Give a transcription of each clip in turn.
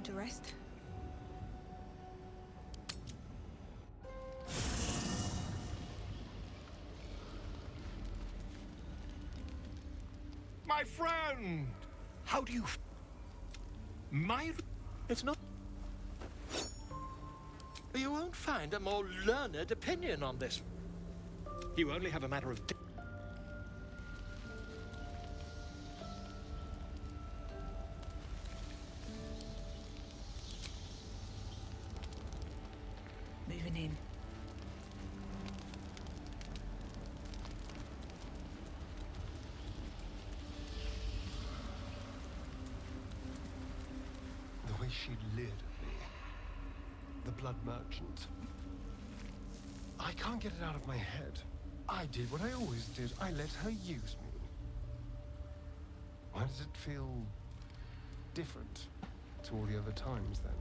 down to rest. My friend! How do you... It's not... You won't find a more learned opinion on this. You only have a matter of... Moving in. The way she leered at me. The blood merchant. I can't get it out of my head. I did what I always did. I let her use me. Why does it feel different to all the other times then?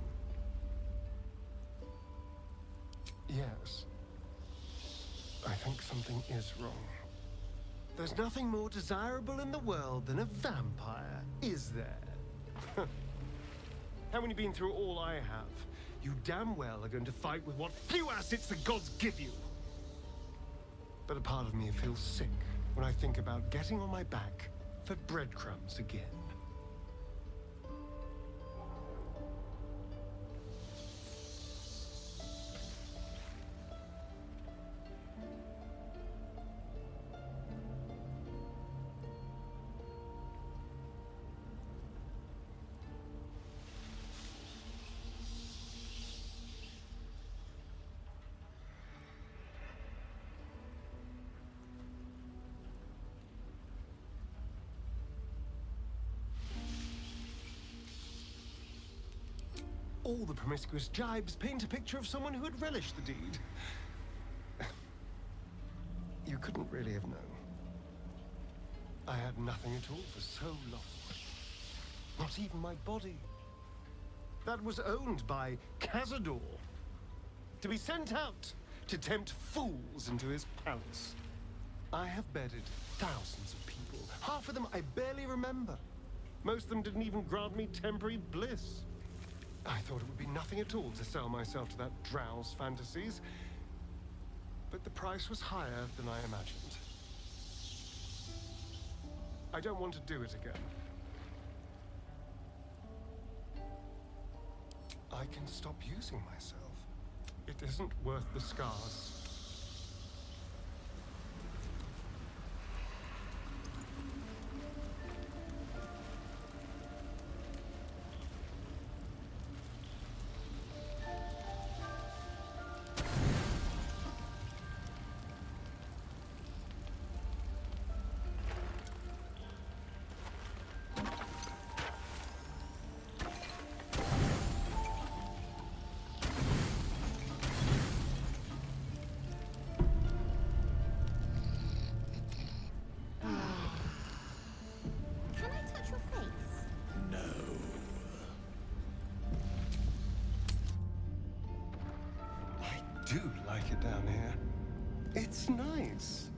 Yes. I think something is wrong. There's nothing more desirable in the world than a vampire, is there? Haven't you been through all I have? You damn well are going to fight with what few assets the gods give you. But a part of me feels sick when I think about getting on my back for breadcrumbs again. All the promiscuous jibes paint a picture of someone who had relished the deed. You couldn't really have known. I had nothing at all for so long. Not even my body. That was owned by Cazador. To be sent out to tempt fools into his palace. I have bedded thousands of people. Half of them I barely remember. Most of them didn't even grant me temporary bliss. I thought it would be nothing at all to sell myself to that drow's fantasies. But the price was higher than I imagined. I don't want to do it again. I can stop using myself. It isn't worth the scars. I do like it down here. It's nice.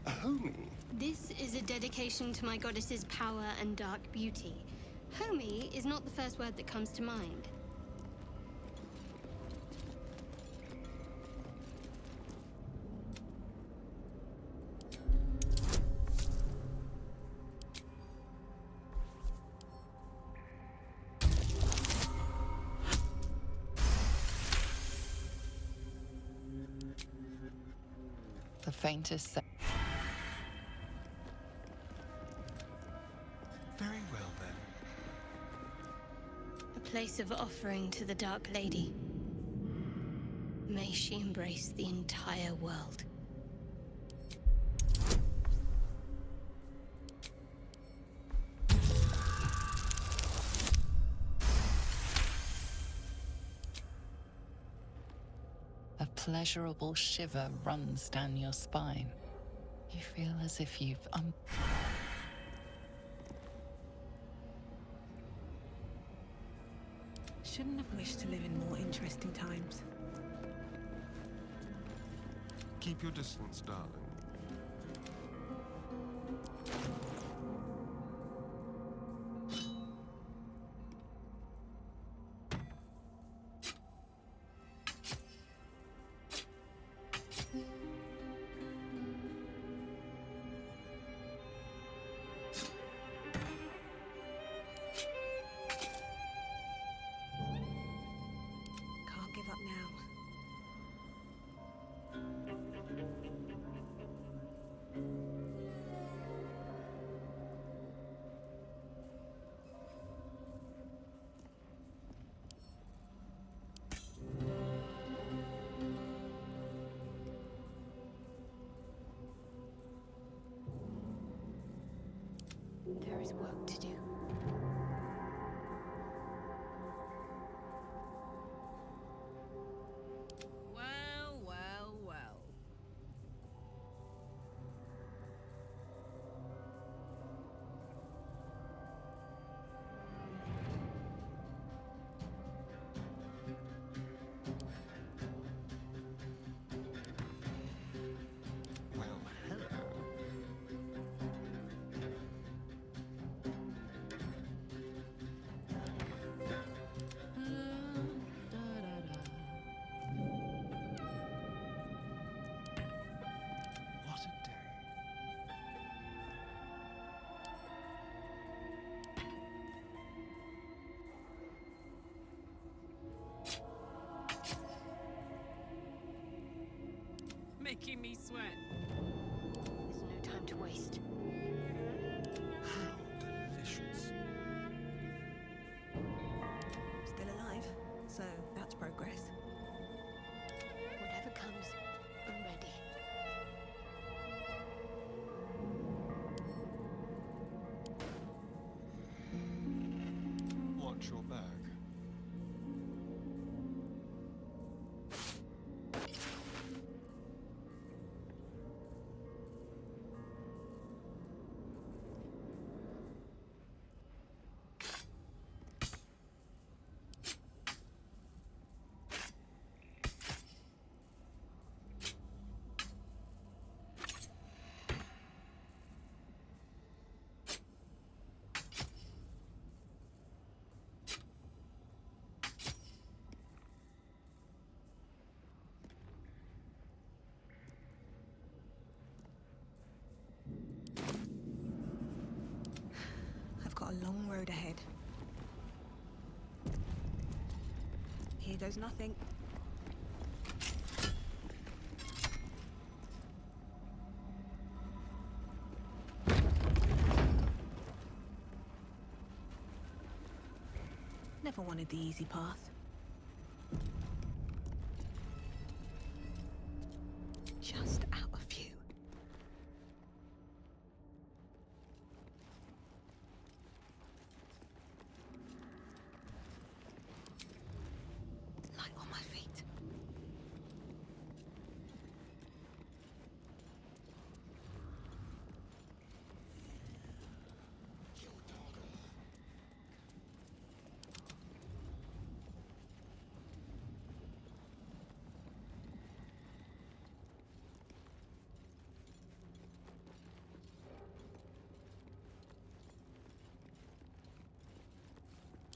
Homey. This is a dedication to my goddess's power and dark beauty. Homey is not the first word that comes to mind. The faintest. Very well, then. A place of offering to the Dark Lady. May she embrace the entire world. A pleasurable shiver runs down your spine. You feel as if you've Shouldn't have wished to live in more interesting times. Keep your distance, darling. is work to do. Well, well, well. Well, hello. What a day. Making me sweat. There's no time to waste. How delicious. Still alive, so that's progress. Whatever comes, I'm ready. Watch your back. I've got a long road ahead. Here goes nothing. Never wanted the easy path. Just out of view. Light on my feet.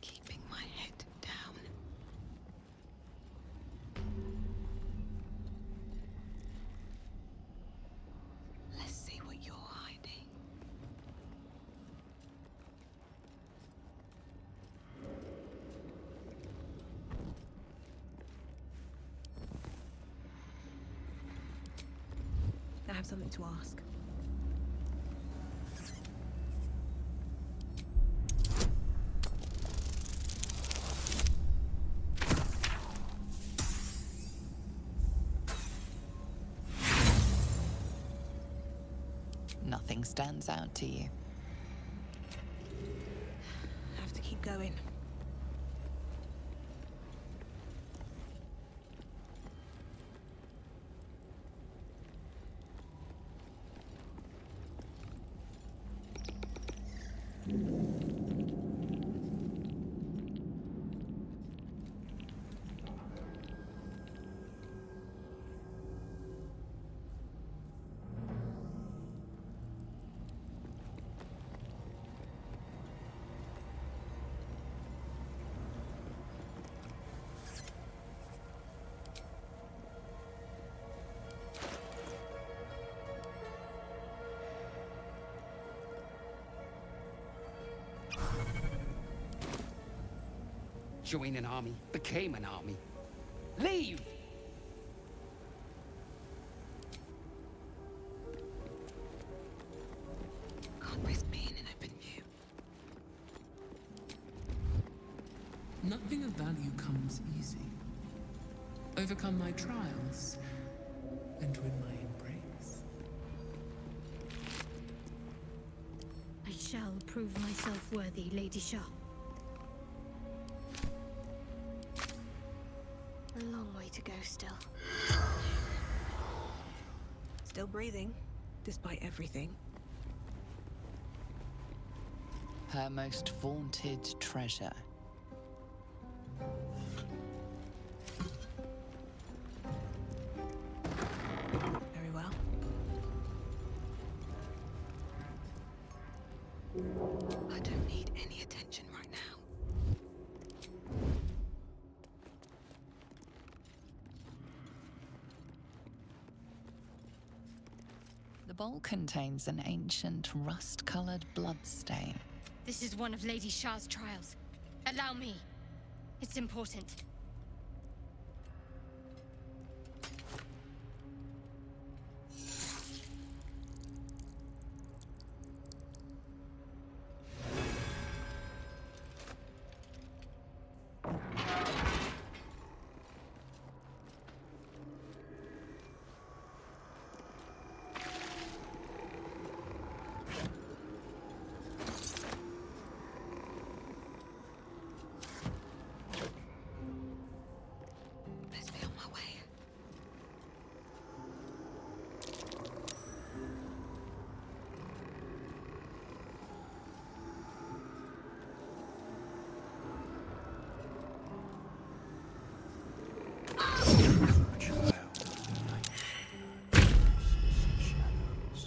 Keeping my head down. Let's see what you're hiding. I have something to ask. Nothing stands out to you. Have to keep going. Join an army, became an army. Leave! Can't risk being in open view. Nothing of value comes easy. Overcome my trials and win my embrace. Are you shall prove myself worthy, Lady Shah. A long way to go still. Still breathing, despite everything. Her most vaunted treasure. Very well. I don't need any attention right now. The bowl contains an ancient rust-colored bloodstain. This is one of Lady Shah's trials. Allow me. It's important. Let's be on my way. Shadows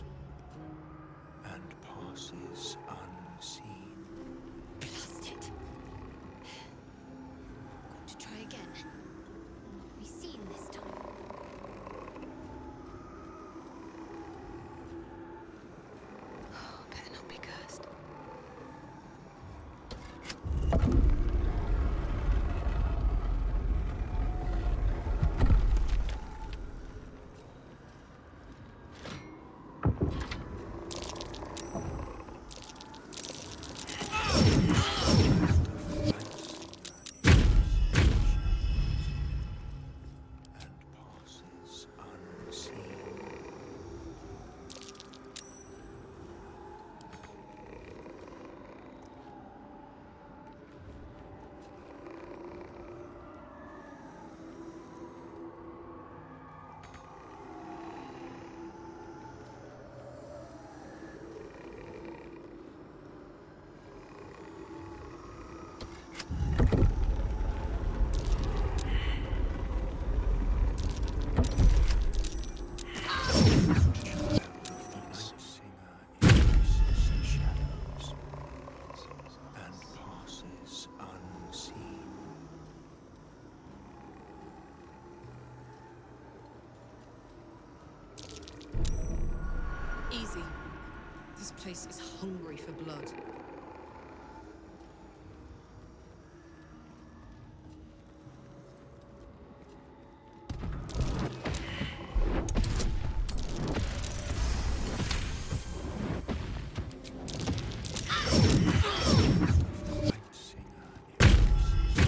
and passes unseen. Blast it. Got to try again. Not be seen this time. Better not be cursed. And passes unseen. Night singer erases the shadows and passes unseen. Easy. This place is hungry for blood. Night singer erases the shadows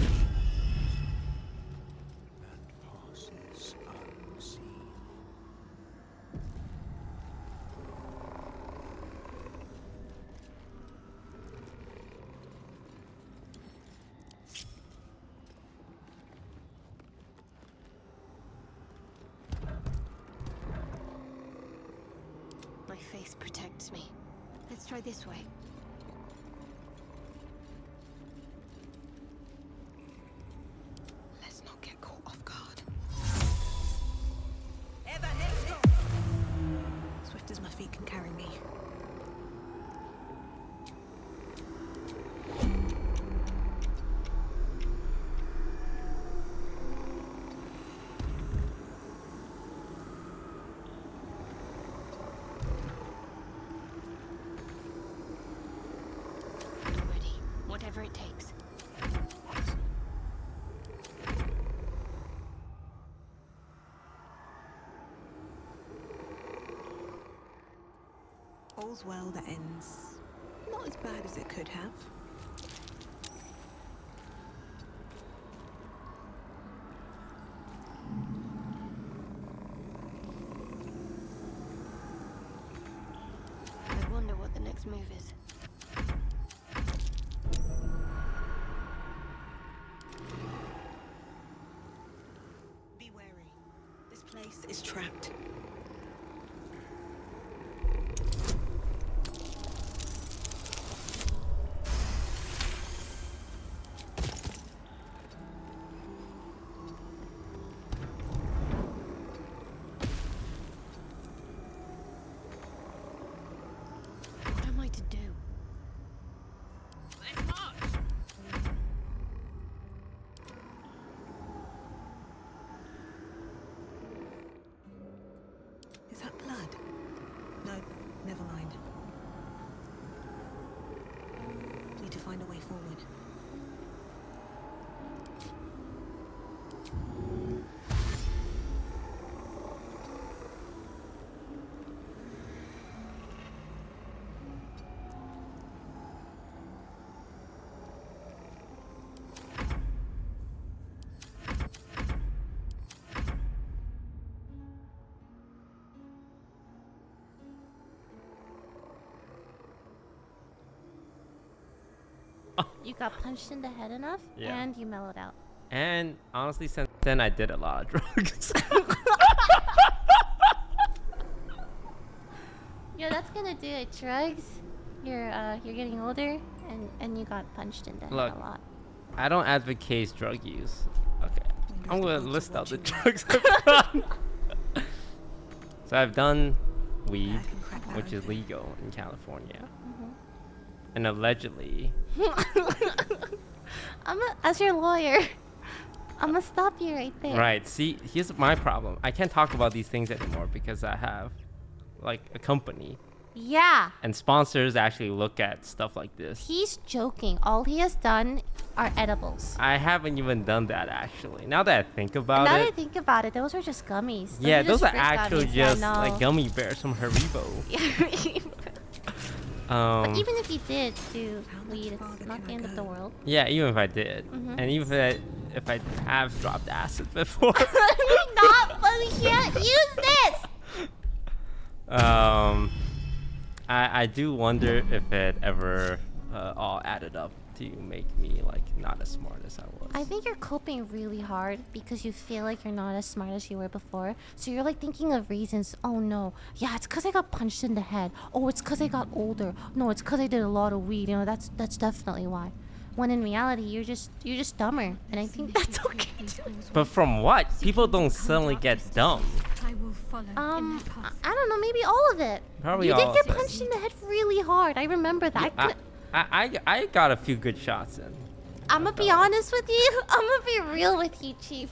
and passes unseen. My faith protects me. Let's try this way. Let's not get caught off guard. Swift as my feet can carry me. Ready. Whatever it takes. All's well that ends not as bad as it could have. I wonder what the next move is. Place is trapped. What am I to do? Is that blood? No, never mind. Need to find a way forward. You got punched in the head enough, Yeah. and you mellowed out. And honestly, since then I did a lot of drugs. Yeah, that's gonna do it. Drugs. You're getting older, and you got punched in the head Look. a lot. I don't advocate drug use. Okay. Wonder I'm if the gonna gods are list out the watching me. drugs I've done. So I've done weed, I can crack that which is open. legal in California. And allegedly, As your lawyer, I'm gonna stop you right there. right, see, here's my problem. I can't talk about these things anymore because I have like a company Yeah, and sponsors actually look at stuff like this. he's joking. All he has done are edibles. I haven't even done that actually. Now that I think about Now that I it, think about it, those are just gummies. yeah, those are fruit actual gummies. Yeah, just no. like gummy bears from Haribo. But even if you did do How much weed, farther it's not can the I end of the go? world. Yeah, even if I did, Mhm. and even if I have dropped acid before, Not, but we can't use this. I do wonder if it ever all added up to make me like not as smart as I was. I think you're coping really hard because you feel like you're not as smart as you were before. So you're like thinking of reasons. Oh no, yeah, it's because I got punched in the head. Oh, it's because I got older. No, it's because I did a lot of weed. You know, that's definitely why. When in reality, you're just dumber, and I think that's okay. But from what? People don't suddenly get dumb. I will follow I don't know, maybe all of it. Probably you all did of get it. punched in the head really hard. I remember that. I got a few good shots in. I'm gonna be honest with you. I'm gonna be real with you, Chief.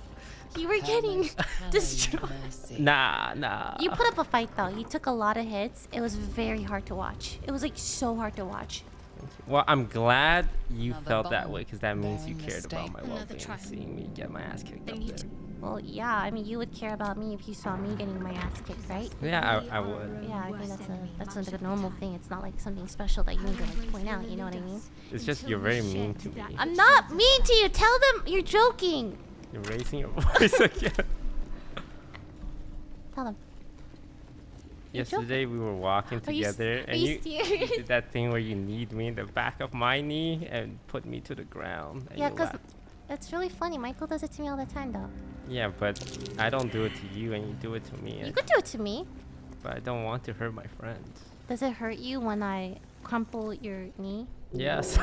You were getting destroyed. Nah. You put up a fight though. You took a lot of hits. It was very hard to watch. It was like so hard to watch. Well, I'm glad you Another felt that bomb way because that means you bearing a cared about my stake. well-being, trial. seeing me get my ass kicked up there. Well, yeah. I mean, you would care about me if you saw me getting my ass kicked, right? Yeah, I would. Yeah, I think that's a normal thing. It's not like something special that you need to like point out. You know what I mean? It's just you're very mean to me. I'm not mean to you. Tell them you're joking. You're raising your voice again. Tell them. Yesterday we were walking Are you s- together, are and you you serious? did that thing where you kneed me in the back of my knee and put me to the ground. And Yeah, you cause laughed. it's really funny. Michael does it to me all the time, though. Yeah, but I don't do it to you, and you do it to me. You could do it to me. But I don't want to hurt my friends. Does it hurt you when I crumple your knee? Yes.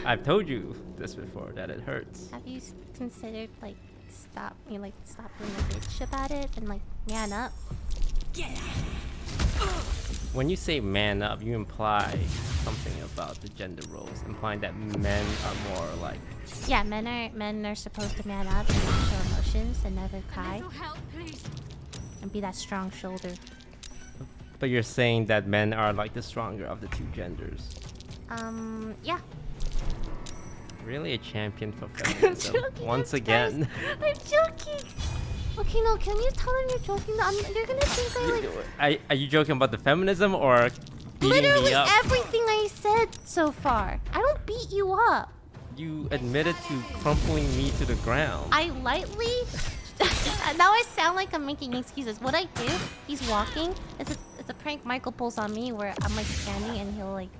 I've told you this before that it hurts. Have you considered stop being a bitch about it and like man up? When you say man up, you imply something about the gender roles, implying that men are more like. Yeah, men are supposed to man up and not show emotions and never cry help, please. and be that strong shoulder. But you're saying that men are like the stronger of the two genders. Yeah. Really a champion for I'm feminism. joking. Once I'm again. I'm joking. Okay, no, can you tell them you're joking? You're gonna think I like Are you joking about the feminism or beating literally me up? everything I said so far. I don't beat you up. You admitted to crumpling me to the ground. I lightly. Now I sound like I'm making excuses. What I do, he's walking. It's a prank Michael pulls on me where I'm like standing and he'll like,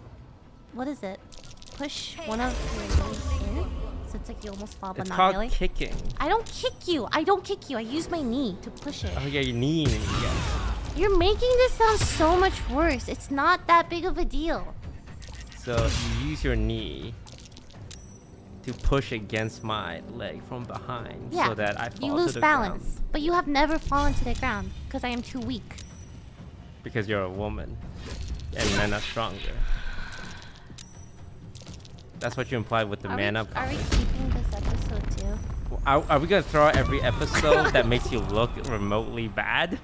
what is it? Push one of your legs in so it's like you almost fall, but It's not called really. kicking. I don't kick you. I don't kick you. I use my knee to push it. Oh yeah, your knee. Yeah. You're making this sound so much worse. It's not that big of a deal. So you use your knee to push against my leg from behind, Yeah. so that I fall You lose to the balance, ground. but you have never fallen to the ground because I am too weak. Because you're a woman, and men are stronger. That's what you implied with the man up Are we comment. keeping this episode too? Are we gonna throw out every episode that makes you look remotely bad?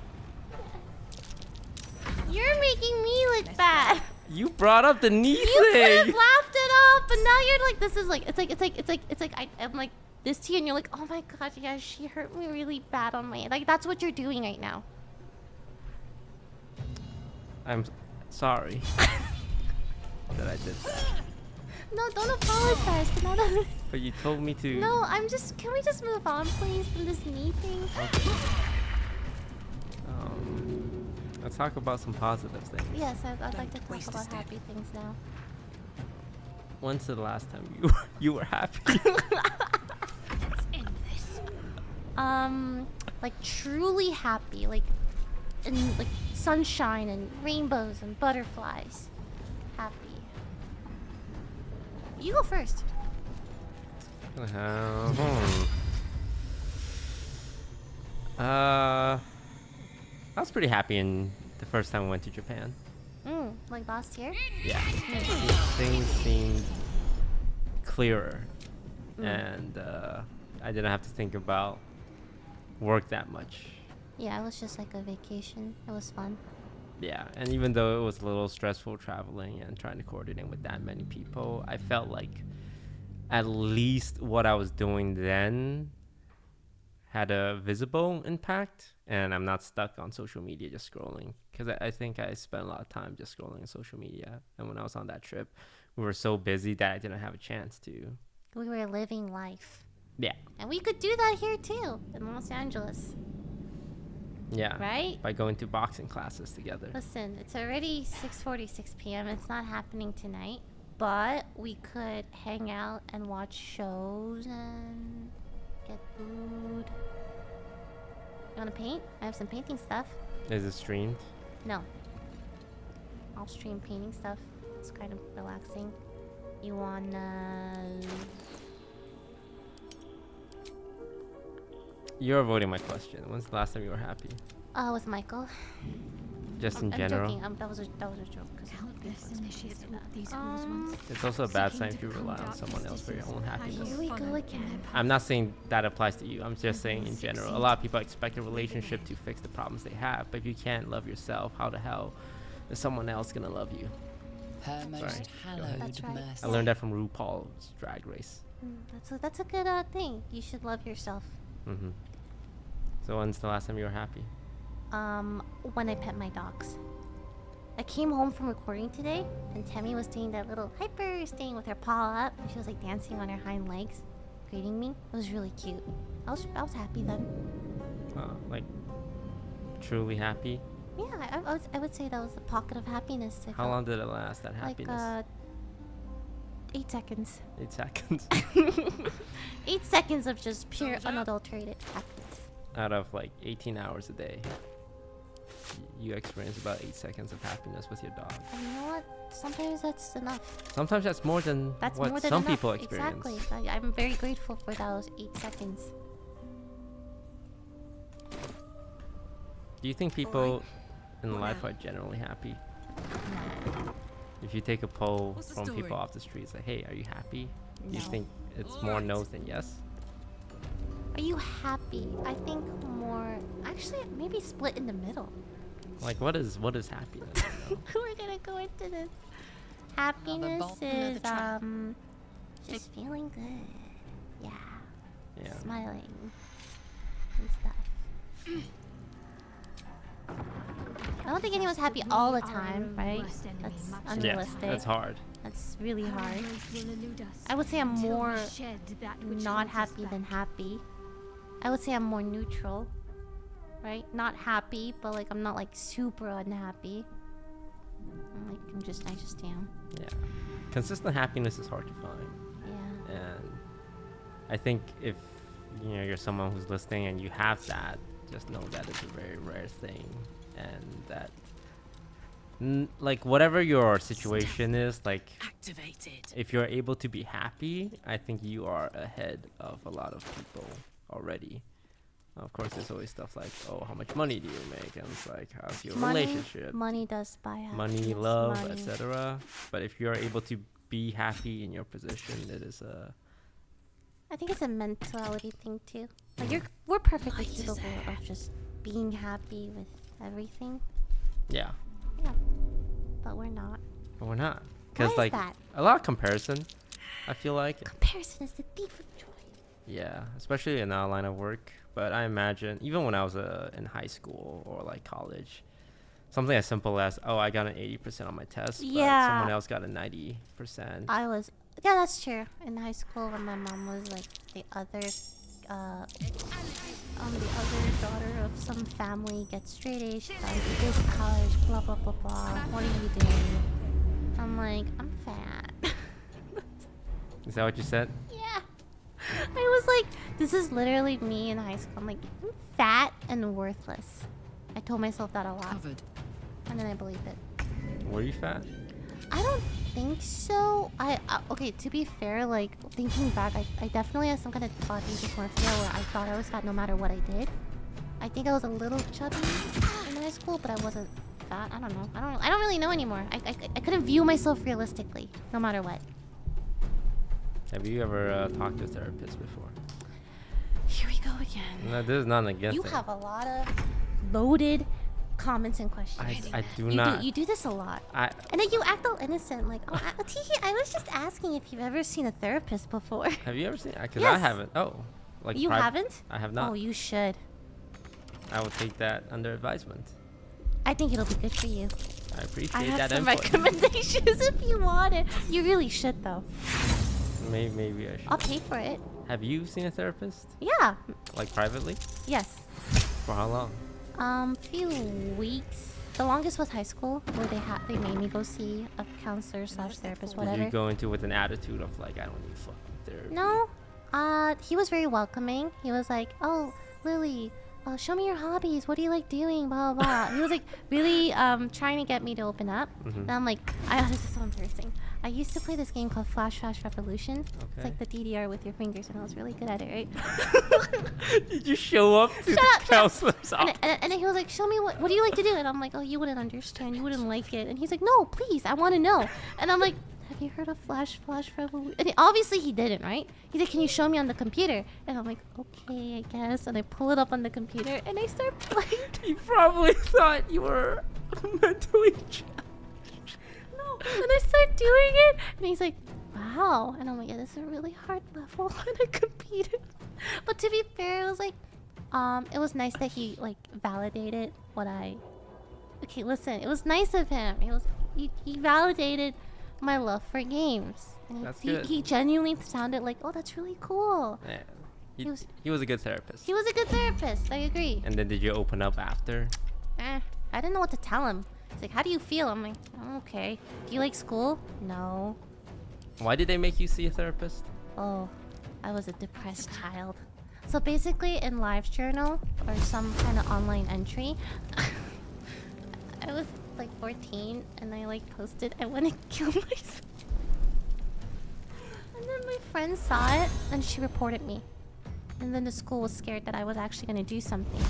You're making me look bad. You brought up the knee You could have thing. laughed it off, but now you're like, this is like, it's like I'm like this to you, and you're like, oh my god, yeah, she hurt me really bad on my, like that's what you're doing right now. I'm sorry that I did that. No, don't apologize. No. But you told me to. No, I'm just. Can we just move on, please, from this knee thing? Okay. Let's talk about some positive things. Yes, I'd like to talk about happy things now. When's the last time you were happy? Let's end this. Like truly happy, like in like sunshine and rainbows and butterflies. Happy. You go first. I was pretty happy in the first time we went to Japan. Like last year? Yeah. Things seemed clearer. And I didn't have to think about work that much. Yeah, it was just like a vacation. It was fun. Yeah, and even though it was a little stressful traveling and trying to coordinate with that many people, I felt like at least what I was doing then had a visible impact, and I'm not stuck on social media just scrolling, because I think I spent a lot of time just scrolling on social media, and when I was on that trip, we were so busy that I didn't have a chance to. We were living life. Yeah. And we could do that here too, in Los Angeles. Yeah. Right? By going to boxing classes together. Listen, it's already 6:46 p.m. It's not happening tonight, but we could hang out and watch shows and get food. You wanna paint? I have some painting stuff. Is it streamed? No. I'll stream painting stuff. It's kind of relaxing. You wanna... You're avoiding my question. When's the last time you were happy? With Michael. Just in general? I'm joking. That was a joke. Countless initiates walk these halls It's also a bad sign if you rely on someone else for your own happiness. Here we go again. I'm not saying that applies to you. I'm just saying in general. A lot of people expect a relationship to fix the problems they have, but if you can't love yourself, how the hell is someone else gonna love you? Her most hallowed mercy. I learned that from RuPaul's Drag Race. That's a good thing. You should love yourself. So when's the last time you were happy? When I pet my dogs. I came home from recording today, and Temmie was doing that little hyper thing with her paw up, and she was like dancing on her hind legs, greeting me. It was really cute. I was happy then. Like truly happy? Yeah, I would say that was a pocket of happiness. How long did it last, that happiness? Like 8 seconds. 8 seconds. 8 seconds of just pure unadulterated happiness. Out of like 18 hours a day, you experience about 8 seconds of happiness with your dog. And you know what? Sometimes that's enough. Sometimes that's more than what some people experience. Exactly. I'm very grateful for those 8 seconds. Do you think people in life are generally happy? If you take a poll from people off the streets, like, hey, are you happy? Do you think it's more no's than yes? Are you happy? I think more... Actually, maybe split in the middle. Like, what is happiness? We're gonna go into this. Happiness is, just feeling good. Yeah. Smiling. And stuff. I don't think anyone's happy all the time, right? That's unrealistic. Yeah, that's hard. That's really hard. I would say I'm more not happy than happy. I would say I'm more neutral, right? Not happy, but like I'm not like super unhappy. I just am. Yeah. Consistent happiness is hard to find. Yeah. And I think if you're someone who's listening and you have that, just know that it's a very rare thing, and that like whatever your situation is, like Activated. if you're able to be happy, I think you are ahead of a lot of people already. Of course, there's always stuff like, oh, how much money do you make, and it's like, how's your relationship, Money does buy happiness. money, love, etc. But if you're able to be happy in your position, it is a I think it's a mentality thing too. Like we're perfectly capable of just being happy with everything. yeah. Yeah, but we're not. But we're not, Why because is like that? a lot of comparison, I feel like. Comparison is the thief of joy. Yeah, especially in our line of work. But I imagine even when I was in high school or like college, something as simple as, oh, I got an 80% on my test, but someone else got a 90%. Yeah, that's true. In high school, when my mom was like the other daughter of some family, gets straight A's, she goes to this college, blah blah blah blah. What are you doing? I'm like, I'm fat. Is that what you said? Yeah. I was like, this is literally me in high school. I'm like, I'm fat and worthless. I told myself that a lot. Covered. And then I believed it. Were you fat? I don't think so. Okay, to be fair, like, thinking back, I definitely had some kind of body dysmorphia where I thought I was fat no matter what I did. I think I was a little chubby in high school, but I wasn't fat. I don't know. I don't really know anymore. I couldn't view myself realistically, no matter what. Have you ever talked to a therapist before? Here we go again. No, this is not against You it. have a lot of loaded comments and questions. I do not. You do this a lot. And then you act all innocent, like, oh, Tiki, I was just asking if you've ever seen a therapist before. Have you ever seen? Because Yes. I haven't. Oh, like You haven't? I have not. Oh, you should. I will take that under advisement. I think it'll be good for you. I appreciate I have that some input. recommendations if you want it. You really should, though. Maybe I should. I'll pay for it. Have you seen a therapist? Yeah. Like privately? Yes. For how long? Few weeks. The longest was high school, where they made me go see a counselor / therapist, whatever. Did you go into with an attitude of like, I don't need fucking therapy? No. He was very welcoming. He was like, oh, Lily, show me your hobbies. What do you like doing? Blah, blah, blah. He was like really trying to get me to open up. And I'm like, this is so embarrassing. I used to play this game called Flash Revolution. Okay. It's like the DDR with your fingers, and I was really good at it, right? Did you show up to the counselor's office? And then he was like, show me what do you like to do? And I'm like, oh, you wouldn't understand. You wouldn't like it. And he's like, no, please, I want to know. And I'm like, have you heard of Flash Revolution? And obviously he didn't, right? He's like, can you show me on the computer? And I'm like, okay, I guess. And I pull it up on the computer, and I start playing. He probably thought you were mentally challenged. And I start doing it, and he's like, wow. And I'm like, yeah, this is a really hard level on a computer. But to be fair, it was like, it was nice that he like validated what I. Okay, listen, it was nice of him. He validated my love for games. And That's good. He genuinely sounded like, oh, that's really cool. Yeah. He was a good therapist. He was a good therapist. I agree. And then did you open up after? I didn't know what to tell him. He's like, how do you feel? I'm like, I'm okay. Do you like school? No. Why did they make you see a therapist? Oh, I was a depressed child. So basically in LiveJournal or some kind of online entry, I was like 14 and I like posted I want to kill myself. And then my friend saw it and she reported me. And then the school was scared that I was actually going to do something.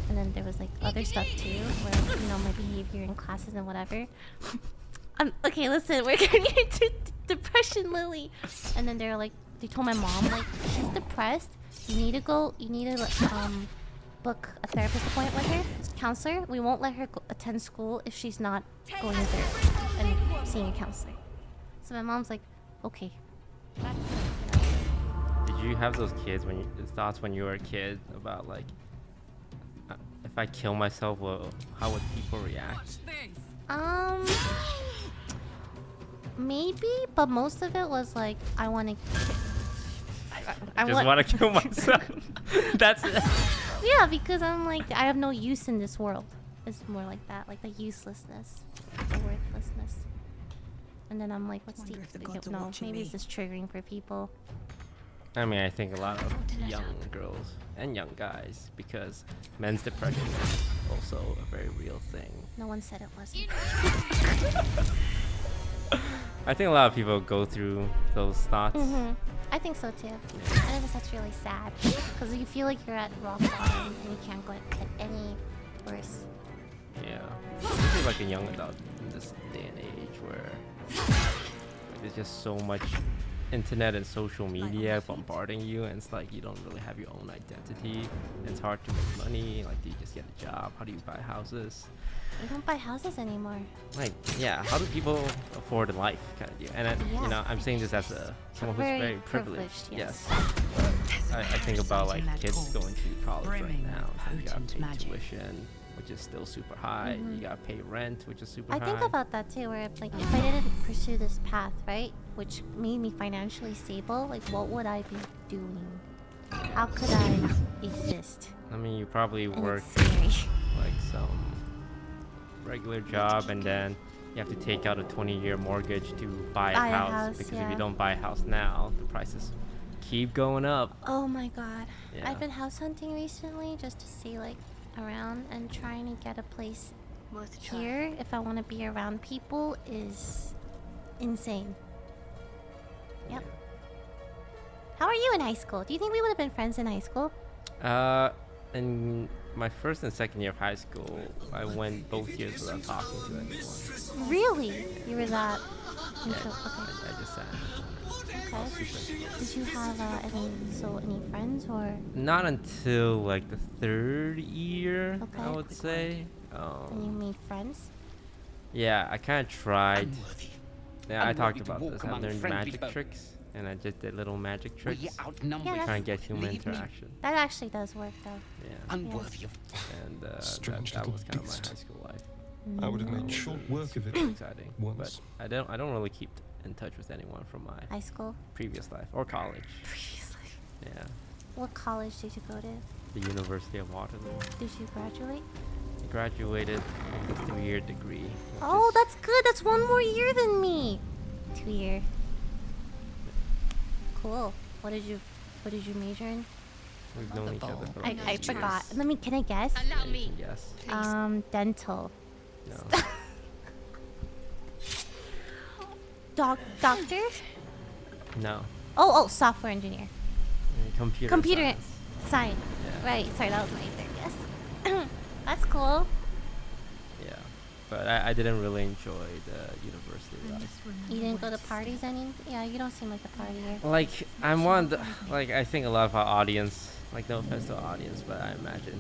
And then there was like other stuff too, where my behavior in classes and whatever. Okay, listen, we're getting into depression, Lily. And then they're like, they told my mom like, she's depressed. You need to book a therapist appointment with her, counselor. We won't let her attend school if she's not going to therapy and seeing a counselor. So my mom's like, okay. Did you have those thoughts when you were a kid about like, if I kill myself, how would people react? Maybe, but most of it was like, I want to. I just want to kill myself. That's it. Yeah, because I'm like, I have no use in this world. It's more like that, like the uselessness, the worthlessness. And then I'm like, what's the? No, maybe it's just triggering for people. I mean, I think a lot of young girls and young guys, because men's depression is also a very real thing. No one said it wasn't. I think a lot of people go through those thoughts. I think so too. I think that's really sad because you feel like you're at rock bottom and you can't get any worse. Yeah, especially like a young adult in this day and age where like, there's just so much internet and social media bombarding you, and it's like you don't really have your own identity. It's hard to make money. Like, do you just get a job? How do you buy houses? We don't buy houses anymore. Like, yeah, how do people afford a life, kind of deal? And you know, I'm saying this as someone who's very privileged. Yes. But I think about like kids going to college right now. So you gotta pay tuition, which is still super high. You gotta pay rent, which is super high. I think about that too, where like if I didn't pursue this path, right, which made me financially stable, like what would I be doing? How could I exist? I mean, you probably And work it's scary. like some regular job, and then you have to take out a 20-year mortgage to buy a house, because if you don't buy a house now, the prices keep going up. Oh my god. Yeah. I've been house hunting recently just to see like around, and trying to get a place here if I want to be around people is insane. Yep. How are you in high school? Do you think we would have been friends in high school? In my first and second year of high school, I went both years without talking to anyone. Really? You were that Yeah, into I just sat. okay. Did you have any friends or? Not until like the third year, I would say. And you made friends? Yeah, I kind of tried. Yeah, I talked Unworthy to about walk this. I among learned friendly magic folk. tricks, and I just did little magic tricks. Yeah, trying to get human interaction. That actually does work though. Yeah. Unworthy of. And Strange that little was kind of my beast. high school life. I would have made short work of it. Super exciting. Once. But I don't really keep in touch with anyone from my High school? previous life or college. Previous life. Yeah. What college did you go to? The University of Waterloo. Did you graduate? I graduated with a 3-year degree. Oh, that's good. That's one more year than me. 2 year. Cool. What did you major in? We've known each other for like I 6 forgot. years. Can I guess? Allow me. Yes. Dental. No. Doctor? No. Oh, software engineer. Computer science. Science. Yeah. Right. Sorry, that was my third guess. That's cool. Yeah. But I didn't really enjoy the university life. You didn't go to parties any? Yeah, you don't seem like a partier. Like, I'm one, like, I think a lot of our audience, like, no offense to our audience, but I imagine.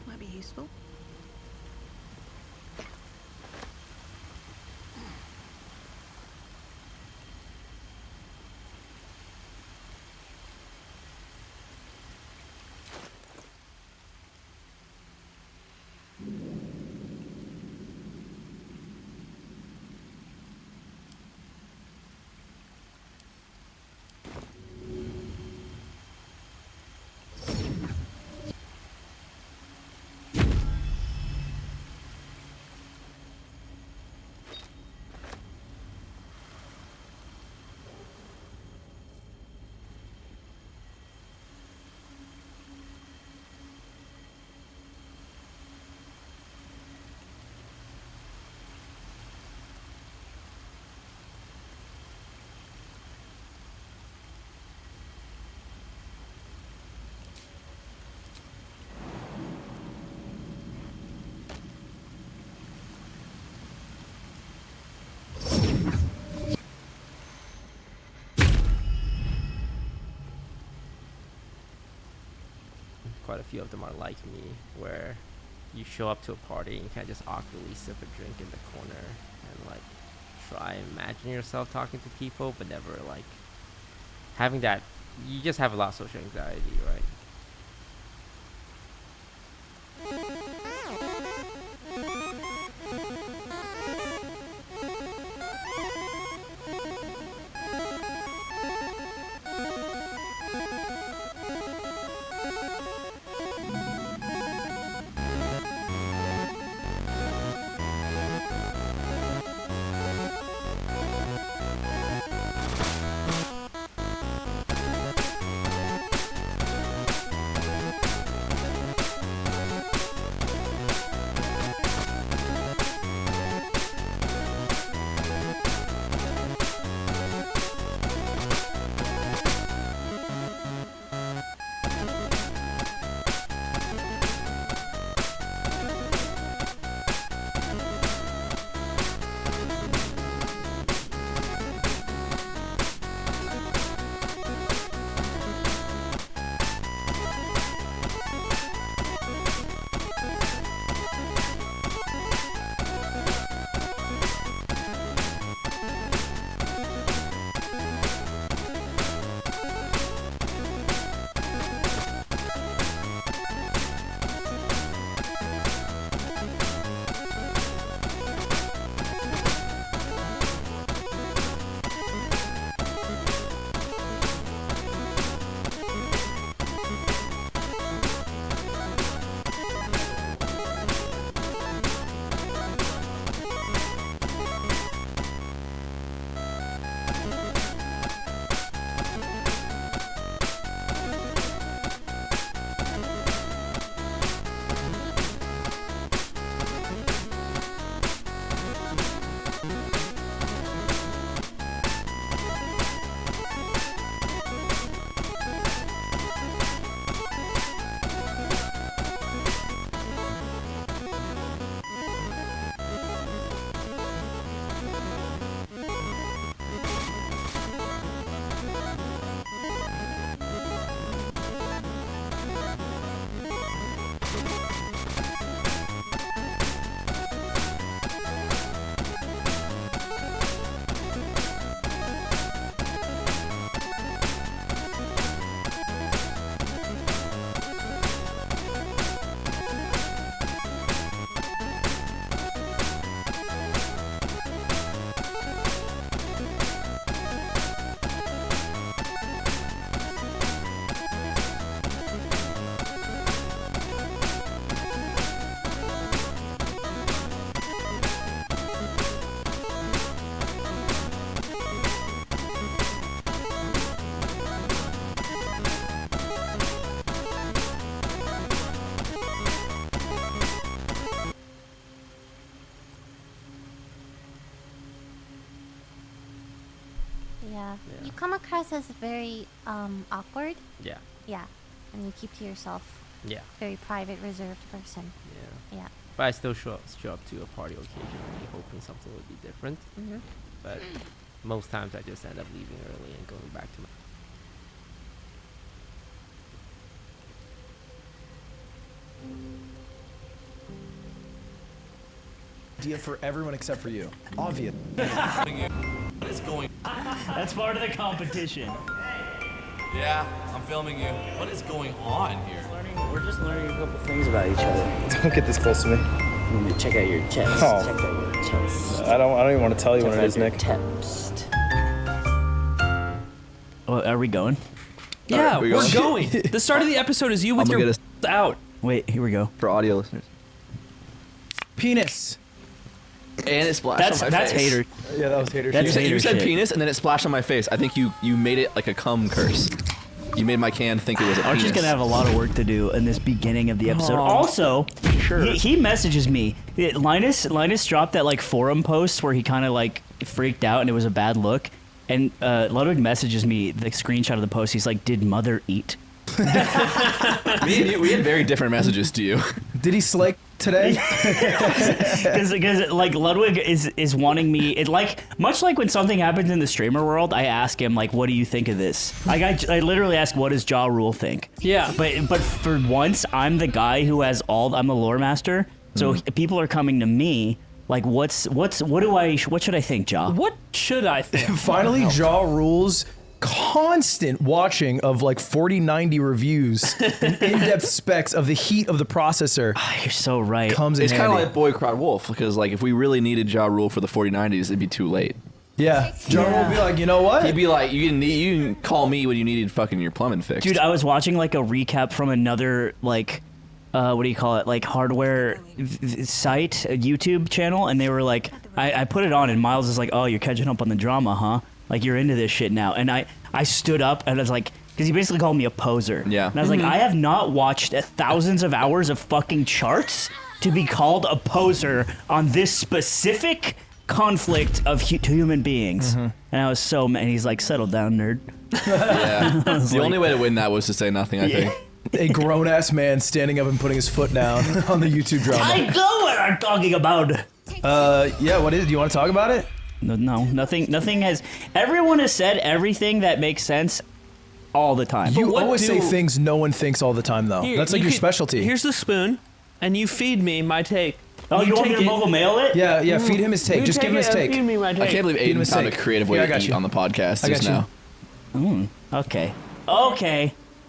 Might be useful. quite a few of them are like me, where you show up to a party and you can't just awkwardly sip a drink in the corner and like try and imagine yourself talking to people, but never like having that. You just have a lot of social anxiety, right? Yeah. You come across as very awkward. Yeah. Yeah. And you keep to yourself. Yeah. Very private, reserved person. Yeah. Yeah. But I still show up to a party occasionally, hoping something would be different. Mhm. But most times I just end up leaving early and going back to my. Idea for everyone except for you. Obvious. What is going? That's part of the competition. Yeah, I'm filming you. What is going on here? We're just learning a couple things about each other. Don't get this close to me. You need to check out your chest. Oh. Check out your chest. I don't even want to tell you Check what it out is, your Nick. Text. Oh, are we going? Yeah, we're going. The start of the episode is you with your out. Wait, here we go. For audio listeners. Penis. And it splashed on my that's face. hater. Yeah, that was hater. That's You said shit. penis, and then it splashed on my face. I think you made it like a cum curse. You made my can think it was a penis. Archie's gonna have a lot of work to do in this beginning of the episode. Oh, Also, sure. he messages me. Linus dropped that like forum post where he kind of like freaked out and it was a bad look. And Ludwig messages me the screenshot of the post. He's like, "Did mother eat?" We had very different messages to you. Did he slay today? Because like Ludwig is wanting me. It like much like when something happens in the streamer world, I ask him like, "What do you think of this?" Like I literally ask, "What does Ja Rule think?" Yeah. But for once, I'm the guy who has I'm the lore master, so people are coming to me. Like, what should I think, Ja? What should I think? Finally, Ja Rule's constant watching of like 4090 reviews and in-depth specs of the heat of the processor. You're so right. It's kind of like Boy Cried Wolf, because like if we really needed Ja Rule for the 4090s, it'd be too late. Yeah, Ja Rule would be like, you know what? He'd be like, you can call me when you needed fucking your plumbing fixed. Dude, I was watching like a recap from another like what do you call it, like hardware site, a YouTube channel, and they were like, I put it on and Miles is like, oh, you're catching up on the drama, huh? Like you're into this shit now. And I stood up and I was like, because he basically called me a poser. Yeah. And I was like, I have not watched thousands of hours of fucking charts to be called a poser on this specific conflict of human beings. And I was so mad. And he's like, settle down, nerd. Yeah. The only way to win that was to say nothing, I think. A grown-ass man standing up and putting his foot down on the YouTube drama. I know what I'm talking about. Yeah, what is it? Do you want to talk about it? No, nothing has... Everyone has said everything that makes sense all the time. You always say things no one thinks all the time, though. That's like your specialty. Here's the spoon, and you feed me my take. Oh, you want me to mogul mail it? Yeah, feed him his take. Just give him his take. Feed me my take. I can't believe Aiden found a creative way to eat on the podcast just now. Okay.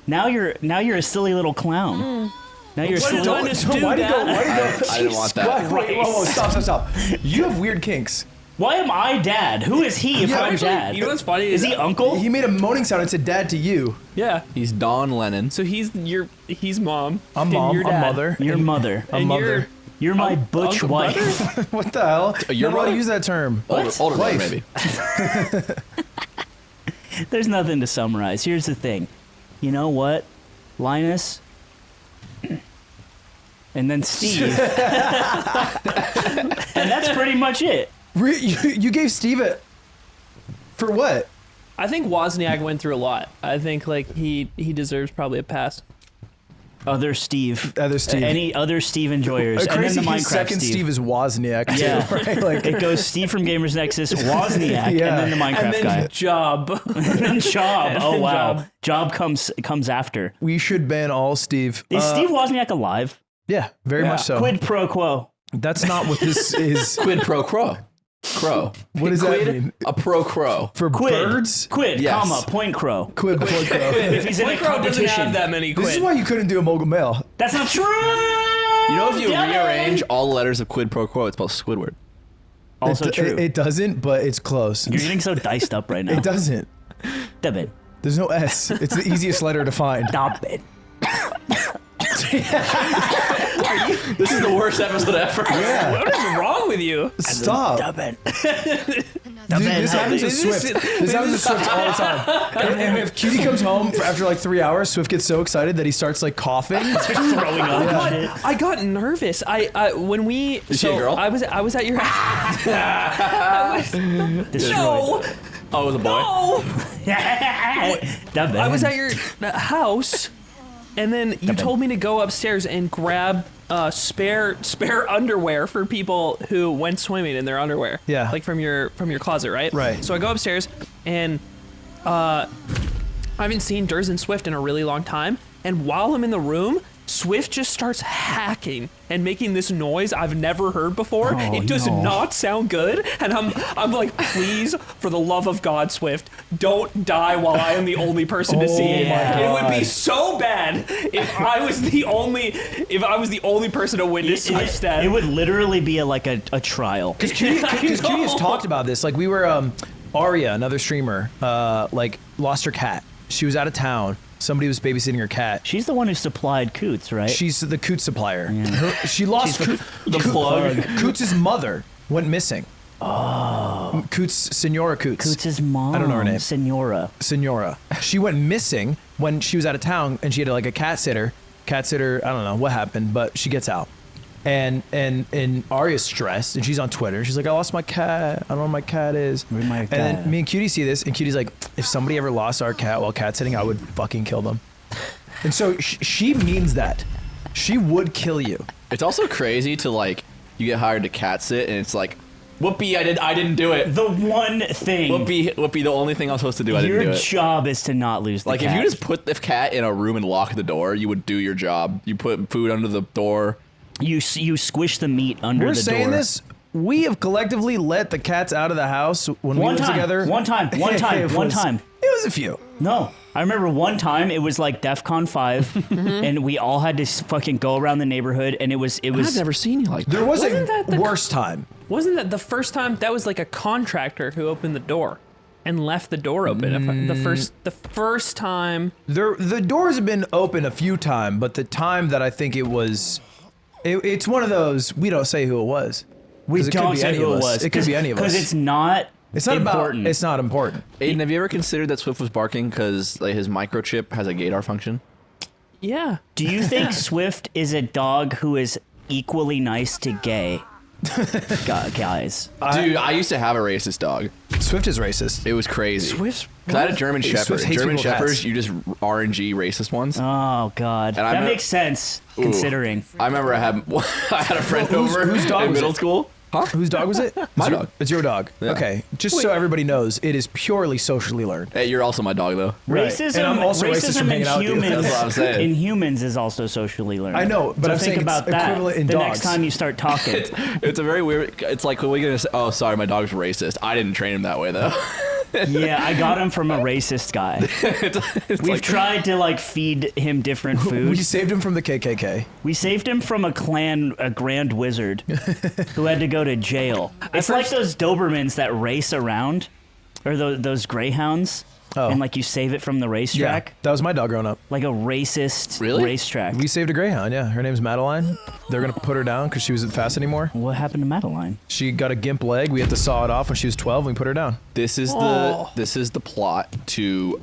Now you're a silly little clown. Now you're a silly little... Why do you go? I didn't want that. Whoa, stop. You have weird kinks. Why am I dad? Who is he if I'm dad? You know what's funny? Is he uncle? He made a moaning sound and said dad to you. Yeah. He's Don Lennon. So he's mom. I'm mom. You're I'm dad. mother. You're mother. I'm mother. You're my butch Uncle wife. What the hell? You're not mother? Use that term. Older wife. maybe. There's nothing to summarize. Here's the thing. You know what? Linus, and then Steve. And that's pretty much it. You gave Steve it. For what? I think Wozniak went through a lot. I think like he deserves probably a pass. Other Steve. Any other Steve enjoyers. And then the Minecraft second Steve is Wozniak. Yeah. Too, right? Like, it goes Steve from Gamers Nexus, Wozniak, and then the Minecraft and then guy. Job. And then Job. Oh wow. Job comes after. We should ban all Steve. Is Steve Wozniak alive? Yeah, very much so. Quid pro quo. That's not what this is. Quid pro quo. Crow. What does that mean? A pro crow. For birds? Quid, Yes. comma, point crow. Quid, point crow. If he's in a Point Crow doesn't competition. have that many quid. This is why you couldn't do a mogul mail. That's not true! You know, if you Damn it! rearrange all the letters of quid pro quo, it's spelled Squidward. Also true. It doesn't, but it's close. You're getting so diced up right now. It doesn't. Stop it. There's no S. It's the easiest letter to find. Stop it. This is the worst episode ever. Yeah. What is wrong with you? Stop. Stop it. Dude, this happens with Swift. This happens with Swift all the time. And if Cutie comes home after like 3 hours, Swift gets so excited that he starts like coughing. Throwing up and shit. I got nervous. When we Is she a girl? I was at your house. No. Oh, it was a boy? No. Stop it. I was at your house, and then you told me to go upstairs and grab spare underwear for people who went swimming in their underwear. Yeah. Like from your closet, right? Right. So I go upstairs, and I haven't seen Durs and Swift in a really long time. And while I'm in the room, Swift just starts hacking and making this noise I've never heard before. Oh, it does no. not sound good. And I'm like, please, for the love of God, Swift, don't die while I am the only person to see it. my It would be God. so bad if I was the only person to witness Swift's death. It would literally be a trial. Because Cutie has talked about this. Like we were, Arya, another streamer, like lost her cat. She was out of town. Somebody was babysitting her cat. She's the one who supplied Coots, right? She's the Coot supplier. She lost the plug. Coots' mother went missing. Oh. Coots, Senora Coots. Coots' mom. I don't know her name. Senora. She went missing when she was out of town, and she had like a cat sitter. I don't know what happened, but she gets out. And Arya's stressed, and she's on Twitter. She's like, I lost my cat. I don't know where my cat is. Where's my cat? And then me and Cutie see this, and Cutie's like, if somebody ever lost our cat while cat sitting, I would fucking kill them. And so she means that. She would kill you. It's also crazy to like you get hired to cat sit and it's like, whoopee, I didn't do it. The one thing. Whoopee, the only thing I'm supposed to do, I didn't do it. Your job is to not lose the like cat. if you just put the cat in a room and lock the door, you would do your job. You put food under the door. You squish the meat under We're the door. saying this. We have collectively let the cats out of the house when we lived together. One time. It was a few. No. I remember one time it was like DEFCON 5 and we all had to fucking go around the neighborhood and it was I've never seen you like that. There was Wasn't that the worst time. Wasn't that the first time? That was like a contractor who opened the door and left the door open. The first time. The doors have been open a few times, but the time that I think it was, it's one of those, we don't say who it was. We don't say who it was. It could be any of us. Because it's not important. It's not important. Aiden, have you ever considered that Swift was barking because like, his microchip has a gaydar function? Yeah. Do you think Swift is a dog who is equally nice to gay guys? Dude, I used to have a racist dog. Swift is racist. It was crazy. Swift. Cause I had a German Shepherd. Swift hates German people with Shepherds, hats. you just RNG racist ones. Oh god, that makes sense considering. I remember I had a friend over whose dog in was middle it? school. Huh? Whose dog was it? My dog. It's your dog. Yeah. Okay. Just so everybody knows, it is purely socially learned. Hey, you're also my dog though. Right. Racism, And I'm also racist racism from hanging in out with you. humans, That's what I'm saying. in humans is also socially learned. I know, but so I'm think saying about it's that equivalent in the dogs. next time you start talking. It's a very weird. It's like, what are we gonna say? Oh, sorry, my dog's racist. I didn't train him that way though. Yeah, I got him from a racist guy. We've tried to like feed him different food. We saved him from the KKK. We saved him from a grand wizard who had to go to jail. It's like those Dobermans that race around, or those greyhounds. Oh. And like you save it from the racetrack. Yeah, that was my dog growing up. Like a racist racetrack. We saved a greyhound, yeah. Her name's Madeline. They're going to put her down because she wasn't fast anymore. What happened to Madeline? She got a gimp leg. We had to saw it off when she was 12 and we put her down. This is the plot to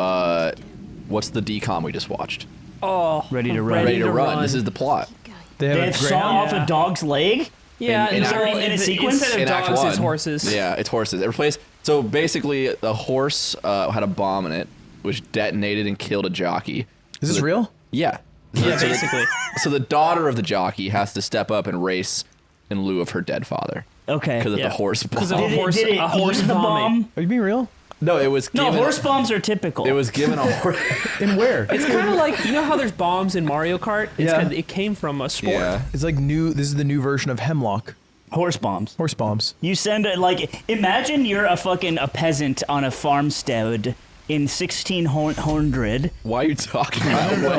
what's the decom we just watched? Oh, Ready to Run. Ready to Run. This is the plot. They saw off a dog's leg? Yeah, in in 30-minute sequence? Instead of in Act dogs, it's 1. horses. Yeah, it's horses. It replaced. So basically, the horse had a bomb in it, which detonated and killed a jockey. Is this real? Yeah. Yeah, basically. So the daughter of the jockey has to step up and race in lieu of her dead father. Okay. Because of the horse bomb. Because of a horse, Did it a horse eat the bombing. bomb? Are you being real? No, it was. No, given, horse bombs are typical. It was given a horse. In where? It's kind of like, you know how there's bombs in Mario Kart? It's Yeah. kinda, it came from a sport. Yeah. It's like new. This is the new version of Hemlock. Horse bombs. Horse bombs. You send it like, imagine you're a peasant on a farmstead in 1600. Why are you talking about I don't know.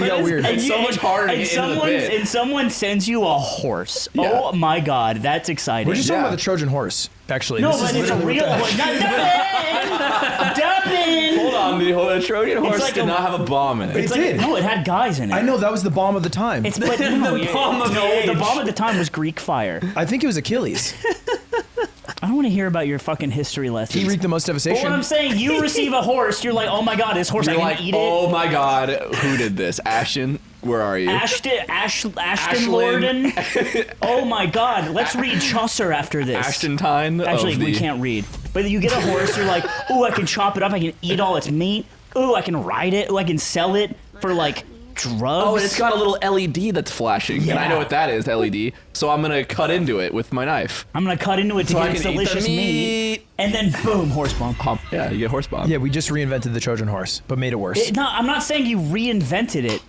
It got weird. It's so much harder to get into the bit. And someone sends you a horse. Yeah. Oh my god, that's exciting. We're just talking about the Trojan horse, actually. No, This but is it's a literally real what horse. the- Dubbin! Hold on, the Trojan horse like did a- not have a bomb in it. It did. No, it had guys in it. I know, that was the bomb of the time. It's but no, The bomb of the no, the age. bomb at the time was Greek fire. I think it was Achilles. I don't want to hear about your fucking history lessons. He wreaked the most But devastation. what I'm saying, you receive a horse, you're like, oh my god, this horse, You're I like, can eat oh it. my god, who did this? Ashton, where are you? Ashton Ashlyn. Lorden. Oh my god, let's read Chaucer after this. Ashtentine. Actually, we can't read. But you get a horse, you're like, ooh, I can chop it up, I can eat all its meat. Ooh, I can ride it. Ooh, I can sell it for like drugs. Oh, and it's got a little LED that's flashing, and I Yeah. know what that is, LED. So I'm gonna cut into it with my knife. I'm gonna cut into it to So I get its can eat the delicious meat. And then boom, horse bomb. Yeah, you get horse bomb. Yeah, we just reinvented the Trojan horse, but made it worse. No, I'm not saying you reinvented it.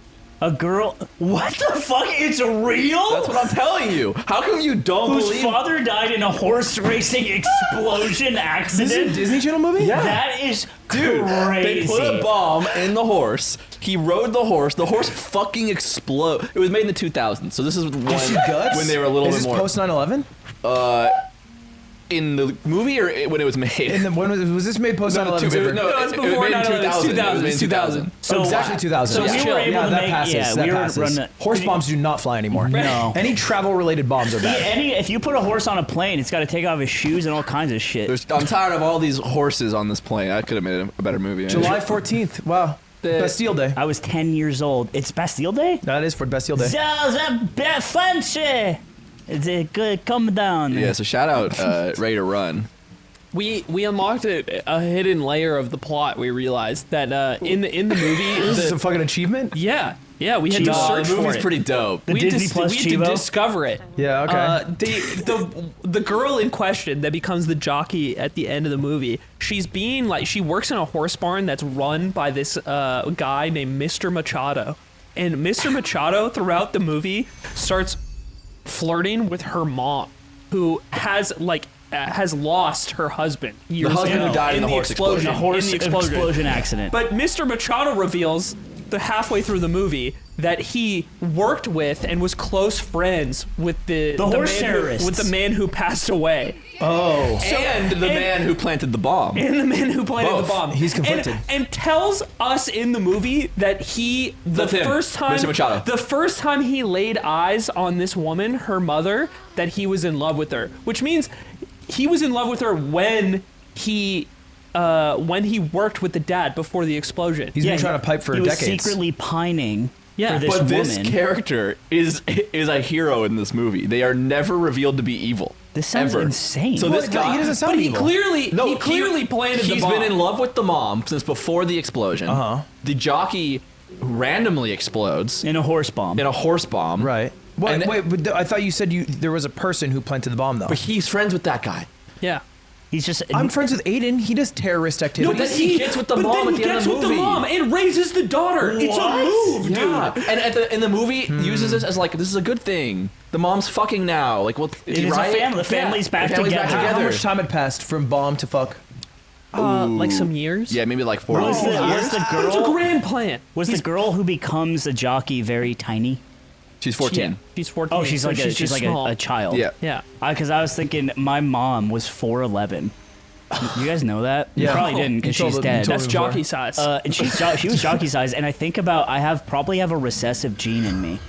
A girl. What the fuck? It's real? That's what I'm telling you. How come you don't Whose believe? father died in a horse racing explosion accident? This is a Disney Channel movie? Yeah. That is Dude, crazy. they put a bomb in the horse. He rode the horse. The horse fucking explode. It was made in the 2000s, so this is when, guts? when they were a little Is bit this more. post 9/11? In the movie or when it was made? In the when was this made post 9/11? No, it's it before was made in 9/11. 2000. It was made in 2000. 2000. So exactly 2000. So yeah. we were able yeah, to that make. passes. Yeah, that we were passes. running. Horse bombs do not fly anymore. No. Any travel-related bombs are bad. If you put a horse on a plane, it's got to take off his shoes and all kinds of shit. I'm tired of all these horses on this plane. I could have made a better movie. July 14th. Wow. Bastille Day. I was 10 years old. It's Bastille Day? That is for Bastille Day. Fancy. It's a good come down. Yeah, so shout out Ready to Run. We unlocked a hidden layer of the plot. We realized that in the movie, This is a fucking achievement? yeah, Yeah, we had to search the for movie's it. pretty dope. We had to discover it. Yeah, okay. The girl in question that becomes the jockey at the end of the movie, she's being like, she works in a horse barn that's run by this guy named Mr. Machado. And Mr. Machado throughout the movie starts flirting with her mom, who has lost her husband years ago. The husband who died in the horse explosion. In the explosion accident. But Mr. Machado reveals halfway through the movie that he worked with and was close friends with the horse man terrorists. with the man who passed away. Oh. And the man who planted the bomb. And the man who planted the bomb. He's conflicted. And tells us in the movie that the first time he laid eyes on this woman, her mother, that he was in love with her. Which means he was in love with her when he worked with the dad before the explosion. He's been trying to pipe for decades. He was secretly pining Yeah, for this but woman. this character is a hero in this movie. They are never revealed to be evil. This sounds ever. insane. So this guy, he doesn't sound evil. He clearly planted the bomb. He's been in love with the mom since before the explosion. The jockey randomly explodes in a horse bomb. Right. Wait, but I thought you said there was a person who planted the bomb though. But he's friends with that guy. Yeah. He's just. I'm friends with Aiden. He does terrorist activity. No, but he gets with the mom at the end of the movie. But then he gets with the mom and raises the daughter. What? It's a move, dude. Yeah. And in the movie, uses this as like, this is a good thing. The mom's fucking now. Like, well, It is a family. The family's back together. How much time had passed from bomb to fuck? Like some years. Yeah, maybe like 4 years. Was the girl? It's a grand plan. Was the girl who becomes a jockey very tiny? She's 14. She's 14. Oh, she's so like a child. Yeah. Yeah. Because I was thinking my mom was 4'11". You guys know that? Yeah. You probably didn't because she's dead. That's jockey size. And she was jockey size. And I think about probably have a recessive gene in me,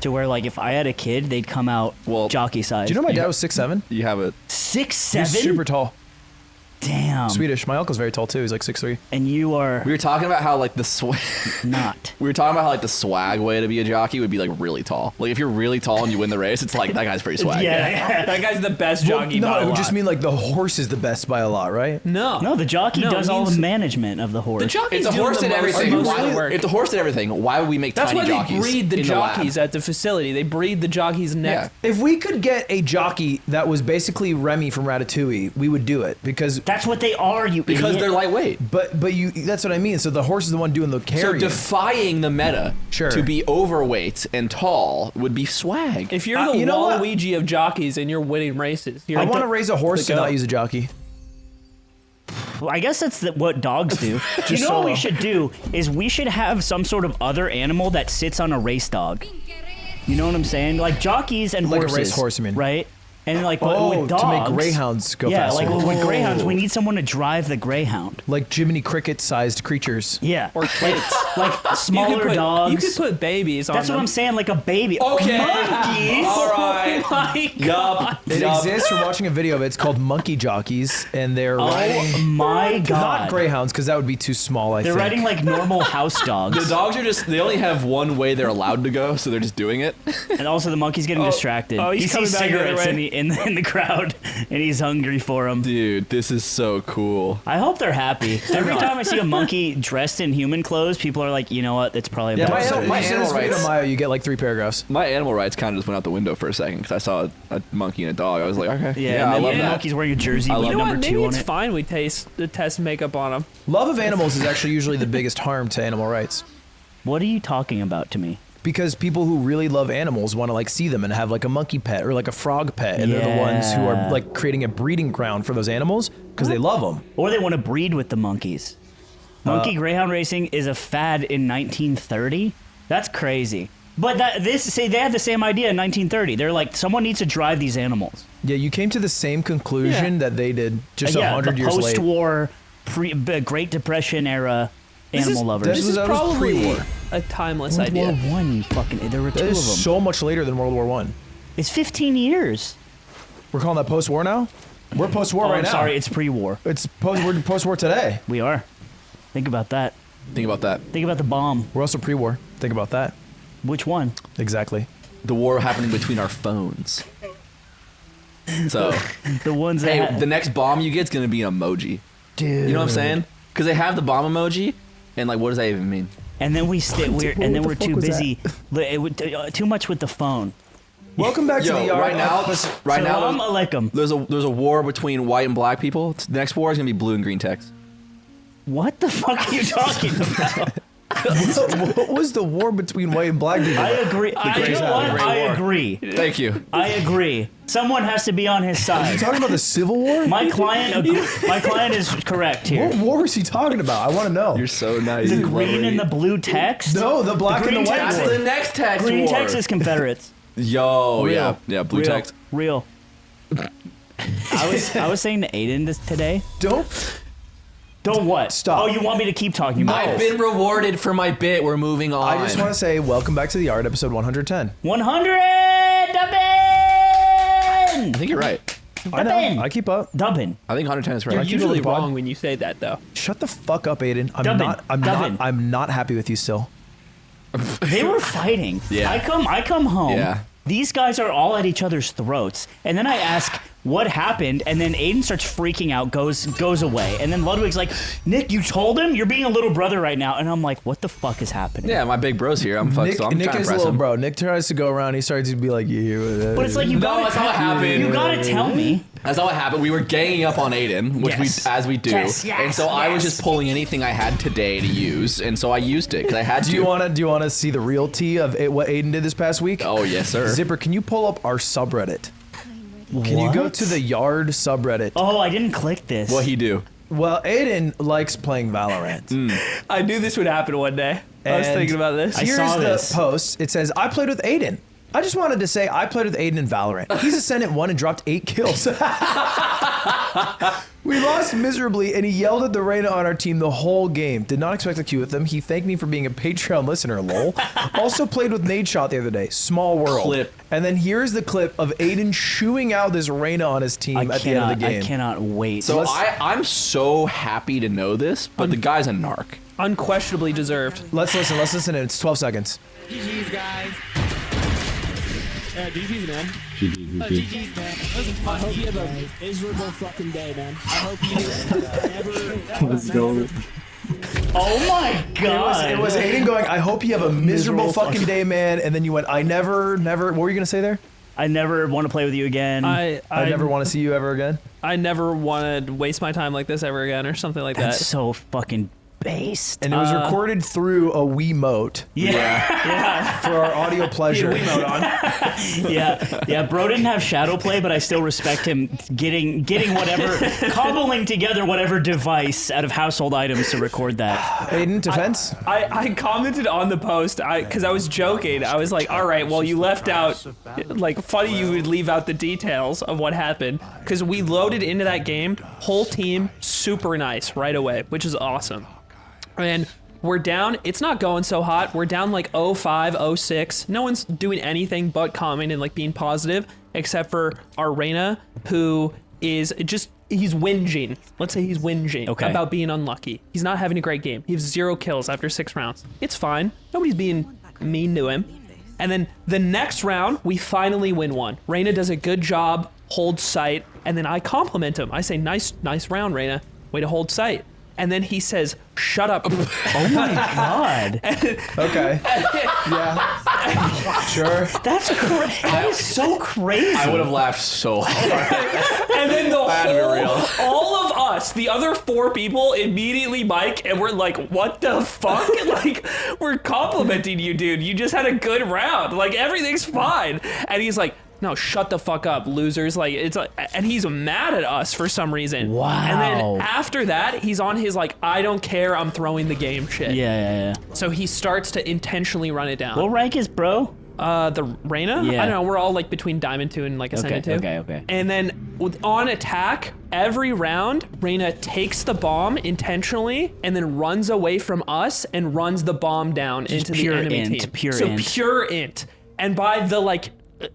to where like if I had a kid, they'd come out jockey size. Do you know my dad was 6'7"? You have it. 6'7"? He's super tall. Damn. Swedish. My uncle's very tall too. He's like 6'3". And you are. We were talking about how like the swag. Not. We were talking about how like the swag way to be a jockey would be like really tall. Like if you're really tall and you win the race, it's like that guy's pretty swag. Yeah. That guy's the best jockey. No, by a it would lot. just mean like the horse is the best by a lot, right? No, the jockey No, does it all means- the management of the horse. The jockey's If the horse doing did the most- everything, most of the work. if the horse did everything, why would we make That's tiny why jockeys they breed the in the lab? jockeys at the facility. They breed the jockeys next. If we could get a jockey that was basically Remy from Ratatouille, we would do it because that's what they are. You Because idiot. they're lightweight. But that's what I mean. So the horse is the one doing the carrying. So defying the meta to be overweight and tall would be swag. If you're the you know what? Waluigi of jockeys and you're winning races, you're I want to raise a horse the and goat. not use a jockey. Well, I guess that's what dogs do. You know what we should do is we should have some sort of other animal that sits on a race dog. You know what I'm saying? Like jockeys and Like a horses. race horse, you mean? Right? And like Oh, with to dogs, make greyhounds go yeah, faster. like with greyhounds, we need someone to drive the greyhound. Like Jiminy Cricket-sized creatures. Yeah, Or kids. like smaller dogs. You could put babies on That's them. what I'm saying, like a baby. Okay. Monkeys. All right. Oh my God. It exists. We're watching a video of it. It's called Monkey Jockeys, and they're riding. Oh my God. Not greyhounds, because that would be too small. I They're think. riding like normal house dogs. The dogs are just, they only have one way they're allowed to go, so they're just doing it. And also the monkey's getting distracted. oh, he's he coming sees back the other cigarettes way. in the crowd, and he's hungry for them. Dude, this is so cool. I hope they're happy. Every time I see a monkey dressed in human clothes, people are like, you know what? That's probably a Yeah, bad my decision. animal rights. Maya, you get like 3 paragraphs. My animal rights kind of just went out the window for a second because I saw a monkey and a dog. I was like, okay, Yeah, and I then love the that. monkey's wearing a jersey I with love You know number what? 2 Maybe on it's it. fine we test makeup on them. Love of animals is actually usually the biggest harm to animal rights. What are you talking about to me? Because people who really love animals want to like see them and have like a monkey pet or like a frog pet, and they're the ones who are like creating a breeding ground for those animals because they love them. Or they want to breed with the monkeys. Monkey greyhound racing is a fad in 1930. That's crazy. But they had the same idea in 1930. They're like, someone needs to drive these animals. Yeah, you came to the same conclusion that they did just 100 years late. Post-war, Great Depression era animal lovers. This is that was probably pre-war. a timeless World idea. War One, you fucking. There were 2 That of them. is so much later than World War One. It's 15 years. We're calling that post-war now. We're post-war Oh, right I'm now. sorry, it's pre-war. We're post-war today. We are. Think about that. Think about that. Think about the bomb. We're also pre-war. Think about that. Which one? Exactly. The war happening between our phones. So, The ones that. hey, the next bomb you get is going to be an emoji. Dude. You know what I'm saying? Because they have the bomb emoji, And like, what does that even mean? And then we're too busy. Too much with the phone. Welcome back to the yard. Right now, Salam alaikum. There's a war between white and black people. The next war is gonna be blue and green text. What the fuck are you talking about? What was the war between white and black people? I agree. I agree. Thank you. I agree. Someone has to be on his side. Are you talking about the Civil War? My client is correct here. What war was he talking about? I want to know. You're so nice. The green and the blue text? No, the black and the white That's war. the next text Green war. text is Confederates. Yo, Real. yeah, blue Real. text. Real. I was saying to Aiden today. Don't what? Stop. Oh, you want me to keep talking about I've been rewarded for my bit. We're moving on. I just want to say welcome back to the yard, episode 110. 100 Dubbin! I think you're right. I know. I keep up. Dubbin. I think 110 is right. You're I keep usually up with the pod. wrong when you say that, though. Shut the fuck up, Aiden. Dubbin. I'm not happy with you still. They were fighting. Yeah. I come home. Yeah. These guys are all at each other's throats. And then I ask what happened, and then Aiden starts freaking out, goes away. And then Ludwig's like, Nick, you told him? You're being a little brother right now. And I'm like, what the fuck is happening? Yeah, my big bro's here. I'm fucked. Nick, So I'm Nick trying is to a press little him. bro. Nick tries to go around. He starts to be like, yeah. But it's like, you that's not what happened. You gotta tell me. That's not what happened. We were ganging up on Aiden, which as we do. Yes, and so I was just pulling anything I had today to use, and so I used it because I had to. Do you want to see the real tea of what Aiden did this past week? Oh yes, sir. Zipper, can you pull up our subreddit? Can you go to the yard subreddit? Oh, I didn't click this. What he do? Well, Aiden likes playing Valorant. I knew this would happen one day. I was And thinking about this. Here's the post. It says, I played with Aiden. I just wanted to say I played with Aiden in Valorant. He's Ascendant 1 and dropped 8 kills. We lost miserably, and he yelled at the Reyna on our team the whole game. Did not expect to queue with him. He thanked me for being a Patreon listener, lol. Also played with Nade Shot the other day. Small world. Clip. And then here's the clip of Aiden shooing out this Reyna on his team at the end of the game. I cannot wait. So I'm so happy to know this, but the guy's a narc. Unquestionably deserved. Let's listen in. It's 12 seconds. GG's, guys. GG's, man. GG's, GG's, man. Listen, I hope you have a miserable fucking day, man. I hope you never... Let's go. Oh my god. It was Aiden going, I hope you have a miserable fucking day, man. And then you went, I never, what were you going to say there? I never want to play with you again. I never want to see you ever again. I never want to waste my time like this ever again, or something like That's that. so fucking based. And it was recorded through a Wiimote. Yeah. For our audio pleasure. Yeah, bro didn't have shadow play, but I still respect him getting whatever, cobbling together whatever device out of household items to record that. Aiden, defense? I commented on the post because I was joking. I was like, all right, well, you left out, like, funny you would leave out the details of what happened, because we loaded into that game, whole team, super nice right away, which is awesome. And we're down, it's not going so hot. We're down like 0-5, 0-6. No one's doing anything but commenting and like being positive, except for our Reyna, who is just, he's whinging. Let's say he's whinging about being unlucky. He's not having a great game. He has 0 kills after 6 rounds. It's fine. Nobody's being mean to him. And then the next round, we finally win one. Reyna does a good job, holds sight, and then I compliment him. I say, nice round, Reyna. Way to hold sight. And then he says, shut up. Oh my god. Okay. Yeah. Sure. That is so crazy. I would have laughed so hard. And then real. all of us, the other 4 people, immediately mic, and we're like, what the fuck? Like, we're complimenting you, dude. You just had a good round. Like, everything's fine. And he's like, no, shut the fuck up, losers. Like, it's like, and he's mad at us for some reason. Wow. And then after that, he's on his like, I don't care, I'm throwing the game shit. Yeah. So he starts to intentionally run it down. What rank is bro? The Reyna? Yeah. I don't know, we're all like between Diamond 2 and like Ascendant 2. Okay. And then on attack, every round, Reyna takes the bomb intentionally and then runs away from us and runs the bomb down into the enemy team. Pure int. And by the like,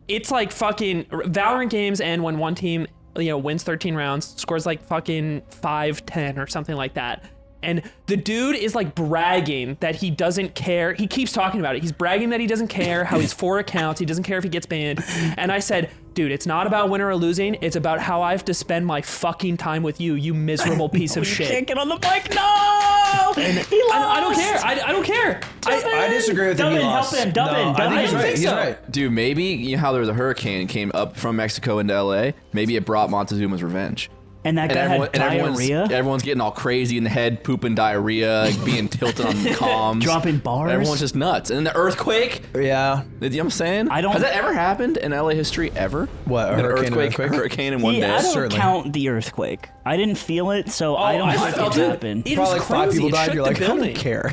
it's like fucking Valorant games end when one team, wins 13 rounds, scores like fucking 5-10 or something like that. And the dude is like bragging that he doesn't care. He keeps talking about it. He's bragging that he doesn't care, how he's 4 accounts. He doesn't care if he gets banned. And I said, Dude, it's not about winning or losing. It's about how I have to spend my fucking time with you, you miserable piece of shit. Can't get on the mic. No! And He lost. I don't care. I don't care. I disagree with him. He lost. Help him. Dump No, in. I think I he's don't right. think He's so. right. Dude, maybe you know how there was a hurricane came up from Mexico into LA. Maybe it brought Montezuma's revenge. And that guy had diarrhea. Everyone's getting all crazy in the head, pooping diarrhea, like being tilted on comms, dropping bars. Everyone's just nuts. And then the earthquake. Yeah. You know what I'm saying? Has that ever happened in LA history ever? What? An hurricane in one day? I don't count the earthquake. I didn't feel it, so I don't think it happened. Probably like 5 people died. You're like, I don't care.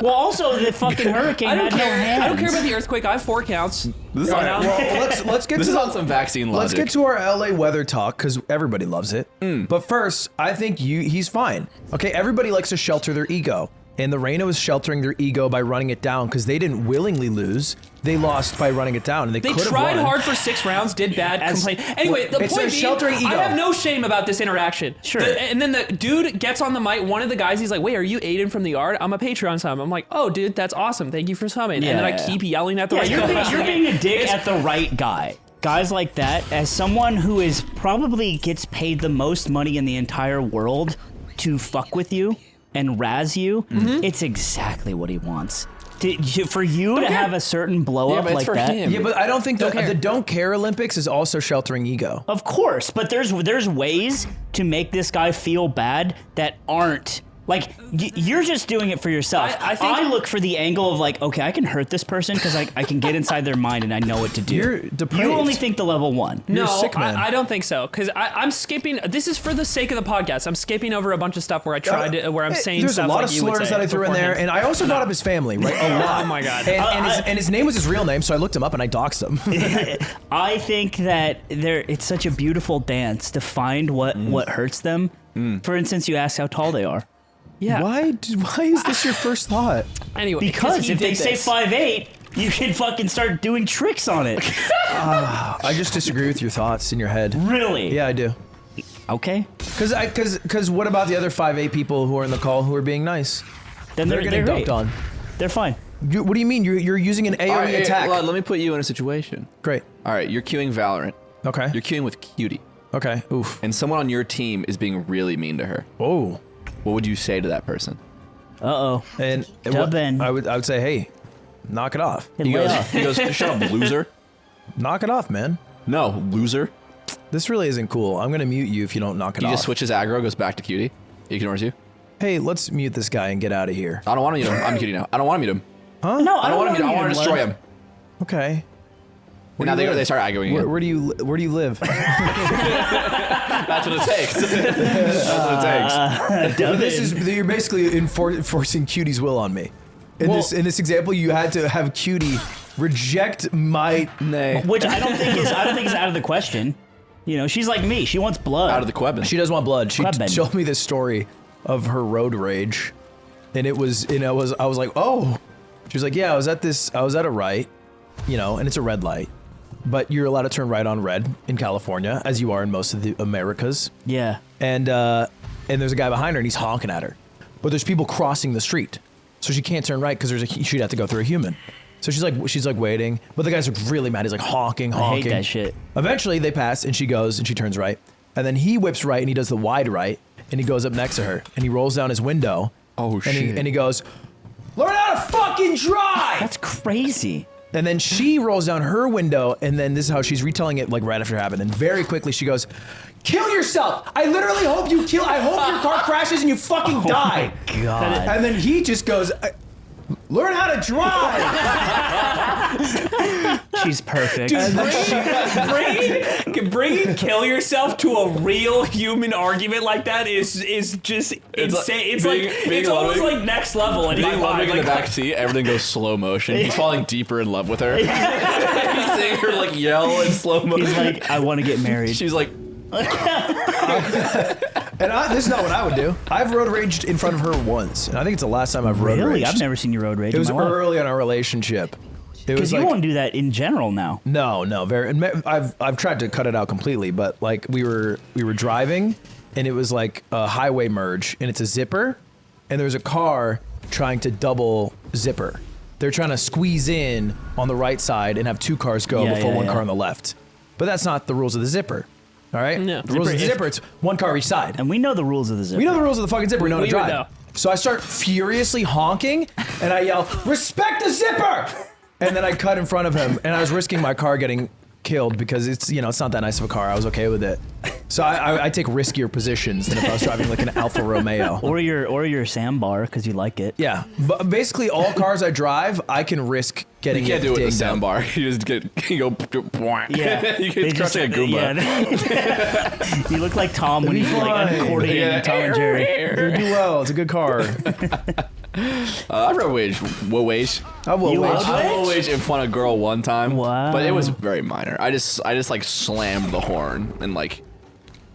Well, also the fucking hurricane had no hands. I don't care about the earthquake. I have 4 counts. All right, well, let's get This to is on some vaccine logic. Let's get to our LA weather talk because everybody loves it. But first, I think he's fine. Okay, everybody likes to shelter their ego. And the Reina was sheltering their ego by running it down because they didn't willingly lose. They lost by running it down, and they could have won. They tried hard for 6 rounds, did bad, complained. Anyway, the point being, sheltering ego. I have no shame about this interaction. Sure. And then the dude gets on the mic. One of the guys, he's like, "Wait, are you Aiden from the Yard? I'm a Patreon sub." I'm like, "Oh, dude, that's awesome. Thank you for subbing." Yeah, and then I keep yelling at the right guy. You're being a dick at the right guy. Guys like that, as someone who is probably gets paid the most money in the entire world to fuck with you and razz you, it's exactly what he wants. For you to have a certain blow up like that. Yeah, but I don't think the Don't Care Olympics is also sheltering ego. Of course, but there's ways to make this guy feel bad that aren't. Like, you're just doing it for yourself. I look for the angle of like, okay, I can hurt this person because I can get inside their mind and I know what to do. You're depraved. You only think the level 1. No, I don't think so. Because I'm skipping. This is for the sake of the podcast. I'm skipping over a bunch of stuff where I tried to, where I'm saying There's stuff a lot like of you would slurs say that I threw in there, and I also brought up his family, right? A lot. Oh my god. And his name was his real name, so I looked him up and I doxed him. I think that it's such a beautiful dance to find what hurts them. For instance, you ask how tall they are. Yeah. Why is this your first thought? Anyway, because if they say 5'8", you can fucking start doing tricks on it. I just disagree with your thoughts in your head. Really? Yeah, I do. Okay. Because what about the other 5'8" people who are in the call who are being nice? Then they're getting great. dunked on. They're fine. What do you mean? You're using an AoE attack? Let me put you in a situation. Great. All right, you're queuing Valorant. Okay. You're queuing with Cutie. Okay. Oof. And someone on your team is being really mean to her. Oh. What would you say to that person? Uh-oh. And I would say, hey, knock it off. He goes, shut up, loser. Knock it off, man. No, loser. This really isn't cool. I'm gonna mute you if you don't knock it off. He just switches aggro, goes back to Cutie. He ignores you. Hey, let's mute this guy and get out of here. I don't want to mute him. I'm Cutie now. I don't want to mute him. Huh? No, I don't want to mute him. I want to destroy him. Okay. And now they start aggroing again. Where do you live? That's what it takes. That's what it takes. You're basically enforcing Cutie's will on me. In this example, you had to have Cutie reject my which I don't think is out of the question. You know, she's like me. She wants blood. Out of the Quebin. She does want blood. She showed me this story of her road rage, and I was like, oh. She was like, yeah, I was at a right, you know, and it's a red light. But you're allowed to turn right on red in California, as you are in most of the Americas. Yeah. And there's a guy behind her, and he's honking at her. But there's people crossing the street, so she can't turn right because she'd have to go through a human. So she's like waiting, but the guy's like really mad. He's like honking. I hate that shit. Eventually, they pass, and she goes and she turns right, and then he whips right, and he does the wide right, and he goes up next to her, and he rolls down his window. Oh shit! And he goes, "Learn how to fucking drive." That's crazy. And then she rolls down her window, and then this is how she's retelling it, like right after it happened. And very quickly she goes, "Kill yourself! I literally hope you kill. I hope your car crashes and you fucking die." Oh my God. And then he just goes, "Learn how to drive." She's perfect. Dude, bringing kill yourself to a real human argument like that is just insane. It's almost like next level. And being Ludwig in the back seat, everything goes slow motion. He's falling deeper in love with her. He's seeing her like yell in slow motion. He's like, I want to get married. She's like. And this is not what I would do. I've road raged in front of her once, and I think it's the last time I've road raged. Really? I've never seen you road rage. It was in my life. early in our relationship. Because you won't do that in general now. No. I've tried to cut it out completely, but like we were driving, and it was like a highway merge, and it's a zipper, and there's a car trying to double zipper. They're trying to squeeze in on the right side and have two cars go before one car on the left. but that's not the rules of the zipper. All right? No. The rules of the zipper, it's one car each side. And we know the rules of the zipper. We know the rules of the fucking zipper. We know how to We drive. would know. So I start furiously honking, and I yell, "Respect the zipper!" And then I cut in front of him, and I was risking my car getting killed because it's it's not that nice of a car. I was okay with it. So I take riskier positions than if I was driving like an Alfa Romeo. Or your sandbar because you like it. Yeah, but basically all cars I drive, I can risk getting. You can't do it with a dinged up. soundbar. You just you go. Yeah. You get crushing a Goomba. Yeah. You look like Tom when he's like accordioning Yeah. Tom and Jerry. You do well. It's a good car. I rode wage. I will wage. I will wage in front of a girl one time. Wow. But it was very minor. I just like slammed the horn and like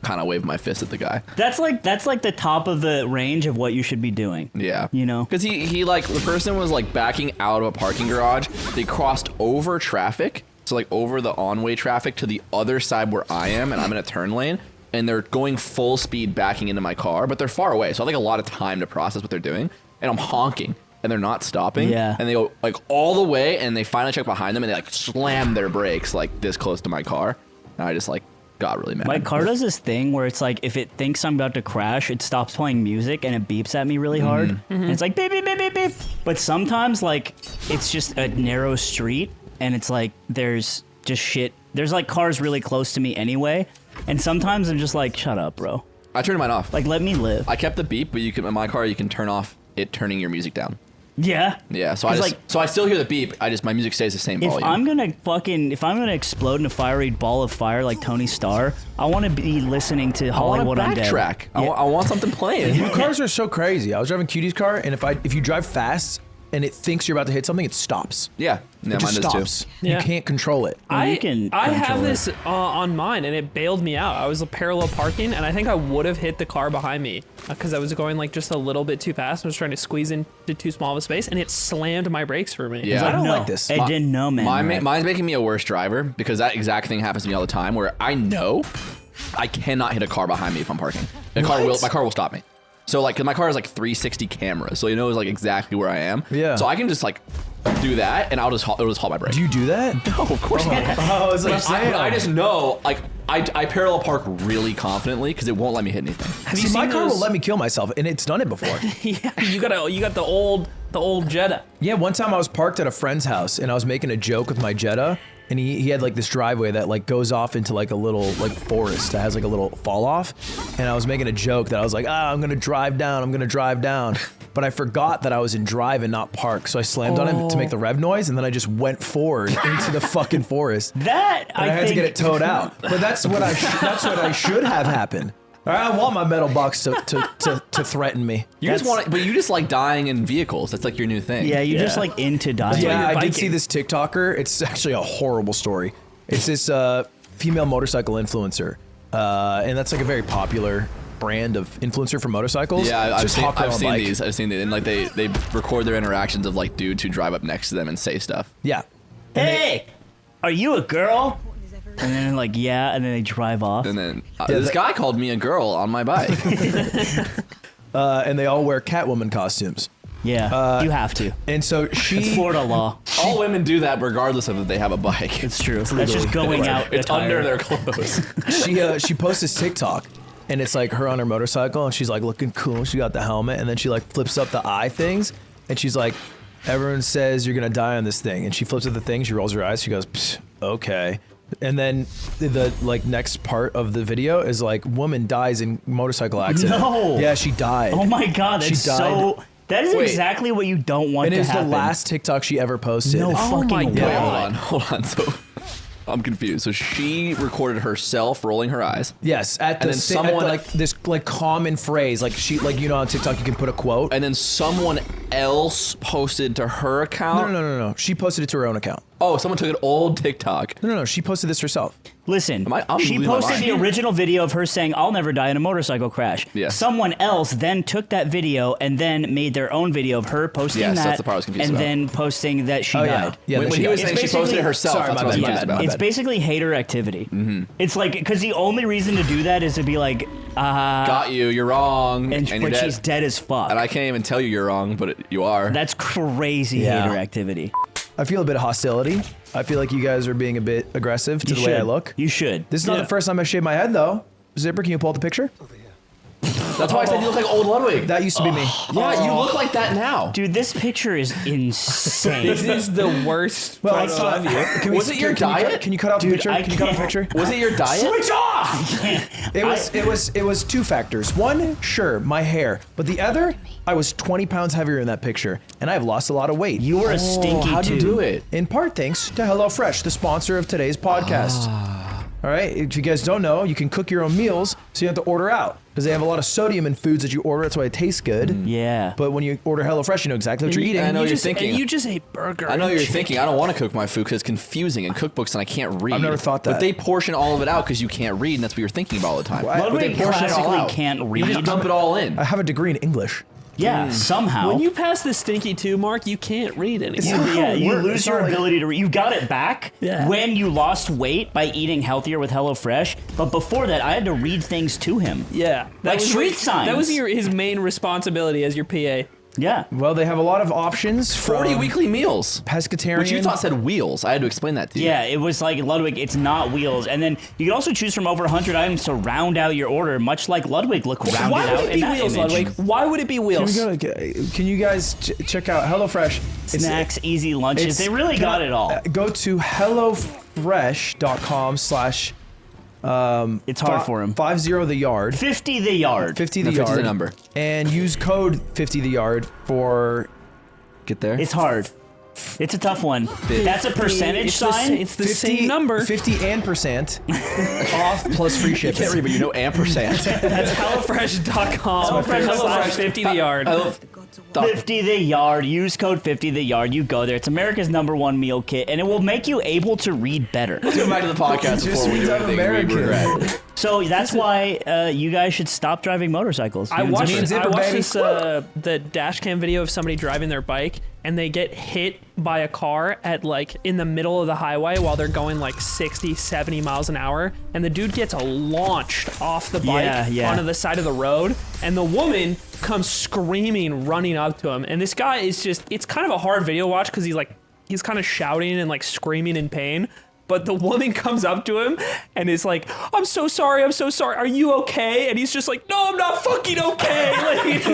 kind of waved my fist at the guy. That's like the top of the range of what you should be doing. Yeah. You know? Because he like, the person was like backing out of a parking garage. They crossed over traffic. So like over the on-way traffic to the other side where I am, and I'm in a turn lane. And they're going full speed backing into my car, but they're far away. So I have like a lot of time to process what they're doing. And I'm honking. And they're not stopping. Yeah. And they go like all the way, and they finally check behind them, and they like slam their brakes like this close to my car. And I just like got really mad. My car does this thing where it's like if it thinks I'm about to crash, it stops playing music and it beeps at me really hard. And it's like beep beep beep beep beep. But sometimes like it's just a narrow street and it's like there's just shit. There's like cars really close to me anyway. And sometimes I'm just like, shut up, bro. I turned mine off. Like let me live. I kept the beep, but you can in my car you can turn off it turning your music down. Yeah. Yeah, so 'Cause, I still hear the beep. My music stays the same If volume. I'm gonna explode in a fiery ball of fire like Tony Starr, I want to be listening to Hollywood I want a Undead. backtrack. I want something playing. New cars are so crazy. I was driving Cutie's car, and if you drive fast and it thinks you're about to hit something, it stops. Yeah, It mine just does stops. too. You Yeah. can't control it. I have control this on mine, and it bailed me out. I was parallel parking, and I think I would have hit the car behind me because I was going like just a little bit too fast. I was trying to squeeze into too small of a space, and it slammed my brakes for me. Yeah. I don't No, like this. I didn't know, man. Mine's making me a worse driver because that exact thing happens to me all the time where I know I cannot hit a car behind me if I'm parking. My car will stop me. So like, 'cause my car has like 360 cameras, so it knows like exactly where I am. Yeah. So I can just like do that, and it'll just halt my brake. Do you do that? No, of course not. Oh, it's like But I just know, like, I parallel park really confidently because it won't let me hit anything. Have you See, my seen car those? will let me kill myself, and it's done it before. Yeah, you got the old Jetta. Yeah, one time I was parked at a friend's house, and I was making a joke with my Jetta, and he had like this driveway that like goes off into like a little like forest that has like a little fall off, and I was making a joke that I was like, I'm gonna drive down, but I forgot that I was in drive and not park, so I slammed on it to make the rev noise, and then I just went forward into the fucking forest. That And I had to get it towed out. But that's what I should have happened. I want my metal box to threaten me. You just like dying in vehicles. That's like your new thing. Yeah, you're just like into dying. Yeah, I did see this TikToker. It's actually a horrible story. It's this female motorcycle influencer, and that's like a very popular brand of influencer for motorcycles. Yeah, I've Just seen, hop on I've a seen bike. these. I've seen these, and like they record their interactions of like dudes who drive up next to them and say stuff. Yeah. Hey, are you a girl? And then like, yeah, and then they drive off. And then this guy called me a girl on my bike. And they all wear Catwoman costumes. Yeah, you have to. And so It's Florida law. All women do that regardless of if they have a bike. It's true. That's just going out. It's under their clothes. She posts this TikTok, and it's like her on her motorcycle, and she's like looking cool. She got the helmet, and then she like flips up the eye things, and she's like, "Everyone says you're gonna die on this thing," and she flips up the thing. She rolls her eyes. She goes, "Psh, "Okay." And then the like next part of the video is like woman dies in motorcycle accident. No. Yeah, she died. Oh my god, that's so. That is Wait. exactly what you don't want And to it's happen. the last TikTok she ever posted. No fucking way. Wait, hold on. So I'm confused. So she recorded herself rolling her eyes. Yes, at And the then sa- at someone- like this like common phrase, like she like on TikTok you can put a quote, and then someone else posted to her account. No. She posted it to her own account. Oh, someone took an old TikTok. No. She posted this herself. Listen, I'm she losing my posted mind. the original video of her saying, "I'll never die in a motorcycle crash." Yes. Someone else then took that video and then made their own video of her posting Yes, that, that's the part I was confused and about. then posting that she Oh, yeah. died. Yeah, when that he she was died. saying she It's posted it basically- herself, Sorry, that's my what I was bad, confused about. It's basically hater activity. Mm-hmm. It's like because the only reason to do that is to be like, Got you. You're wrong. and you're but dead. she's dead as fuck. And I can't even tell you you're wrong, but you are. That's crazy Yeah. hater activity. I feel a bit of hostility. I feel like you guys are being a bit aggressive to the way I look. You should. This is not the first time I shaved my head, though. Zipper, can you pull up the picture? That's why I said you look like old Ludwig. That used to be me. Yeah, you look like that now. Dude, this picture is insane. This is the worst photo of you. Was it your diet? Can you cut out the picture? Can you cut out the picture? Was it your diet? Switch off! It was two factors. One, sure, my hair. But the other, I was 20 pounds heavier in that picture. And I've lost a lot of weight. You were a stinky how'd you do it? In part thanks to HelloFresh, the sponsor of today's podcast. All right, if you guys don't know, you can cook your own meals, so you don't have to order out. Because they have a lot of sodium in foods that you order, that's why it tastes good. Yeah. But when you order HelloFresh, you know exactly what you're eating. I know you're thinking. And you just ate burger. I know and you're chicken. thinking, I don't want to cook my food because it's confusing in cookbooks and I can't read. I've never thought that. But they portion all of it out because you can't read and that's what you're thinking about all the time. Well, But they Ludwig portion it all classically out. can't read. You just dump it all in. I have a degree in English. Yeah, somehow. When you pass the stinky 2 mark, you can't read anymore. You lose your ability to read. You got it back Yeah. when you lost weight by eating healthier with HelloFresh. But before that, I had to read things to him. Yeah. Like street signs. That was his main responsibility as your PA. Yeah. Well, they have a lot of options. 40 weekly meals. Pescatarian. Which you thought said wheels. I had to explain that to you. Yeah, it was like Ludwig, it's not wheels. And then you can also choose from over 100 items to round out your order, much like Ludwig look rounded Why out would it in be that wheels, image. Ludwig? Why would it be wheels? Can you guys check out HelloFresh? Snacks, easy lunches. They really got it all. Go to hellofresh.com/ it's hard for him. 50 the yard. 50 the yard. 50 the No, yard. 50's the number. And use code 50 the yard for. Get there. It's hard. It's a tough one. That's a percentage sign. It's the same number. 50 and % off plus free You shipping. can't read, but you know ampersand. That's HelloFresh.com. HelloFresh 50 the yard. 50 the yard. Use code 50 the yard. You go there. It's America's #1 meal kit, and it will make you able to read better. Let's go back to the podcast Just before we means do I'm anything American. we regret. So that's why you guys should stop driving motorcycles. I watched Zipper, baby. this the dash cam video of somebody driving their bike and they get hit by a car at like in the middle of the highway while they're going like 60, 70 miles an hour, and the dude gets launched off the bike onto the side of the road, and the woman comes screaming, running up to him, and this guy is just, it's kind of a hard video to watch because he's kind of shouting and like screaming in pain. But the woman comes up to him and is like, I'm so sorry, are you okay? And he's just like, no, I'm not fucking okay. Like,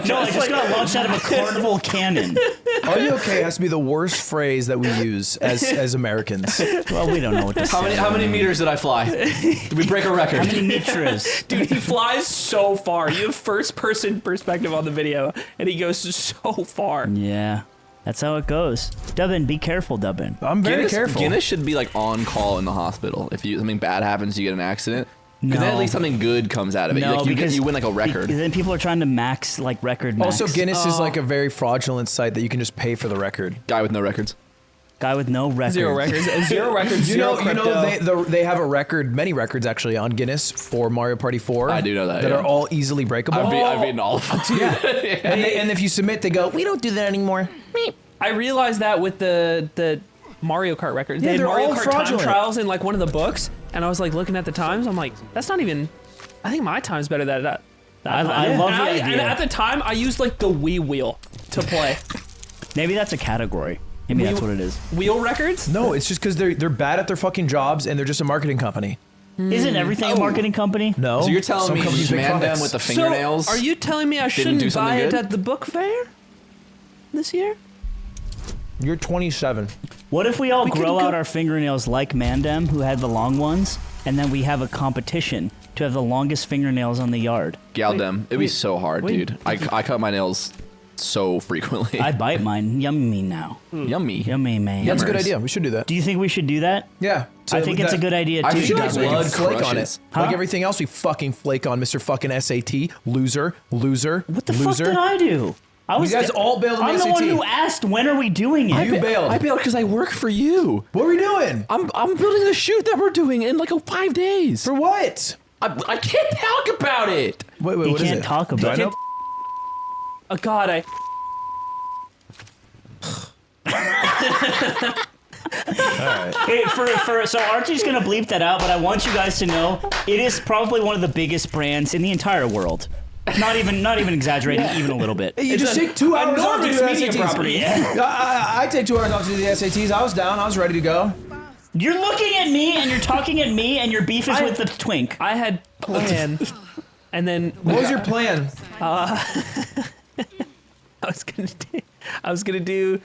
No, I just got launched out of a carnival cannon. Are you okay? Has to be the worst phrase that we use as Americans. Well, we don't know what to say. How many meters did I fly? Did we break a record? How many meters? Dude, he flies so far. You have first person perspective on the video, and he goes so far. Yeah. That's how it goes. Dubbin, be careful, Dubbin. I'm very careful. Guinness should be like on call in the hospital. If something bad happens, you get an accident. Because then at No. least something good comes out of it. No, Like, because you win like a record. Then people are trying to max like record max. Also, Guinness is like a very fraudulent site that you can just pay for the record. Guy with no records. Guy with no records. Zero records. Zero records. You Zero know, crypto. they have a record, many records actually on Guinness for Mario Party 4. I do know that, That yeah. are all easily breakable. I've beaten all of them. Yeah. And if you submit, they go, we don't do that anymore. I realized that with the Mario Kart records. Yeah, They had they're Mario all Kart fraudulent. time trials in like one of the books, and I was like looking at the times. I'm like, that's not even. I think my time's better than that. I love and the And idea. at the time, I used like the Wii wheel to play. Maybe that's a category. Maybe that's what it is. Wheel records? No, it's just because they're bad at their fucking jobs and they're just a marketing company. Isn't everything a marketing company? No. So you're telling Some me companies make man them products. with the fingernails? So, are you telling me I didn't do shouldn't something buy it good? at the book fair this year? You're 27. What if we all We could grow go- out our fingernails like Mandem, who had the long ones, and then we have a competition to have the longest fingernails on the yard? Galdem. It'd be so hard, dude. I cut my nails so frequently. I bite mine. Yummy now. Yummy. Yummy, man. That's a good idea. We should do that. Do you think we should do that? Yeah. I think it's a good idea, too. I We think should do that it so we can blood flake on it. crushes. Like Huh? everything else we fucking flake on, Mr. fucking SAT. Loser. What the fuck loser. did I do? I was guys all bailed on I'm the the one SAT. who asked, when are we doing it? You bailed. I bailed because I work for you. What were we doing? I'm building the shoot that we're doing in like 5 days. For what? I can't talk about it. Wait, You what is can't it? talk Do about I it. know? Oh God, I. Hey, so Archie's gonna bleep that out, but I want you guys to know it is probably one of the biggest brands in the entire world. Not even exaggerating, even a little bit. You just take 2 hours off to do the media SATs. property. I take 2 hours off to do the SATs. I was down. I was ready to go. You're looking at me and you're talking at me and your beef is with the twink. I had plan, and then what was your plan? I was gonna do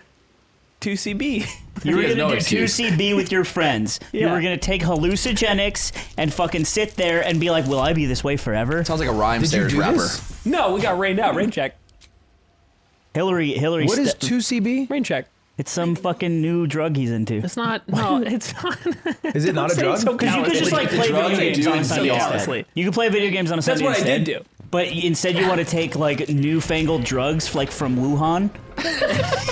2CB. You were gonna do 2CB with your friends. Yeah. You were gonna take hallucinogens and fucking sit there and be like, "Will I be this way forever?" Sounds like a Rhymesters rapper. No, we got rained out. Rain check. Hillary. What is 2CB? Rain check. It's some fucking new drug he's into. It's not. No, it's not. Is it not a drug? Because you could just like play video games on a Sunday instead. You could play video games on a Sunday That's what instead. I did do. But instead you want to take like newfangled drugs like from Wuhan.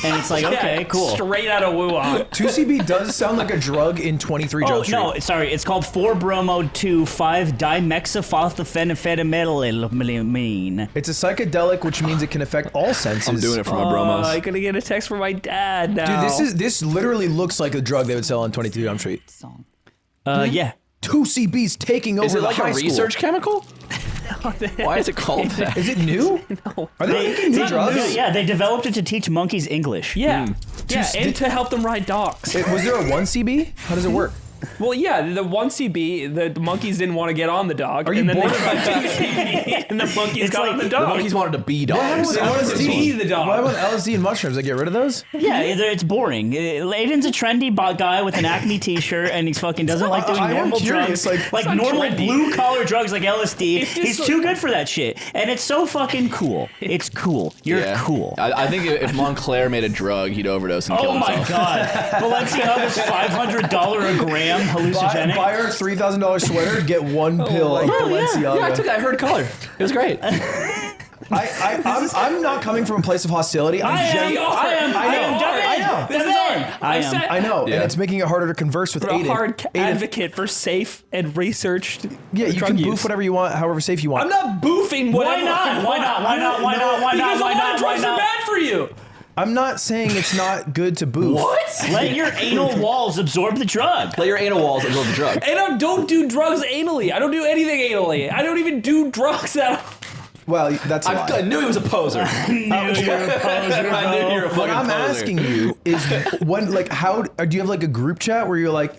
And it's like, okay, cool. Straight out of Wuhan. 2CB does sound like a drug in 23 Jump Street. No, sorry. It's called 4-bromo-2,5-dimethylphenethylamine. It's a psychedelic, which means it can affect all senses. I'm doing it for my bromos. I'm gonna get a text from my dad now. Dude, this literally looks like a drug they would sell on 22 Jump Street. Yeah. 2CB's taking over Is it like the a high research school. chemical? Why is it called that? Is it new? No. Are they making new drugs? Yeah, they developed it to teach monkeys English. Yeah. Yeah, and to help them ride dogs. Was there a 1CB? How does it work? Well, yeah, the 1CB, the monkeys didn't want to get on the dog. Are you and then bored they of got 2CB, and the monkeys got on the dog. The monkeys wanted to be dogs. What happened with Be LSD? the dog. What about LSD and mushrooms? They get rid of those? Yeah, it's boring. Aiden's a trendy guy with an Acme t-shirt, and he fucking doesn't like doing I am normal curious, drugs. like normal trendy. blue-collar drugs like LSD. It's just He's too good for that shit. And it's so fucking cool. It's cool. You're cool. I think if Montclair made a drug, he'd overdose and kill Oh my himself. god. Balenciaga's $500 a gram hallucinogenic. Buy her $3,000 sweater, get one pill of Balenciaga. Yeah, I took it. I heard color. It was great. I'm not coming from a place of hostility. I am. I know, and it's making it harder to converse with We're a Aiden. hard advocate for safe and researched Yeah, you drug can use. boof whatever you want, however safe you want. I'm not boofing whatever. Why not? Because a lot of drugs are bad for you. I'm not saying it's not good to boof. What? Let your anal walls absorb the drug. Let your anal walls absorb the drug. And I don't do drugs anally. I don't do anything anally. I don't even do drugs that. Well, that's a lie. I knew he was a poser. I knew you were a poser, I knew you were a fucking What I'm poser. asking you is, when, like, how do you have like a group chat where you're like,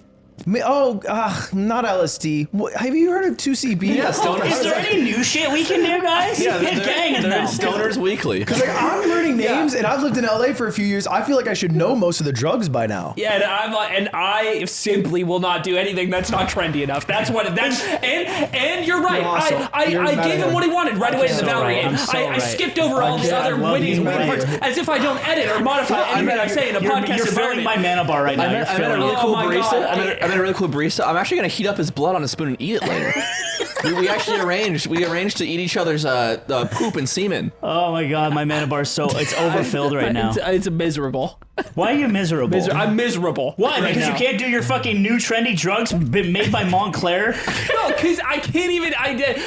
not LSD. Have you heard of 2CB? Yeah, stoners. Is there any new shit we can do, guys? Yeah, Get gang of they're them. Stoners Weekly. Because like, I'm learning names, and I've lived in LA for a few years. I feel like I should know most of the drugs by now. Yeah, and I'm like, and I simply will not do anything that's not trendy enough. That's what. That's and you're right. You're awesome. I gave him what he wanted right away in the Valerie. I'm so I right. skipped over all the other winning parts as if I don't edit or modify anything I say in a podcast. You're filling my mana bar right now. I met a really Oh cool my barista. God. I met a really cool barista. I'm actually gonna heat up his blood on a spoon and eat it later. we actually arranged to eat each other's poop and semen. Oh my god, my mana bar's it's overfilled right now. It's miserable. Why are you miserable? I'm miserable. Why? right Because now. you can't do your fucking new trendy drugs made by Montclair? No, because I can't even.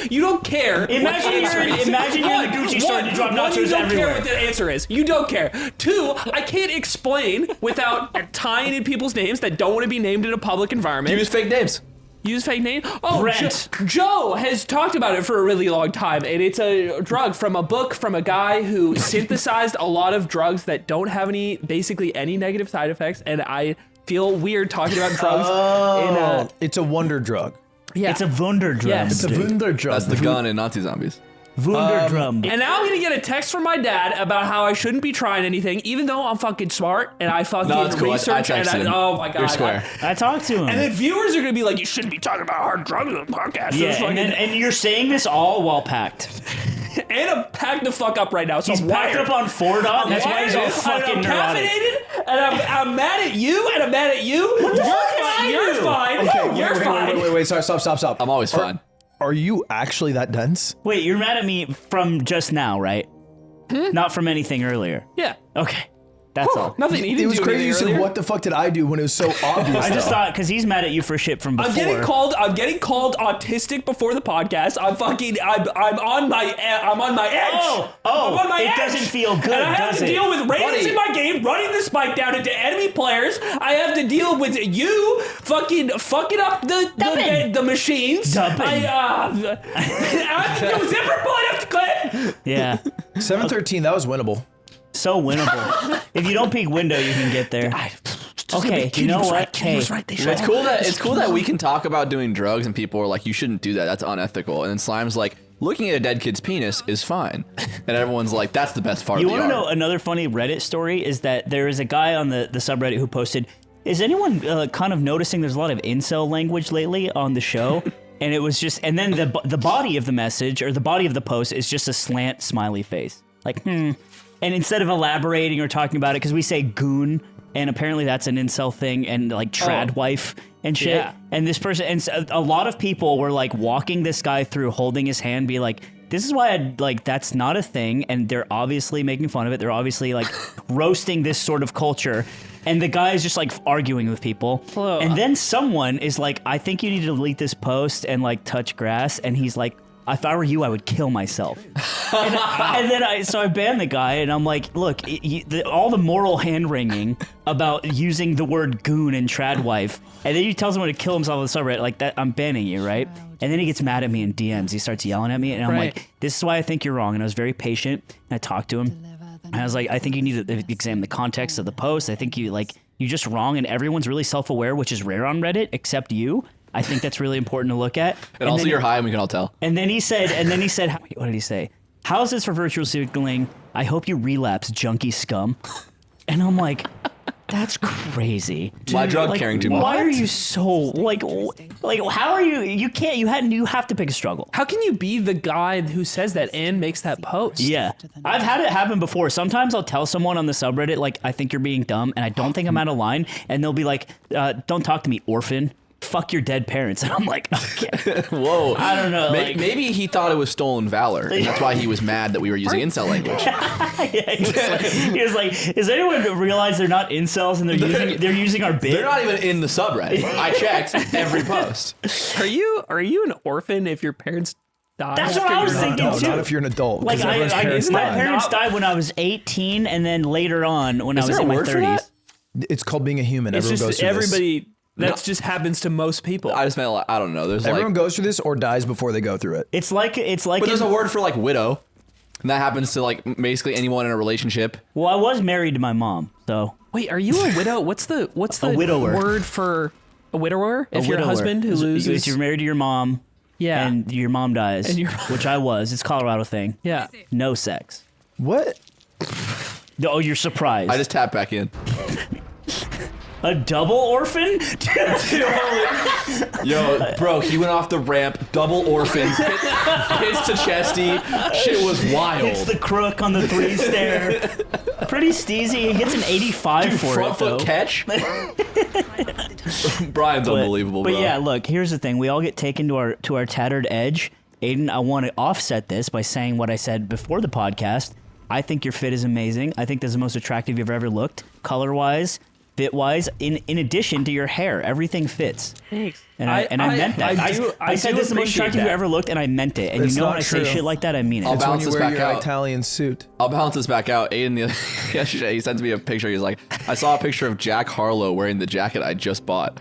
You don't care. Imagine you're in the Gucci store and you drop nachos you don't everywhere. care what the answer is. You don't care. Two, I can't explain without tying in people's names that don't want to be named in a public environment. Use fake names. Use fake name? Oh, Brent. Joe has talked about it for a really long time, and it's a drug from a book from a guy who synthesized a lot of drugs that don't have basically any negative side effects, and I feel weird talking about drugs in a... It's a wonder drug. Yeah. It's a Wunderdrum. Yes. It's a wonder drug. That's the gun in Nazi Zombies. Wunderdrum. And now I'm gonna get a text from my dad about how I shouldn't be trying anything, even though I'm fucking smart and I fucking No, it's cool. research I and texted him. oh my god, You're square. I talked to him. And then viewers are gonna be like, you shouldn't be talking about hard drugs on the podcast. yeah, It's fucking- and you're saying this all while packed. and I'm packed the fuck up right now. So He's I'm packed wired. up on 4 dot. That's why he's all fucking I'm neurotic. caffeinated, and I'm mad at you, and I'm mad at you. What the fuck did I You're do? fine. Okay, You're fine. wait, sorry, stop. I'm always fine. Are you actually that dense? Wait, you're mad at me from just now, right? Not from anything earlier. Yeah. Okay. That's all. Nothing. He didn't It was do crazy you anything said, earlier. what the fuck did I do when it was so obvious? I just though? thought because he's mad at you for shit from before. I'm getting called autistic before the podcast. I'm on my edge. I'm on my edge. It doesn't feel good, And I have does to it? deal with Ravens in my game, running the spike down into enemy players. I have to deal with you fucking up the machines. Dumping. I have to deal with zipper pulling up the clip. Yeah. 7-13. That was winnable. So winnable. If you don't peek window, you can get there. Okay, you know what? Hey, It's cool that we can talk about doing drugs and people are like, you shouldn't do that. That's unethical. And then Slime's like, looking at a dead kid's penis is fine. And everyone's like, that's the best part You of the want to art. know another funny Reddit story? Is that there is a guy on the subreddit who posted, is anyone kind of noticing there's a lot of incel language lately on the show? And it was just, and then the body of the message or the body of the post is just a slant smiley face. Like, And instead of elaborating or talking about it, because we say goon, and apparently that's an incel thing, and like trad wife and shit. Yeah. And this person, and a lot of people were like walking this guy through, holding his hand, be like, this is why that's not a thing. And they're obviously making fun of it. They're obviously like roasting this sort of culture. And the guy is just like arguing with people. Hello. And then someone is like, I think you need to delete this post and like touch grass. And he's like, if I were you, I would kill myself. and then I banned the guy, and I'm like, look, all the moral hand-wringing about using the word goon and trad wife, and then you tell someone to kill himself on the subreddit, like that, I'm banning you, right? And then he gets mad at me in DMs. He starts yelling at me, and I'm like, this is why I think you're wrong. And I was very patient, and I talked to him. And I was like, I think you need to examine the context of the post. I think you're just wrong, and everyone's really self-aware, which is rare on Reddit, except you. I think that's really important to look at. And also you're high and we can all tell. And then he said, what did he say? How's this for virtual signaling? I hope you relapse, junkie scum. And I'm like, that's crazy. My drug carrying too much. Why are you so like how are you? You have to pick a struggle. How can you be the guy who says that and makes that post? Yeah, I've had it happen before. Sometimes I'll tell someone on the subreddit like, I think you're being dumb, and I don't think I'm out of line, and they'll be like, don't talk to me, orphan. Fuck your dead parents. And I'm like, okay. Whoa. I don't know. Maybe he thought it was stolen valor, and that's why he was mad that we were using incel language. He was like, does anyone realize they're not incels and they're using our bit? They're not even in the subreddit. I checked every post. Are you an orphan if your parents died? That's what I was thinking No, too. not if you're an adult. Like, 'cause everyone's parents my die. parents died when I was 18, and then later on when I was in my 30s. It's called being a human. It's Everyone goes just through everybody. this. That just happens to most people. I just meant, I don't know. There's Everyone goes through this or dies before they go through it. It's like But there's a word for like widow. And that happens to like basically anyone in a relationship. Well, I was married to my mom, so. Wait, are you a widow? What's the widower. word for a widower? If you're a husband who loses, if you're married to your mom, yeah, and your mom dies, which I was. It's a Colorado thing. Yeah. No sex. What? Oh, you're surprised. I just tapped back in. A double orphan? Yo, bro, he went off the ramp, double orphan, hits to chesty. Shit was wild. Hits the crook on the 3 stair. Pretty steezy. He gets an 85 for front it, though. foot catch. Brian's unbelievable, But bro. yeah, look, here's the thing. We all get taken to our tattered edge. Aiden, I want to offset this by saying what I said before the podcast. I think your fit is amazing. I think this is the most attractive you've ever looked, color-wise, fit-wise. In addition to your hair, everything fits. Thanks. And I meant that. I said this is the most attractive you ever looked, and I meant it. And It's you know not when I say true. shit like that, I mean it. I'll It's when balance you this wear back your out. Italian suit. I'll balance this back out. Aiden, yesterday, he sends me a picture. He's like, I saw a picture of Jack Harlow wearing the jacket I just bought.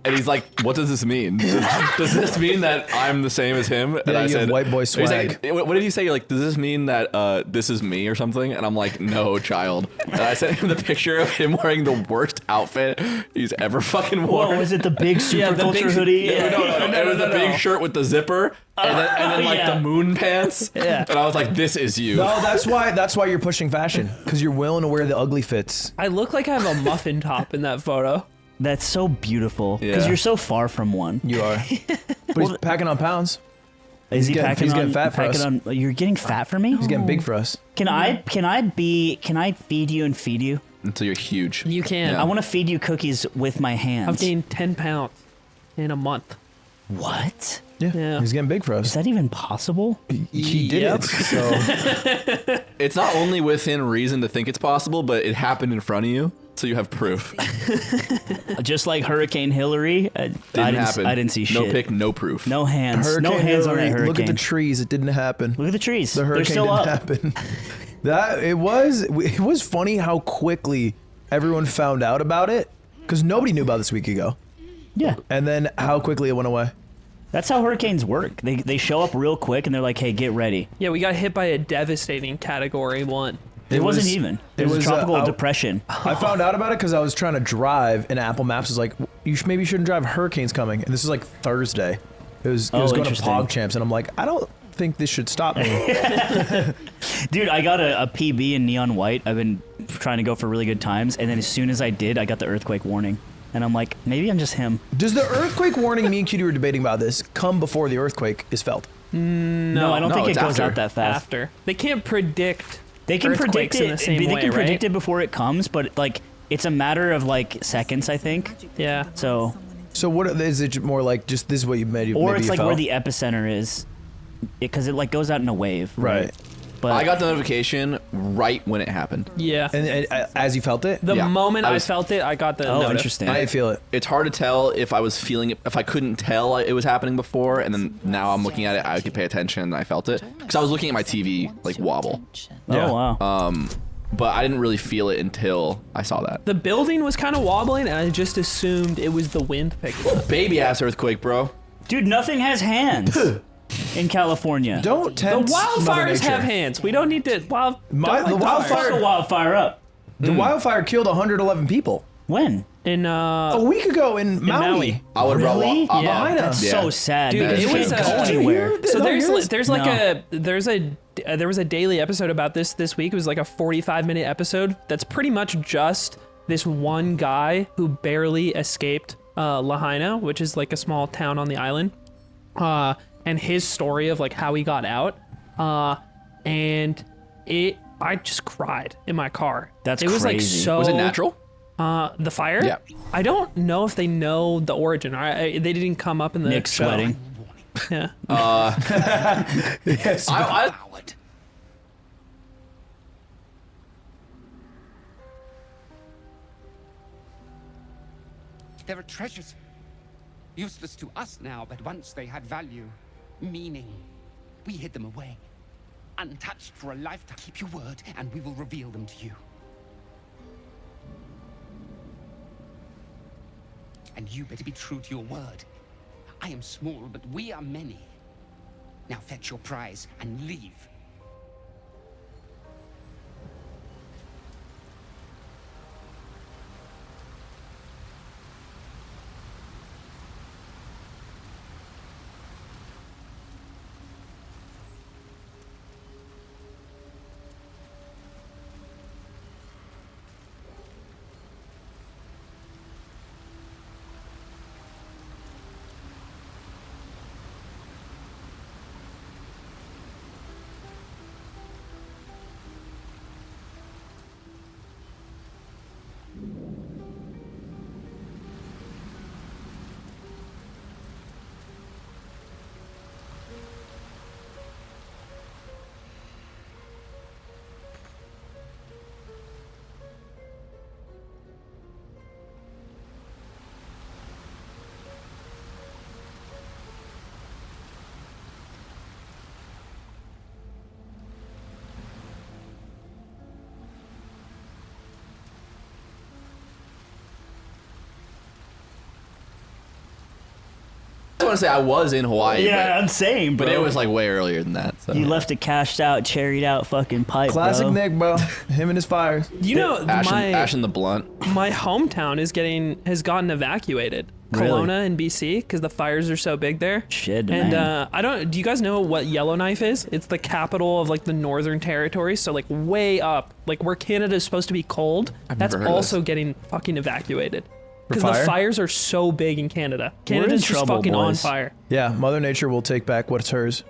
And he's like, what does this mean? Does this mean that I'm the same as him? And Yeah, I you have said, white boy he's like, swag. what did you say? You're like, does this mean that this is me or something? And I'm like, no, child. And I sent him the picture of him wearing the worst outfit he's ever fucking worn. What was it? The big super culture hoodie? No, it was the big shirt with the zipper. And then like yeah. the moon pants. Yeah. And I was like, this is you. No, that's why you're pushing fashion, because you're willing to wear the ugly fits. I look like I have a muffin top in that photo. That's so beautiful. Because Yeah. you're so far from one. You are. But he's packing on pounds. Is he getting- packing he's on? getting fat for packing us. on? You're getting fat for me? He's getting big for us. Can I feed you and feed you? Until you're huge. You can. I want to feed you cookies with my hands. I've gained 10 pounds in a month. What? Yeah, he's getting big for us. Is that even possible? He did it. So it's not only within reason to think it's possible, but it happened in front of you, so you have proof. Just like Hurricane Hillary, I didn't see shit. No pic, no proof. No hands. No Hurricane hands on that Hillary, hurricane. Look at the trees. It didn't happen. Look at the trees. The hurricane They're still didn't up. happen. It was funny how quickly everyone found out about it, because nobody knew about this a week ago. Yeah. And then how quickly it went away. That's how hurricanes work. They show up real quick and they're like, hey, get ready. Yeah, we got hit by a devastating Category 1. It wasn't even. It was a tropical depression. I found out about it because I was trying to drive, and Apple Maps was like, maybe you shouldn't drive. Hurricane's coming. And this is like Thursday. It was going to PogChamps, and I'm like, I don't think this should stop me. Dude, I got a PB in neon white. I've been trying to go for really good times, and then as soon as I did, I got the earthquake warning. And I'm like, maybe I'm just him. Does the earthquake warning, me and Cutie were debating about this, come before the earthquake is felt? No, I don't think it goes out that fast. After. They can't predict. They can predict it in the same they way, can right? predict it before it comes, but like it's a matter of like seconds, I think. Yeah. So what is it more like? Just this is what you made? Or it's like where the epicenter is, because it like goes out in a wave. Right. But I got the notification right when it happened. Yeah. And as you felt it? The moment I felt it, I got the notice. Interesting. I feel it. It's hard to tell if I was feeling it, if I couldn't tell it was happening before, and then now I'm looking at it, I could pay attention, and I felt it. Because I was looking at my TV, like, wobble. Oh, wow. But I didn't really feel it until I saw that. The building was kind of wobbling, and I just assumed it was the wind picking up. Baby-ass earthquake, bro. Dude, nothing has hands. In California. Don't The wildfires have hands. We don't need to. Fuck a wildfire up. The wildfire killed 111 people. When? In a week ago in Maui. I would have Really? brought Lahaina. That's so sad. Dude, because it you was can't go anywhere. So No, there was a daily episode about this week. It was like a 45-minute episode that's pretty much just this one guy who barely escaped Lahaina, which is like a small town on the island, and his story of like how he got out, and I just cried in my car. That's it was like crazy. so. Was it natural? The fire? Yeah. I don't know if they know the origin. They didn't come up in the Nick show. sweating. Yeah. Yes. There are treasures. Useless to us now, but once they had value, meaning. We hid them away. Untouched for a lifetime. Keep your word, and we will reveal them to you. And you better be true to your word. I am small, but we are many. Now fetch your prize and leave. I want to say I was in Hawaii. Yeah, but, I'm saying, bro. But it was like way earlier than that. So. You left a cashed out, cherried out fucking pipe, Classic bro. Nick, bro. Him and his fires. You know, Ash and the blunt. My hometown has gotten evacuated. Really? Kelowna in BC, because the fires are so big there. Shit, and man. do you guys know what Yellowknife is? It's the capital of like the Northern Territory, so like way up, like where Canada is supposed to be cold. That's never heard of also getting fucking evacuated. For Because the fire? fires are so big in Canada. We're in Canada's just trouble, fucking on boys. fire. Yeah, Mother Nature will take back what's hers.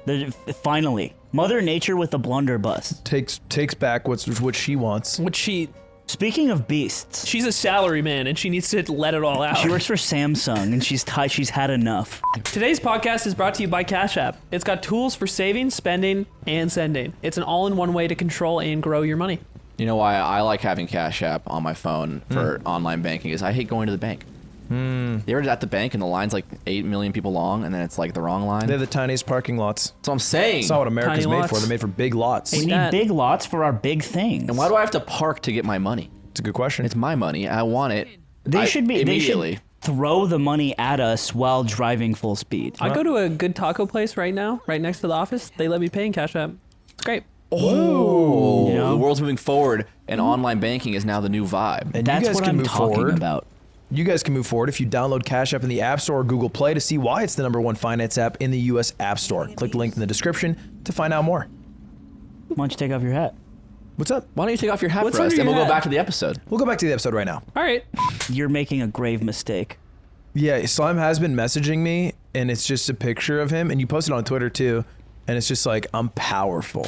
Finally, Mother Nature with the blunderbuss. Takes back what she wants. Which she Speaking of beasts, she's a salary man and she needs to let it all out. She works for Samsung and she's had enough. Today's podcast is brought to you by Cash App. It's got tools for saving, spending, and sending. It's an all-in-one way to control and grow your money. You know why I like having Cash App on my phone for online banking is I hate going to the bank. You're at the bank and the line's like 8 million people long, and then it's like the wrong line. They have the tiniest parking lots. That's what I'm saying. That's not what America's Tiny made lots. for. They're made for big lots. We need big lots for our big things. And why do I have to park to get my money? It's a good question. It's my money. I want it. They should immediately. Throw the money at us while driving full speed. I go to a good taco place right now, right next to the office. They let me pay in Cash App. It's great. Oh, You know? the world's moving forward, and online banking is now the new vibe. And That's you guys what can I'm move talking forward. about. You guys can move forward if you download Cash App in the App Store or Google Play to see why it's the #1 finance app in the U.S. App Store. Click the link in the description to find out more. Why don't you take off your hat? What's up? Why don't you take off your hat What's for us, under and we'll your go hat? back to the episode. We'll go back to the episode right now. All right. You're making a grave mistake. Yeah, Slime has been messaging me, and it's just a picture of him, and you posted on Twitter too, and it's just like, I'm powerful.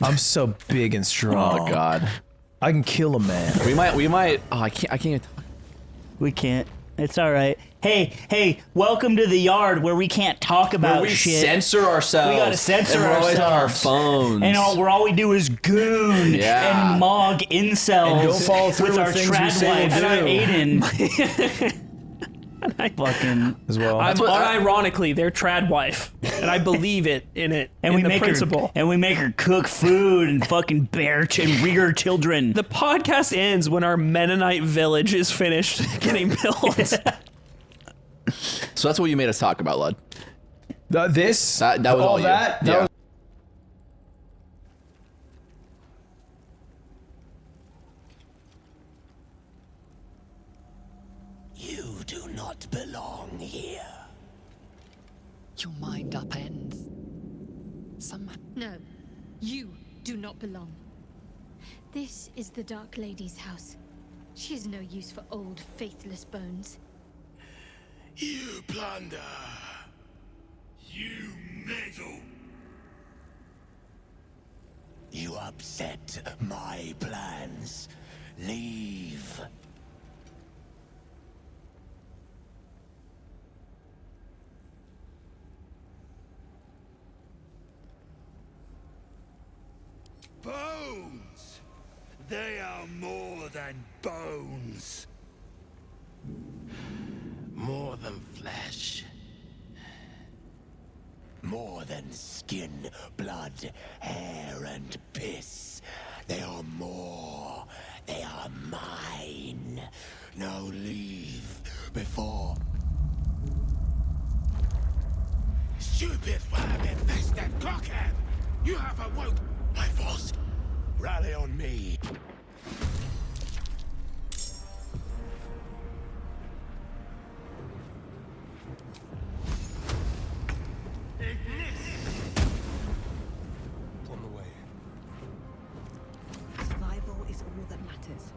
I'm so big and strong. Oh God, I can kill a man. we might. Oh, I can't even talk. We can't. It's all right. Hey, welcome to the yard where we can't talk about Where we shit. censor ourselves. We gotta censor and we're always on our ourselves. phones. And all we do is goon Yeah. and mog incels And don't follow through with with our things we trad say wife and Aiden. Fucking as well. Unironically, they're trad wife, and I believe it in it. and in we the make principle. her cook food and fucking and rear children. The podcast ends when our Mennonite village is finished getting built. So that's what you made us talk about, Lud. That was all you. That Yeah. was You do not belong here. Your mind upends. No, you do not belong. This is the Dark Lady's house. She is no use for old, faithless bones. You plunder. You meddle. You upset my plans. Leave. Bones! They are more than bones. More than flesh. More than skin, blood, hair, and piss. They are more. They are mine. Now leave before. Stupid worm-infested cockhead! You have awoke my force. Rally on me. On the way. Survival is all that matters.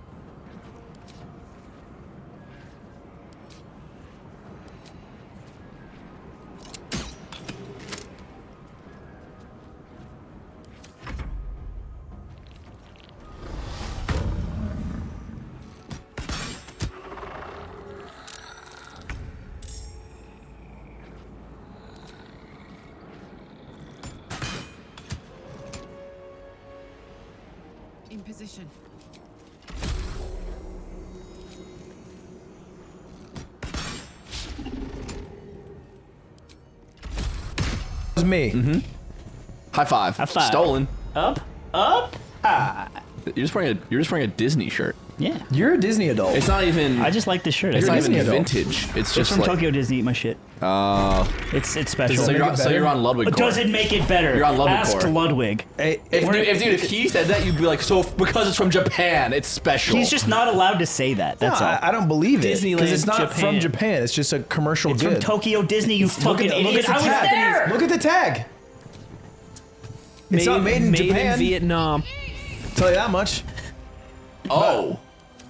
In position. It was me. High five. High five. Stolen. Up. You're just wearing a Disney shirt. Yeah. You're a Disney adult. It's not even. I just like this shirt. It's You're not a even Disney adult. vintage. It's It's just from like. Tokyo Disney. Eat my shit. Does It's it special. make it So you're on Ludwig. It doesn't make it better. You're on Ludwig Ask core. Ludwig. Hey, If he said that, you'd be like, so because it's from Japan, it's special. He's just not allowed to say that. That's no, all. I don't believe it. Disneyland, Because it's not Japan. from Japan. It's just a commercial It's good. from Tokyo Disney, you fucking Look idiot. at I the was tag. there. Look at the tag. It's not made in Japan. in Vietnam. Tell you that much. Oh.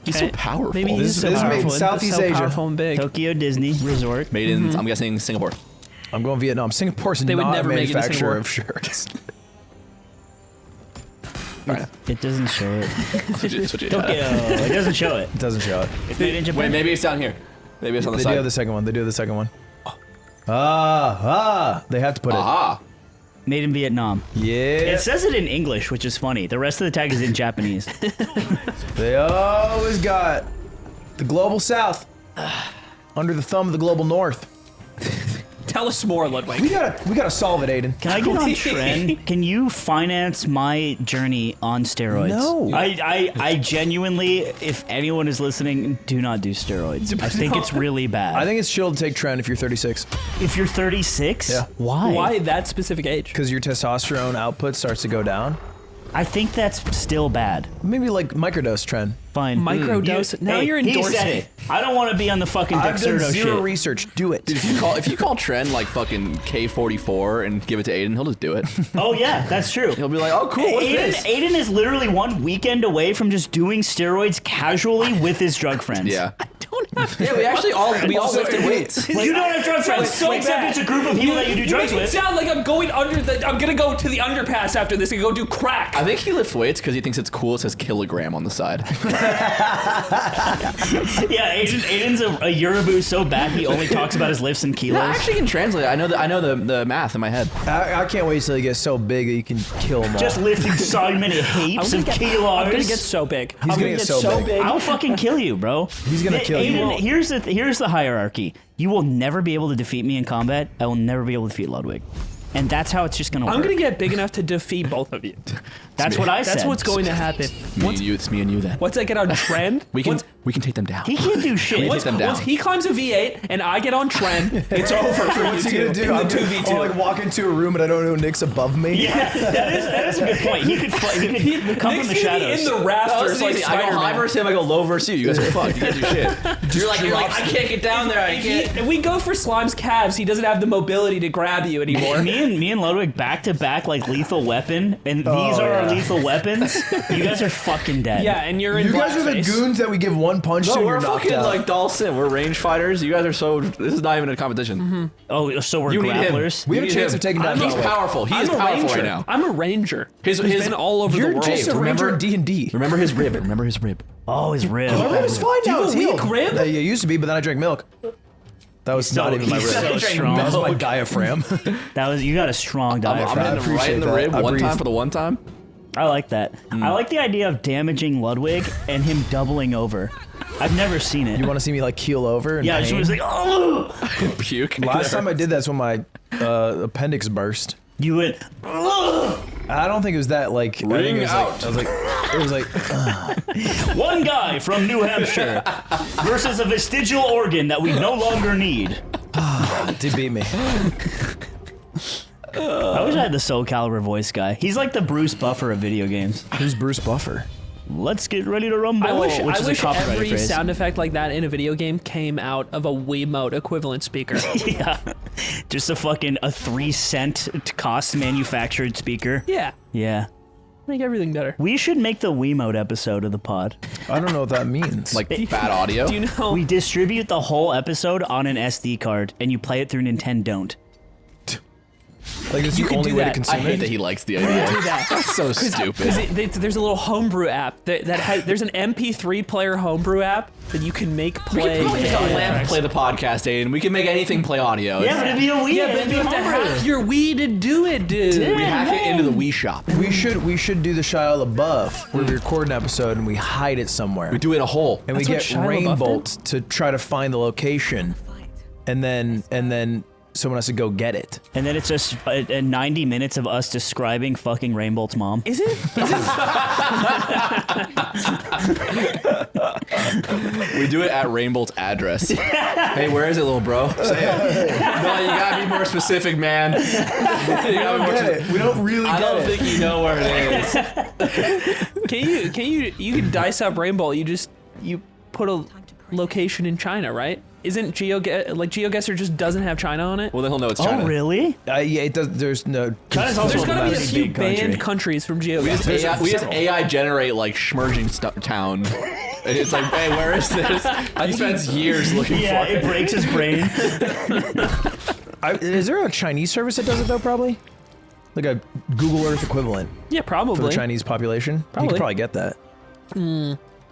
He's so Okay. powerful. Maybe This he's so is made in powerful. Southeast so Asia. powerful and big. Tokyo Disney Resort. Made in, I'm guessing, Singapore. I'm going Vietnam. Singapore's They would not never a make it in manufacturer Singapore. of shirts. It doesn't show it. Switch it. Tokyo. It doesn't show it. It doesn't show it. It's made in Japan. Wait, maybe it's down here. Maybe it's on the They side. do have the second one. They do have the second one. They have to put it. Made in Vietnam. Yeah. It says it in English, which is funny. The rest of the tag is in Japanese. They always got the global south under the thumb of the global north. Tell us more, Ludwig. We gotta solve it, Aiden. Can I get on trend? Can you finance my journey on steroids? No. I genuinely, if anyone is listening, do not do steroids. I think it's really bad. I think it's chill to take trend if you're 36. If you're 36? Yeah. Why? Why that specific age? Because your testosterone output starts to go down. I think that's still bad. Maybe like microdose trend. Fine. Microdose. Now Hey, you're he endorsing said it. it. I don't want to be on the fucking I've done Dexerto zero shit. research. Do it. Dude, if you call trend like fucking K44 and give it to Aiden, he'll just do it. Oh yeah, that's true. He'll be like, oh cool, what's this? Aiden is literally one weekend away from just doing steroids casually with his drug friends. Yeah. Yeah, we actually all lifted weights. You don't have drug friends, so except bad. it's a group of people that you do drugs make it with. sound like I'm going I'm gonna go to the underpass after this and go do crack. I think he lifts weights because he thinks it's cool. It says kilogram on the side. Yeah, Aiden's a Yorubu so bad he only talks about his lifts in kilos. No, I actually can translate. I know the math in my head. I can't wait till he gets so big that you can kill him all. Just lifting so many heaps of kilos. I'm gonna get so big. He's gonna get so big. I'll fucking kill you, bro. He's gonna kill you. Aiden, here's the hierarchy. You will never be able to defeat me in combat. I will never be able to defeat Ludwig. And that's how it's just gonna work. I'm gonna get big enough to defeat both of you. That's what I said. That's what's going to happen. It's me and you then. Once I get on trend, We can take them down. He can't do shit. Take them down. Once he climbs a V8 and I get on trend, it's over for you What's he two. gonna do? In I'm the gonna 2v2. I'll like walk into a room and I don't know Nick's above me. Yeah, that is a good point. He could come Nick's from the gonna be shadows. in the rafters like I go Spider-Man. high versus him, I go low versus you. You guys are fucked. You guys do shit. You're like, I can't get down there. I can't. If we go for Slime's calves, he doesn't have the mobility to grab you anymore. Me and Ludwig back to back like Lethal Weapon, and these are our lethal weapons. You guys are fucking dead. Yeah, and you're in You guys are the blackface. goons that we give one punch to No, and we're you're knocked fucking out. like Dawson. We're range fighters. You guys are so. This is not even a competition. Oh, so we're You need him. grapplers. we have a need chance him. of taking down He's Yahweh. powerful. He I'm is a powerful ranger. right now. I'm a ranger. His Who's been all over You're the world. just a ranger in D&D. Remember his rib. Remember his rib. Oh, his rib. My rib is fine Do you now. have It's a weak healed. rib? Yeah, it used to be, but then I drank milk. That was not even my rib. he's so strong. That was my diaphragm. You got a strong I'm diaphragm. hitting him right in the that. rib I one breathe. time for the one time. I like that. I like the idea of damaging Ludwig and him doubling over. I've never seen it. You want to see me like keel over? And Yeah, I just was like, oh! Puke. Last time I did that's when my appendix burst. You went, oh! I don't think it was that like. I think Ring it was out. like. It was like. One guy from New Hampshire versus a vestigial organ that we no longer need. Did beat me. I wish I had the Soul Calibur voice guy. He's like the Bruce Buffer of video games. Who's Bruce Buffer? Let's get ready to rumble. I wish which is a copyrighted every phrase. sound effect like that in a video game came out of a Wiimote equivalent speaker. Yeah, just a 3-cent cost manufactured speaker. Yeah, Yeah. make everything better. We should make the Wiimote episode of the pod. I don't know what that means. Like bad audio. Do you know? We distribute the whole episode on an SD card, and you play it through Nintendo. Like it's You the can only do way to that. consume I hate it. that he likes the idea. do that. That's so stupid. There's a little homebrew app that has, there's an MP3 player homebrew app that you can make We play. can probably make a lamp play the podcast, Aiden. We can make anything play audio. Yeah, but it'd be a Wii. Yeah, but it'd you be have to homebrew. hack your Wii to do it, dude. We hack it into the Wii shop. We should do the Shia LaBeouf where we record an episode and we hide it somewhere. We do it in a hole. And we That's get what Shia LaBeouf Rainbolt to try to find the location, and then someone has to go get it. And then it's just 90 minutes of us describing fucking Rainbolt's mom. Is it? We do it at Rainbolt's address. Hey, where is it, little bro? Say it. No, you gotta be more specific, man. We don't get it. We don't really I get don't it. think you know where it is. You can dice up Rainbow. You put a location in China, right? Isn't GeoGuessr just doesn't have China on it? Well, then he'll know it's China. Oh, really? Yeah, it does. There's no. China's also There's gotta be a pretty few big country. banned countries from We GeoGuessr. just AI generate like schmerging town. And it's like, hey, where is this? He spends years looking Yeah, for it breaks his brain. Is there a Chinese service that does it though? Probably. Like a Google Earth equivalent. Yeah, probably. For the Chinese population. You Probably. could probably get that.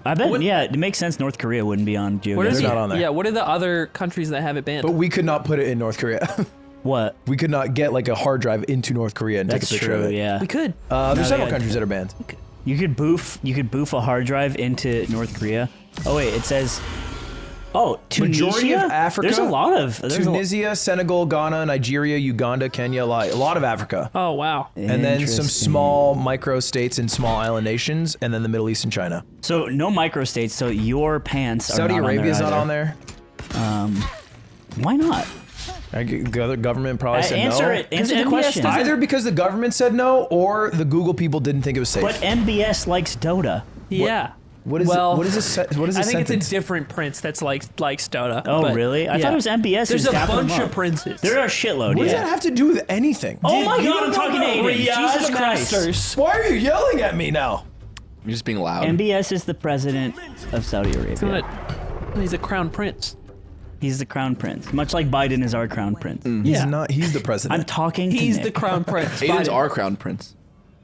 I bet. Yeah, it makes sense. North Korea wouldn't be on What geography. is They're not on there. Yeah, what are the other countries that have it banned? But we could not put it in North Korea. What? We could not get like a hard drive into North Korea and That's take a picture true. of it. Yeah. We could. There's several countries that are banned. You could boof a hard drive into North Korea. Oh wait, it says. Oh, Tunisia. Majority of Africa. There's a lot of Tunisia, Senegal, Ghana, Nigeria, Uganda, Kenya, a lot of Africa. Oh wow. And then some small micro states and small island nations, and then the Middle East and China. So no microstates. So your pants. Saudi are not Arabia's on not there on there. Why not? The other government probably said answer no. it. Answer the question. Either because the government said no, or the Google people didn't think it was safe. But MBS likes Dota. Yeah. What is well, what is this? What is this I think sentence? it's a different prince that's like Dota. Oh but, really? I thought it was MBS. There's who's a dapping them bunch up. of princes. There are a shitload. What does yeah. that have to do with anything? Oh my You god, don't I'm know talking to about Aiden. Riyadh Jesus Christ. Masters. Why are you yelling at me now? You're just being loud. MBS is the president of Saudi Arabia. He's a crown prince. He's the crown prince, much like Biden is our crown prince. He's not. He's the president. I'm talking to He's Nick. the crown prince. Aiden's Biden. our crown prince.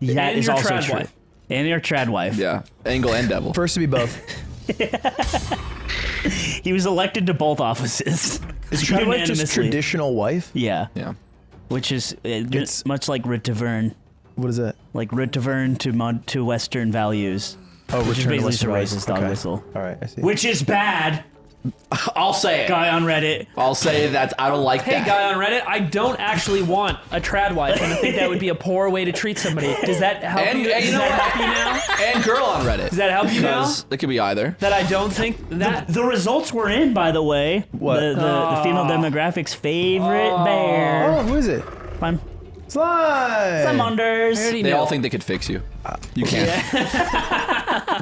That And is your also trad true. wife. And your trad wife. Yeah, Angle and Devil. First to be both. He was elected to both offices. Is trad wife just traditional wife? Yeah. Yeah. Which is it's much like Rit Tavern. What is that? Like Rit Tavern to Western values. Oh, which is return to basically Western racist values. dog Okay. whistle. All right, I see. Which is bad. I'll say it. Guy on Reddit. I'll say that I don't like Hey, that. guy on Reddit, I don't actually want a trad wife, and I think that would be a poor way to treat somebody. Does that help And- you? and you Does know that what? help you now? And girl on Reddit. Does that help you now? Because it could be either. That I don't think that. The results were in, by the way. What? The female demographics' favorite bear. Oh, who is it? Slime. Slime. Unders. They all think they could fix you. You can't.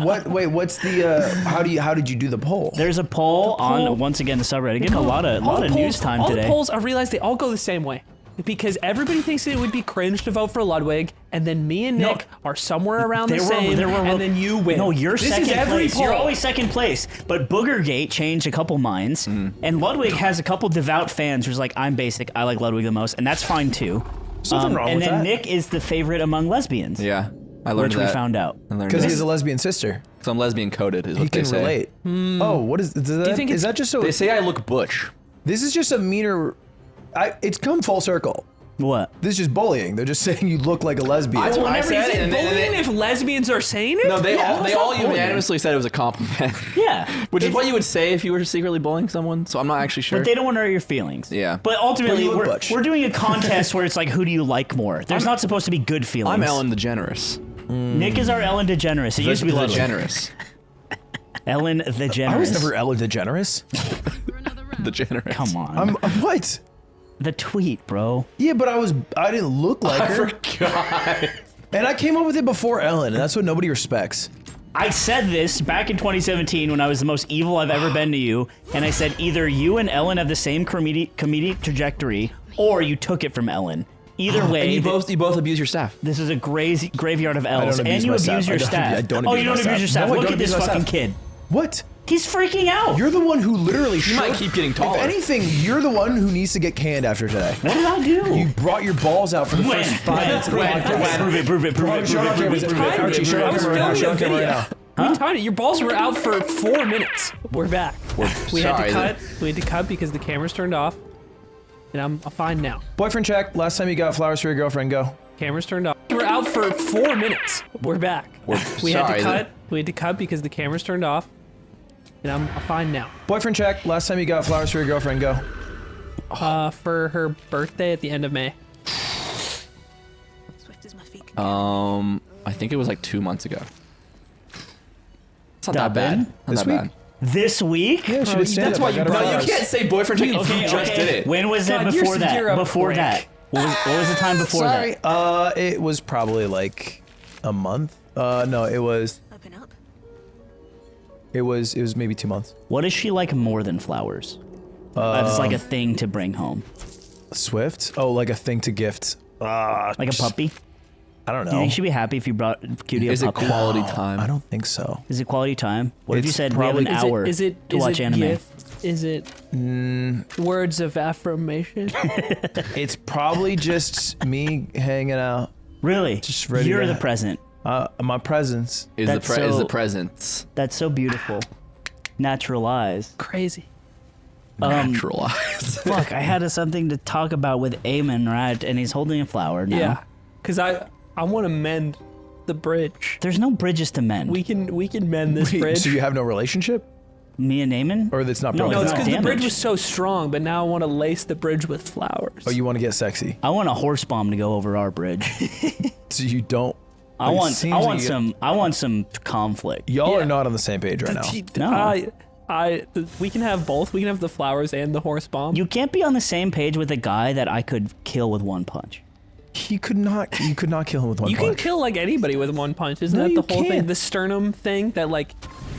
What? Wait, what's the? How did you do the poll? There's a poll on once again the subreddit. Getting a lot of news time all today. the polls, I realized they all go the same way. Because everybody thinks it would be cringe to vote for Ludwig, and then me and Nick are somewhere around the same, and then you win. No, you're this second is every place. Poll. You're always second place. But Boogergate changed a couple minds, and Ludwig has a couple devout fans who's like, I'm basic, I like Ludwig the most, and that's fine too. There's nothing wrong and with then that. Nick is the favorite among lesbians. Yeah, I learned which that. we found out. Because he has a lesbian sister. So I'm lesbian coded, is He what they can say. relate. Oh, what is? Is that, you think is it's- that just so? They say I look butch. This is just a meaner. It's come full circle. What? This is just bullying. They're just saying you look like a lesbian. Well, I whenever said is it, it and bullying if lesbians are saying it? No, they Yeah, that's all not bullying. unanimously said it was a compliment. Yeah. Which is what you would say if you were secretly bullying someone. So I'm not actually sure. But they don't want to hurt your feelings. Yeah. But ultimately, Well, you look butch. we're doing a contest where it's like, who do you like more? There's not supposed to be good feelings. I'm Ellen DeGeneres. Nick is our Ellen DeGeneres. It used to be The Ludwig. DeGeneres. Ellen DeGeneres. I was never Ellen DeGeneres. DeGeneres. Come on. I'm what? The tweet, bro. Yeah, but I didn't look like her. forgot. And I came up with it before Ellen, and that's what nobody respects. I said this back in 2017 when I was the most evil I've ever been to you, and I said either you and Ellen have the same comedic trajectory, or you took it from Ellen. Either way, And you both abuse your staff. this is a graveyard of L's, abuse and you my abuse staff. your I don't staff. abuse- I don't oh, abuse you my don't abuse your staff. staff. No, I Look don't at this abuse my fucking staff. kid. What? He's freaking out. You're the one who literally. You might keep getting taller. If anything, you're the one who needs to get canned after today. What did I do? You brought your balls out for the first 5 minutes of the podcast. Prove it. Archie, shut off camera right now. Shut off camera right now. We timed it. Your balls were out for 4 minutes. We're back. We had sorry to that- cut. We had to cut because the camera's turned off. And I'm fine now. Boyfriend check. Last time you got flowers for your girlfriend, go. Camera's turned off. We're out for 4 minutes. We're back. We had sorry to that- cut. We had to cut because the camera's turned off. And I'm fine now. Boyfriend check. Last time you got flowers for your girlfriend, go. For her birthday at the end of May. Swift as my feet. I think it was like 2 months ago. It's not that Dublin? bad. Not This that week? bad. This week? Yeah, she did stand that's up. why I you got her brought- No, you flowers. can't say boyfriend check if you just did it. When was God, it you're before that? zero Before prick. that? What was the time before Sorry. that? It was probably like a month. No, it was Open up. it was maybe 2 months. What is she like more than flowers? That's like a thing to bring home. Swift? Oh, like a thing to gift. Like a puppy? I don't know. Do you think she'd be happy if you brought Cutie a Is it puppy? quality time? I don't think so. Is it quality time? What if you It's said we have an probably- hour to watch anime? Gift? Is it words of affirmation? It's probably just me hanging out. Really? Just ready. You're to the present. My presence is the presence. That's so beautiful. Naturalize. Crazy. Naturalize. Fuck, I had something to talk about with Eamon, right? And he's holding a flower now. Yeah, because I want to mend the bridge. There's no bridges to mend. We can mend this bridge. So you have no relationship? Me and Eamon? Or it's not No, broken? No, it's because the bridge damaged. was so strong, but now I want to lace the bridge with flowers. Oh, you want to get sexy? I want a horse bomb to go over our bridge. So you don't. I It want seems like I want some conflict. Y'all are not on the same page right now. No. We can have both. We can have the flowers and the horse bomb. You can't be on the same page with a guy that I could kill with one punch. You could not kill him with one You punch. can kill like anybody with one punch. Isn't No, that you the whole thing? can't. The sternum thing that like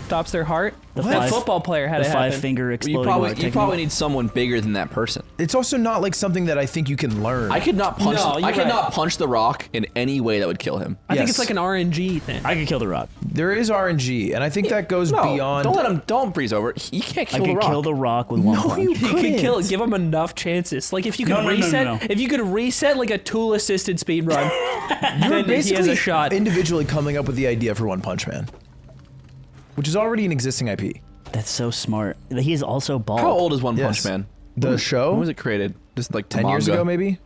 stops their heart. The That five- football player had the it happen. five-finger You exploding probably heart you technique. probably need someone bigger than that person. It's also not like something that I think you can learn. I could not punch. No, I you're could right. not punch the Rock in any way that would kill him. I think Yes. it's like an RNG thing. I could kill the Rock. There is RNG, and I think that goes No, beyond. don't let him. Don't breeze over. You can't I kill the could Rock. kill the Rock with one punch. You could kill it. Give him enough chances. Like if you could No. reset, if you could reset like a tool-assisted speed run, You're then he basically has a shot. individually coming up with the idea for One Punch Man, which is already an existing IP. That's so smart. He's also bald. How old is One Yes. Punch Man? The show? When was it created? Just like 10 years manga. ago, maybe.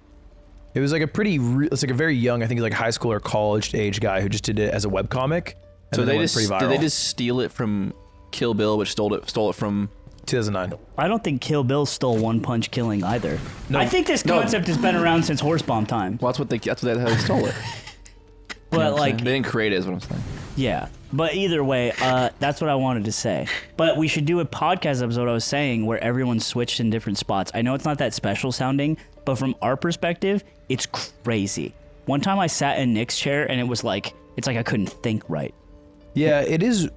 It was like a pretty. It's like a very young. I think he's like high school or college age guy who just did it as a webcomic. So and then they it went just pretty viral. did they just steal it from Kill Bill, which stole it from 2009. I don't think Kill Bill stole one punch killing either. No. I think this concept has been around since horse bomb time. Well, that's how they stole it. But like, they didn't create it, is what I'm saying. yeah. But either way, that's what I wanted to say. But we should do a podcast episode, I was saying, where everyone switched in different spots. I know it's not that special sounding, but from our perspective, it's crazy. One time I sat in Nick's chair and it's like I couldn't think right. Yeah, it is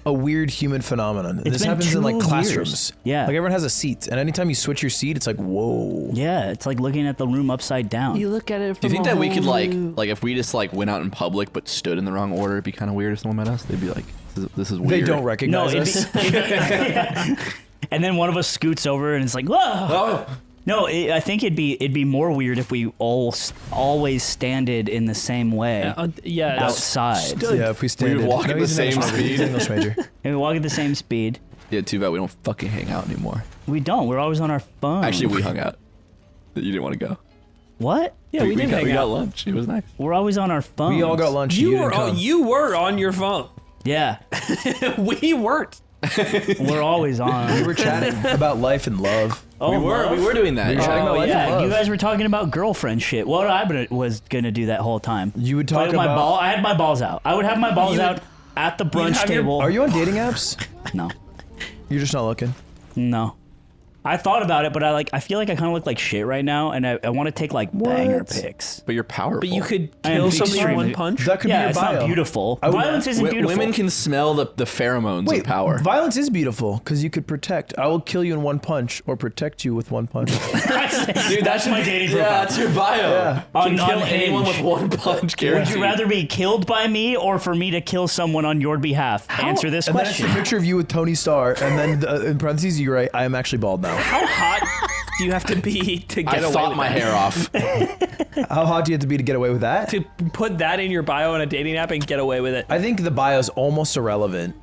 a weird human phenomenon. It's This been happens in 2 like years. classrooms. Yeah. Like everyone has a seat, and anytime you switch your seat, it's like, whoa. Yeah, it's like looking at the room upside down. You look at it. Do you from think a that we could whole like new- if we just like went out in public but stood in the wrong order, it'd be kind of weird if someone met us? They'd be like, "This is weird." They don't No, recognize it'd be, us. and then one of us scoots over and it's like, whoa. Oh. No, I think it'd be more weird if we always standed in the same way yeah, outside. Yeah, if we stand. would walk at the same speed. He's an English major. And we walk at the same speed. Yeah, too bad we don't fucking hang out anymore. We don't. We're always on our phone. Actually, we hung out. You didn't want to go. What? Yeah, we did hang we got out. lunch. It was nice. We're always on our phone. We all got lunch. You didn't were come. you were on your phone. Yeah, We weren't. we're always on. We were chatting about life and love. Oh, we were doing that. We were chatting about life and yeah, love. you guys were talking about girlfriend shit. What was gonna do that whole time? You would Play talk with my about. ball. I had my balls out. I would have my balls You would- out at the brunch have your- table. Are you on dating apps? No, You're just not looking. no. I thought about it, but I feel like I kind of look like shit right now, and I want to take like banger pics. But you're powerful. But you could I am kill somebody in extremely- one punch. That could Yeah, be your it's bio. not beautiful. I would- Violence isn't beautiful. Women can smell the pheromones Wait, of power. violence is beautiful because you could protect. I will kill you in one punch or protect you with one punch. Dude, That's my dating profile. Yeah, that's your bio. Yeah. Can On kill anyone Hinge. with one punch. Would Guaranteed. you rather be killed by me or for me to kill someone on your behalf? Answer this And then it's question. the picture of you with Tony Starr, and then in parentheses you write, "I am actually bald now." How hot do you have to be to get I away thought with my that? hair off. How hot do you have to be to get away with that? To put that in your bio on a dating app and get away with it. I think the bio's almost irrelevant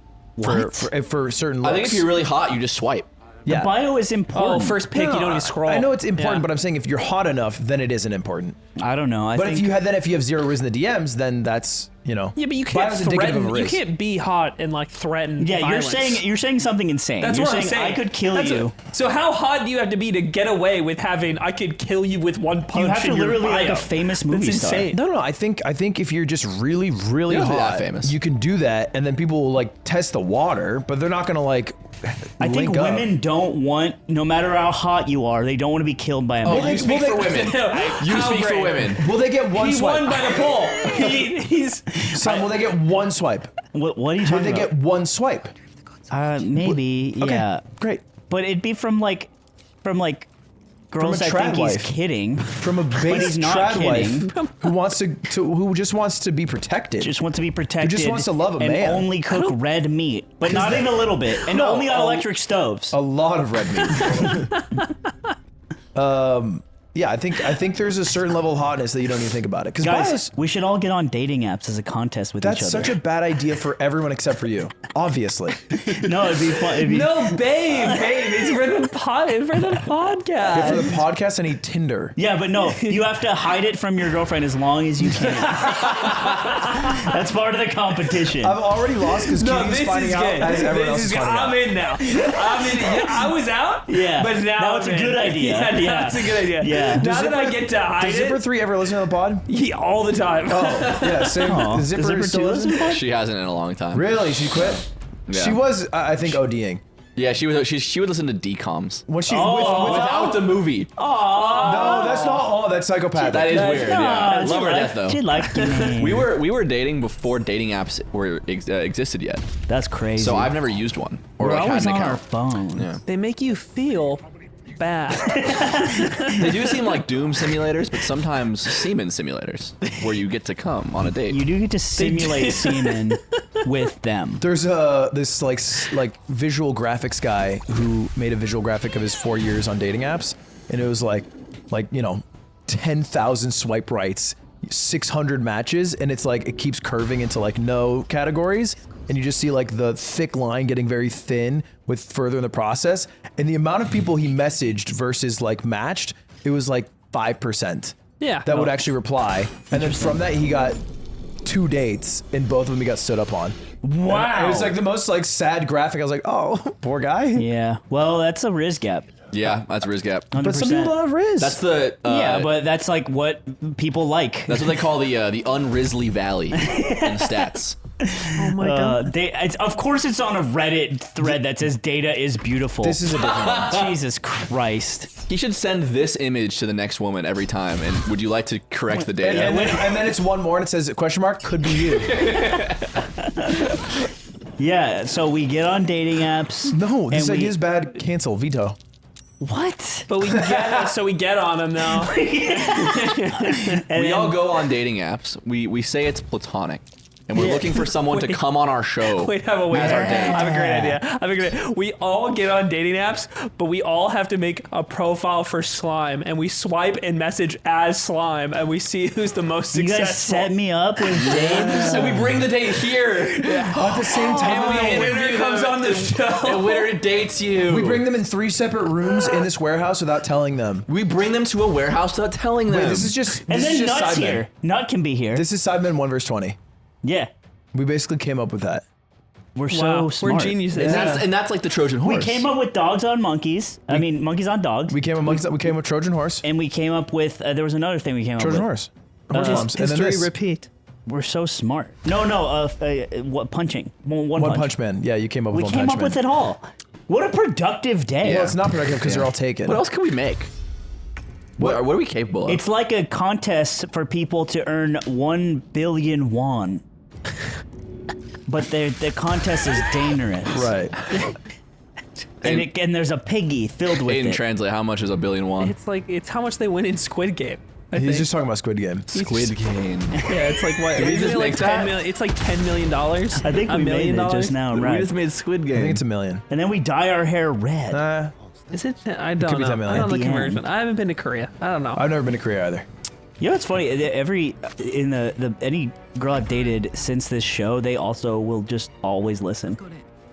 for certain looks. I think if you're really hot, you just swipe. The bio is important. Oh, first pick, you don't even scroll. I know it's important, Yeah. but I'm saying if you're hot enough, then it isn't important. I don't know. But if you have 0 riz in the DMs, then that's Yeah, but you can't bio's indicative of threaten. a You riz. can't be hot and like threaten. Yeah, violence. you're saying something insane. That's you're what I'm saying saying. I could kill That's you. So how hot do you have to be to get away with having I could kill you with one punch? You have to in your literally bio? like a famous movie That's star. insane. No, I think if you're just really, really You don't have to be hot, that famous. you can do that, and then people will like test the water, but they're not gonna like. I think link up. women don't want, no matter how hot you are, they don't want to be killed by a man. You speak for women. You How speak for great. women. Will they get one He swipe? won by the poll. He's Son, will they get one swipe? What are you Will talking they about? get one swipe? Maybe, Okay, yeah. great. But it'd be from like girls from a that trad think wife. he's kidding. From a But base he's not trad kidding. wife who just wants to be protected. Just wants to be protected. Who just wants to love a and man. only cook red meat, but not even a little bit, and No, only on electric stoves. A lot of red meat. Yeah, I think there's a certain level of hotness that you don't even think about it. Because Guys, we should all get on dating apps as a contest with each that's other. such a bad idea for everyone except for you. Obviously. No, it'd be fun. No, babe, it's for the podcast. Yeah, for the podcast, I need Tinder. Yeah, but no, you have to hide it from your girlfriend as long as you can. That's part of the competition. I've already lost because Katie's finding out as everyone else is finding out. I'm in now. I was out. Yeah, but now it's I'm a good in. idea. Yeah, that's a good idea. Yeah. Now that I get to hide Does Zipper 3 ever listen to the pod? Yeah, all the time. Oh, yeah, same. Oh, Does Zipper Zipper still 2 listen? listen? She hasn't in a long time. Really? She quit? Yeah. She was, I think, ODing. Yeah, she would listen to DComs. When she without the movie. No, that's not all. That's psychopathic. That is weird. Yeah, I she love her to death though. She liked me. We were dating before dating apps existed yet. That's crazy. So I've never used one or We're like had always an on account. our phone. Yeah. They make you feel bad. They do seem like Doom simulators, but sometimes semen simulators where you get to come on a date. You do get to simulate semen with them. There's this like visual graphics guy who made a visual graphic of his 4 years on dating apps, and it was like 10,000 swipe rights, 600 matches, and it's like it keeps curving into like no categories, and you just see like the thick line getting very thin with further in the process, and the amount of people he messaged versus like matched, it was like 5%. Yeah. That would actually reply, and then from that he got 2 dates, and both of them he got stood up on. Wow. And it was like the most like sad graphic. I was like, oh, poor guy. Yeah. Well, that's a Riz gap. Yeah, that's Riz Gap. 100%. But some people don't have Riz. That's the yeah, but that's like what people like. that's what they call the unrizzly valley in stats. Oh my god. Of course it's on a Reddit thread that says data is beautiful. This is a different one. Jesus Christ. He should send this image to the next woman every time. And would you like to correct the data? And then it's one more and it says question mark could be you. Yeah, so we get on dating apps. No, this and idea is bad. Cancel. Veto. What? But we get on them now. We all go on dating apps. We say it's platonic. And we're looking for someone to come on our show Wait, have a great idea. We all get on dating apps, but we all have to make a profile for Slime, and we swipe and message as Slime, and we see who's the most You successful. guys set me up with dates? So we bring the date here. At the same time, And the winner comes on the show. The winner dates you. we bring them in 3 separate rooms in this warehouse without telling them. We bring them to a warehouse without telling them. Wait, this is just And this then is just Nut's Sidemen. here. Nut can be here. This is Sidemen 1 verse 20. Yeah. We basically came up with that. We're Wow, so smart. we're geniuses. And that's like the Trojan horse. We came up with dogs on monkeys. Monkeys on dogs. We came with monkeys. We came with Trojan horse. And we came up with, there was another thing we came Trojan up with. horse. Horse moms. And then History this. repeat. We're so smart. No, what punching? One Punch Man. Yeah, you came up with We One came Punch up Man. with it all. What a productive day. Well, it's not productive because they're all taken. What else can we make? What are we capable of? It's like a contest for people to earn 1 billion won. But the contest is dangerous. Right. And there's a piggy filled with Aiden, it. translate how much is a billion won? It's how much they win in Squid Game. I He's think. just talking about Squid Game. Squid Game. Yeah, it's like what? Did we isn't just it like make that? 10 million? It's like $10 million. I think $1 we million made it just now, We right? just made Squid I Game. think it's $1 million. And then we dye our hair red. Is it? I don't could be know. 10 million. I don't know At the the conversion. end. I haven't been to Korea. I don't know. I've never been to Korea either. You know what's funny? In any girl I've dated since this show, they also will just always listen.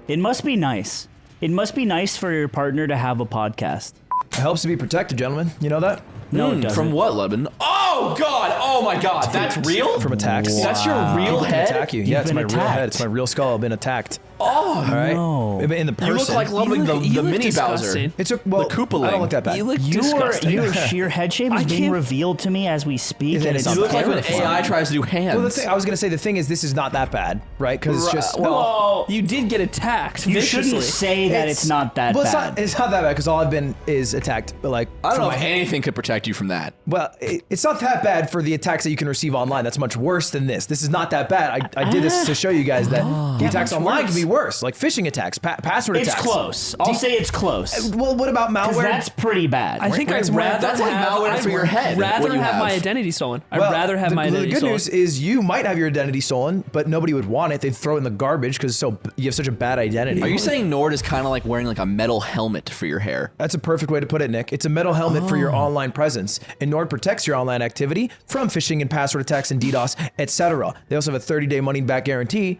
It must be nice. It must be nice for your partner to have a podcast. It helps to be protected, gentlemen. You know that? No, it doesn't. From what, Lebanon? Oh God! Oh my God! That's real? From attacks. That's your real People can head? attack you. You've Yeah, it's been my real attacked. head. It's my real skull. I've been attacked. Oh! All right. No. In the person. You look like Ludwig the mini Bowser. It's a well. The Koopaling. I don't look that bad. You look disgusting. Your head shape is being revealed to me as we speak, And and it's it's You look like when terrifying. AI tries to do hands. Well, I was gonna say the thing is this is not that bad, right? Because it's just Well, you did get attacked You viciously. shouldn't say that it's not that well, bad. it's not that bad because all I've been is attacked. But like I don't from know my if anything could protect you from that. Well, it's not that bad for the attacks that you can receive online. That's much worse than this. This is not that bad. I did this to show you guys that the attacks online can be worse. Like phishing attacks, password It's attacks. close. I'll say it's close. Well, what about 'Cause malware? that's pretty bad. I think I'd rather That's like have, malware for your head, what rather you have my have. identity stolen. I'd Well, rather have my the identity good stolen. news is you might have your identity stolen, but nobody would want it. They'd throw it in the garbage because you have such a bad identity. Are you saying Nord is kind of like wearing like a metal helmet for your hair? That's a perfect way to put it, Nick. It's a metal helmet for your online presence, and Nord protects your online activity from phishing and password attacks and DDoS, etc. They also have a 30-day money-back guarantee.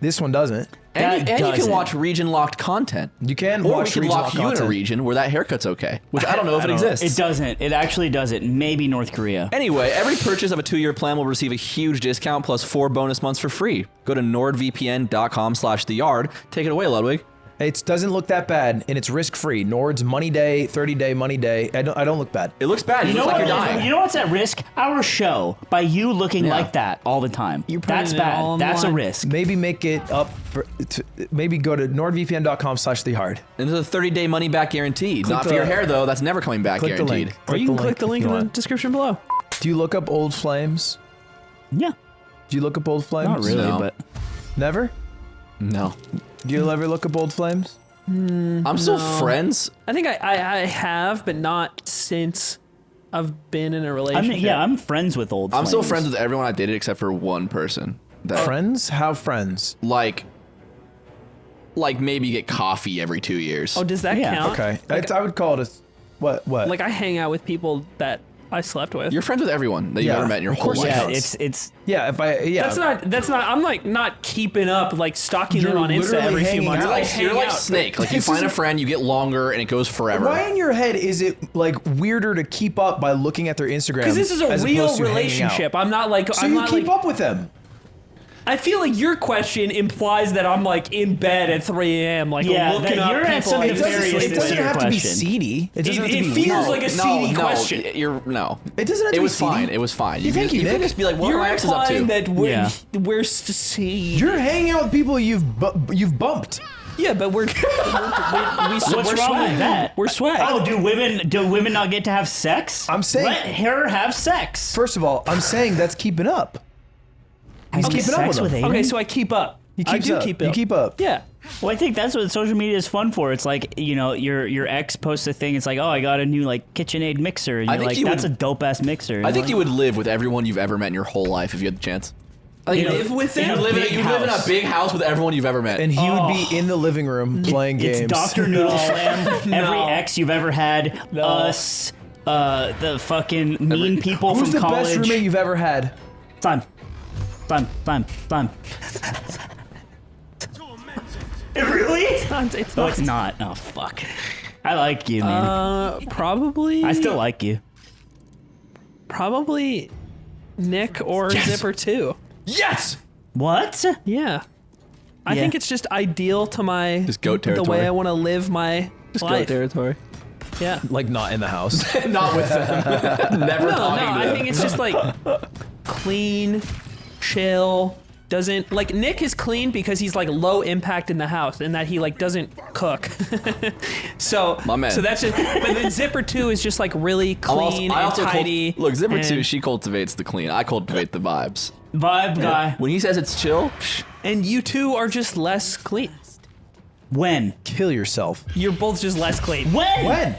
This one doesn't. And you can watch region-locked content. You can or watch we can lock region-locked you in a content. region where that haircut's okay, which I don't know if it exists. It doesn't. It actually doesn't. Maybe North Korea. Anyway, every purchase of a 2-year plan will receive a huge discount plus 4 bonus months for free. Go to nordvpn.com/theyard. Take it away, Ludwig. It doesn't look that bad, and it's risk-free. Nord's money day, 30-day money day. I don't look bad. It looks bad. You know what? You know what's at risk? Our show by you looking like that all the time. That's bad. That's a risk. Maybe make it up for. Maybe go to nordvpn.com/theyard. And there's a 30-day money-back guarantee. Click Not for the- your hair though. That's never coming back. Click the Guaranteed. link. Or you can click the link if in you the want. description below. Do you look up old flames? Yeah. Do you look up old flames? Not really, No. but Never. No. Do you ever look up old flames? I'm still friends. I think I have, but not since I've been in a relationship. I'm friends with old. I'm still flames. friends with everyone I dated except for one person. Friends? How friends? Like maybe get coffee every 2 years. Oh, does that count? Okay. I would call it a what? Like I hang out with people that I slept with. You're friends with everyone that you've ever met in your of whole course life. Yeah, counts. it's Yeah, That's not. I'm like not keeping up, like stalking You're them on Insta literally every few hanging months. out. I You're hang like out. Snake. Like you This find is- a friend, you get longer, and it goes forever. Why in your head is it like weirder to keep up by looking at their Instagram? Because this is a as real opposed to hanging out? relationship. I'm not like. So I'm you not keep like, up with them. I feel like your question implies that I'm like in bed at 3 a.m. like Yeah, looking that up you're at people. some Like, nefarious It doesn't your have to be question. seedy. It doesn't have to It be feels weird. like a seedy question. No. It doesn't have to It be was seedy. fine. It was fine. Yeah, thank you, could Nick. just be like, what are You're my exes up to? implying that we're Yeah. we're see. You're hanging out with people you've bumped. Yeah, but we're What's we're wrong swag. with that? We're swag. Oh, do women not get to have sex? I'm saying- let her have sex. First of all, I'm saying that's keeping up. He's Having keeping up sex with with them. Aiden? Okay, so I keep up. He I keeps do up. keep You up. keep up. Yeah. Well, I think that's what social media is fun for. It's like, you know, your ex posts a thing. It's like, oh, I got a new like KitchenAid mixer, and I you're think like, you that's would- a dope ass mixer. I think you would live with everyone you've ever met in your whole life if you had the chance. I think You live with them? You live Big in a house. big house with everyone you've ever met. And he would be in the living room playing games. It's Dr. Noodle Slam. Every No. ex you've ever had. No. Us. The fucking mean people Who's from the college. best roommate you've ever had? Time. Really? It's No, not. it's not. Oh, fuck. I like you, man. Probably. I still like you. Probably Nick or Zipper too. Yes! What? Yeah. I Yeah. think it's just ideal to my Just goat the way territory. I want to live my Just go life. territory. Yeah. Like not in the house. Not with them. Never No, talking to I them. think it's just like clean, chill. Doesn't like Nick is clean because he's like low impact in the house and that he like doesn't cook. So My man. So that's just. But then Zipper 2 is just like really clean and tidy. Look, Zipper 2, and- she cultivates the clean. I cultivate the vibes. Vibe guy. When he says it's chill, And you two are just less clean. When? Kill yourself. You're both just less clean. When?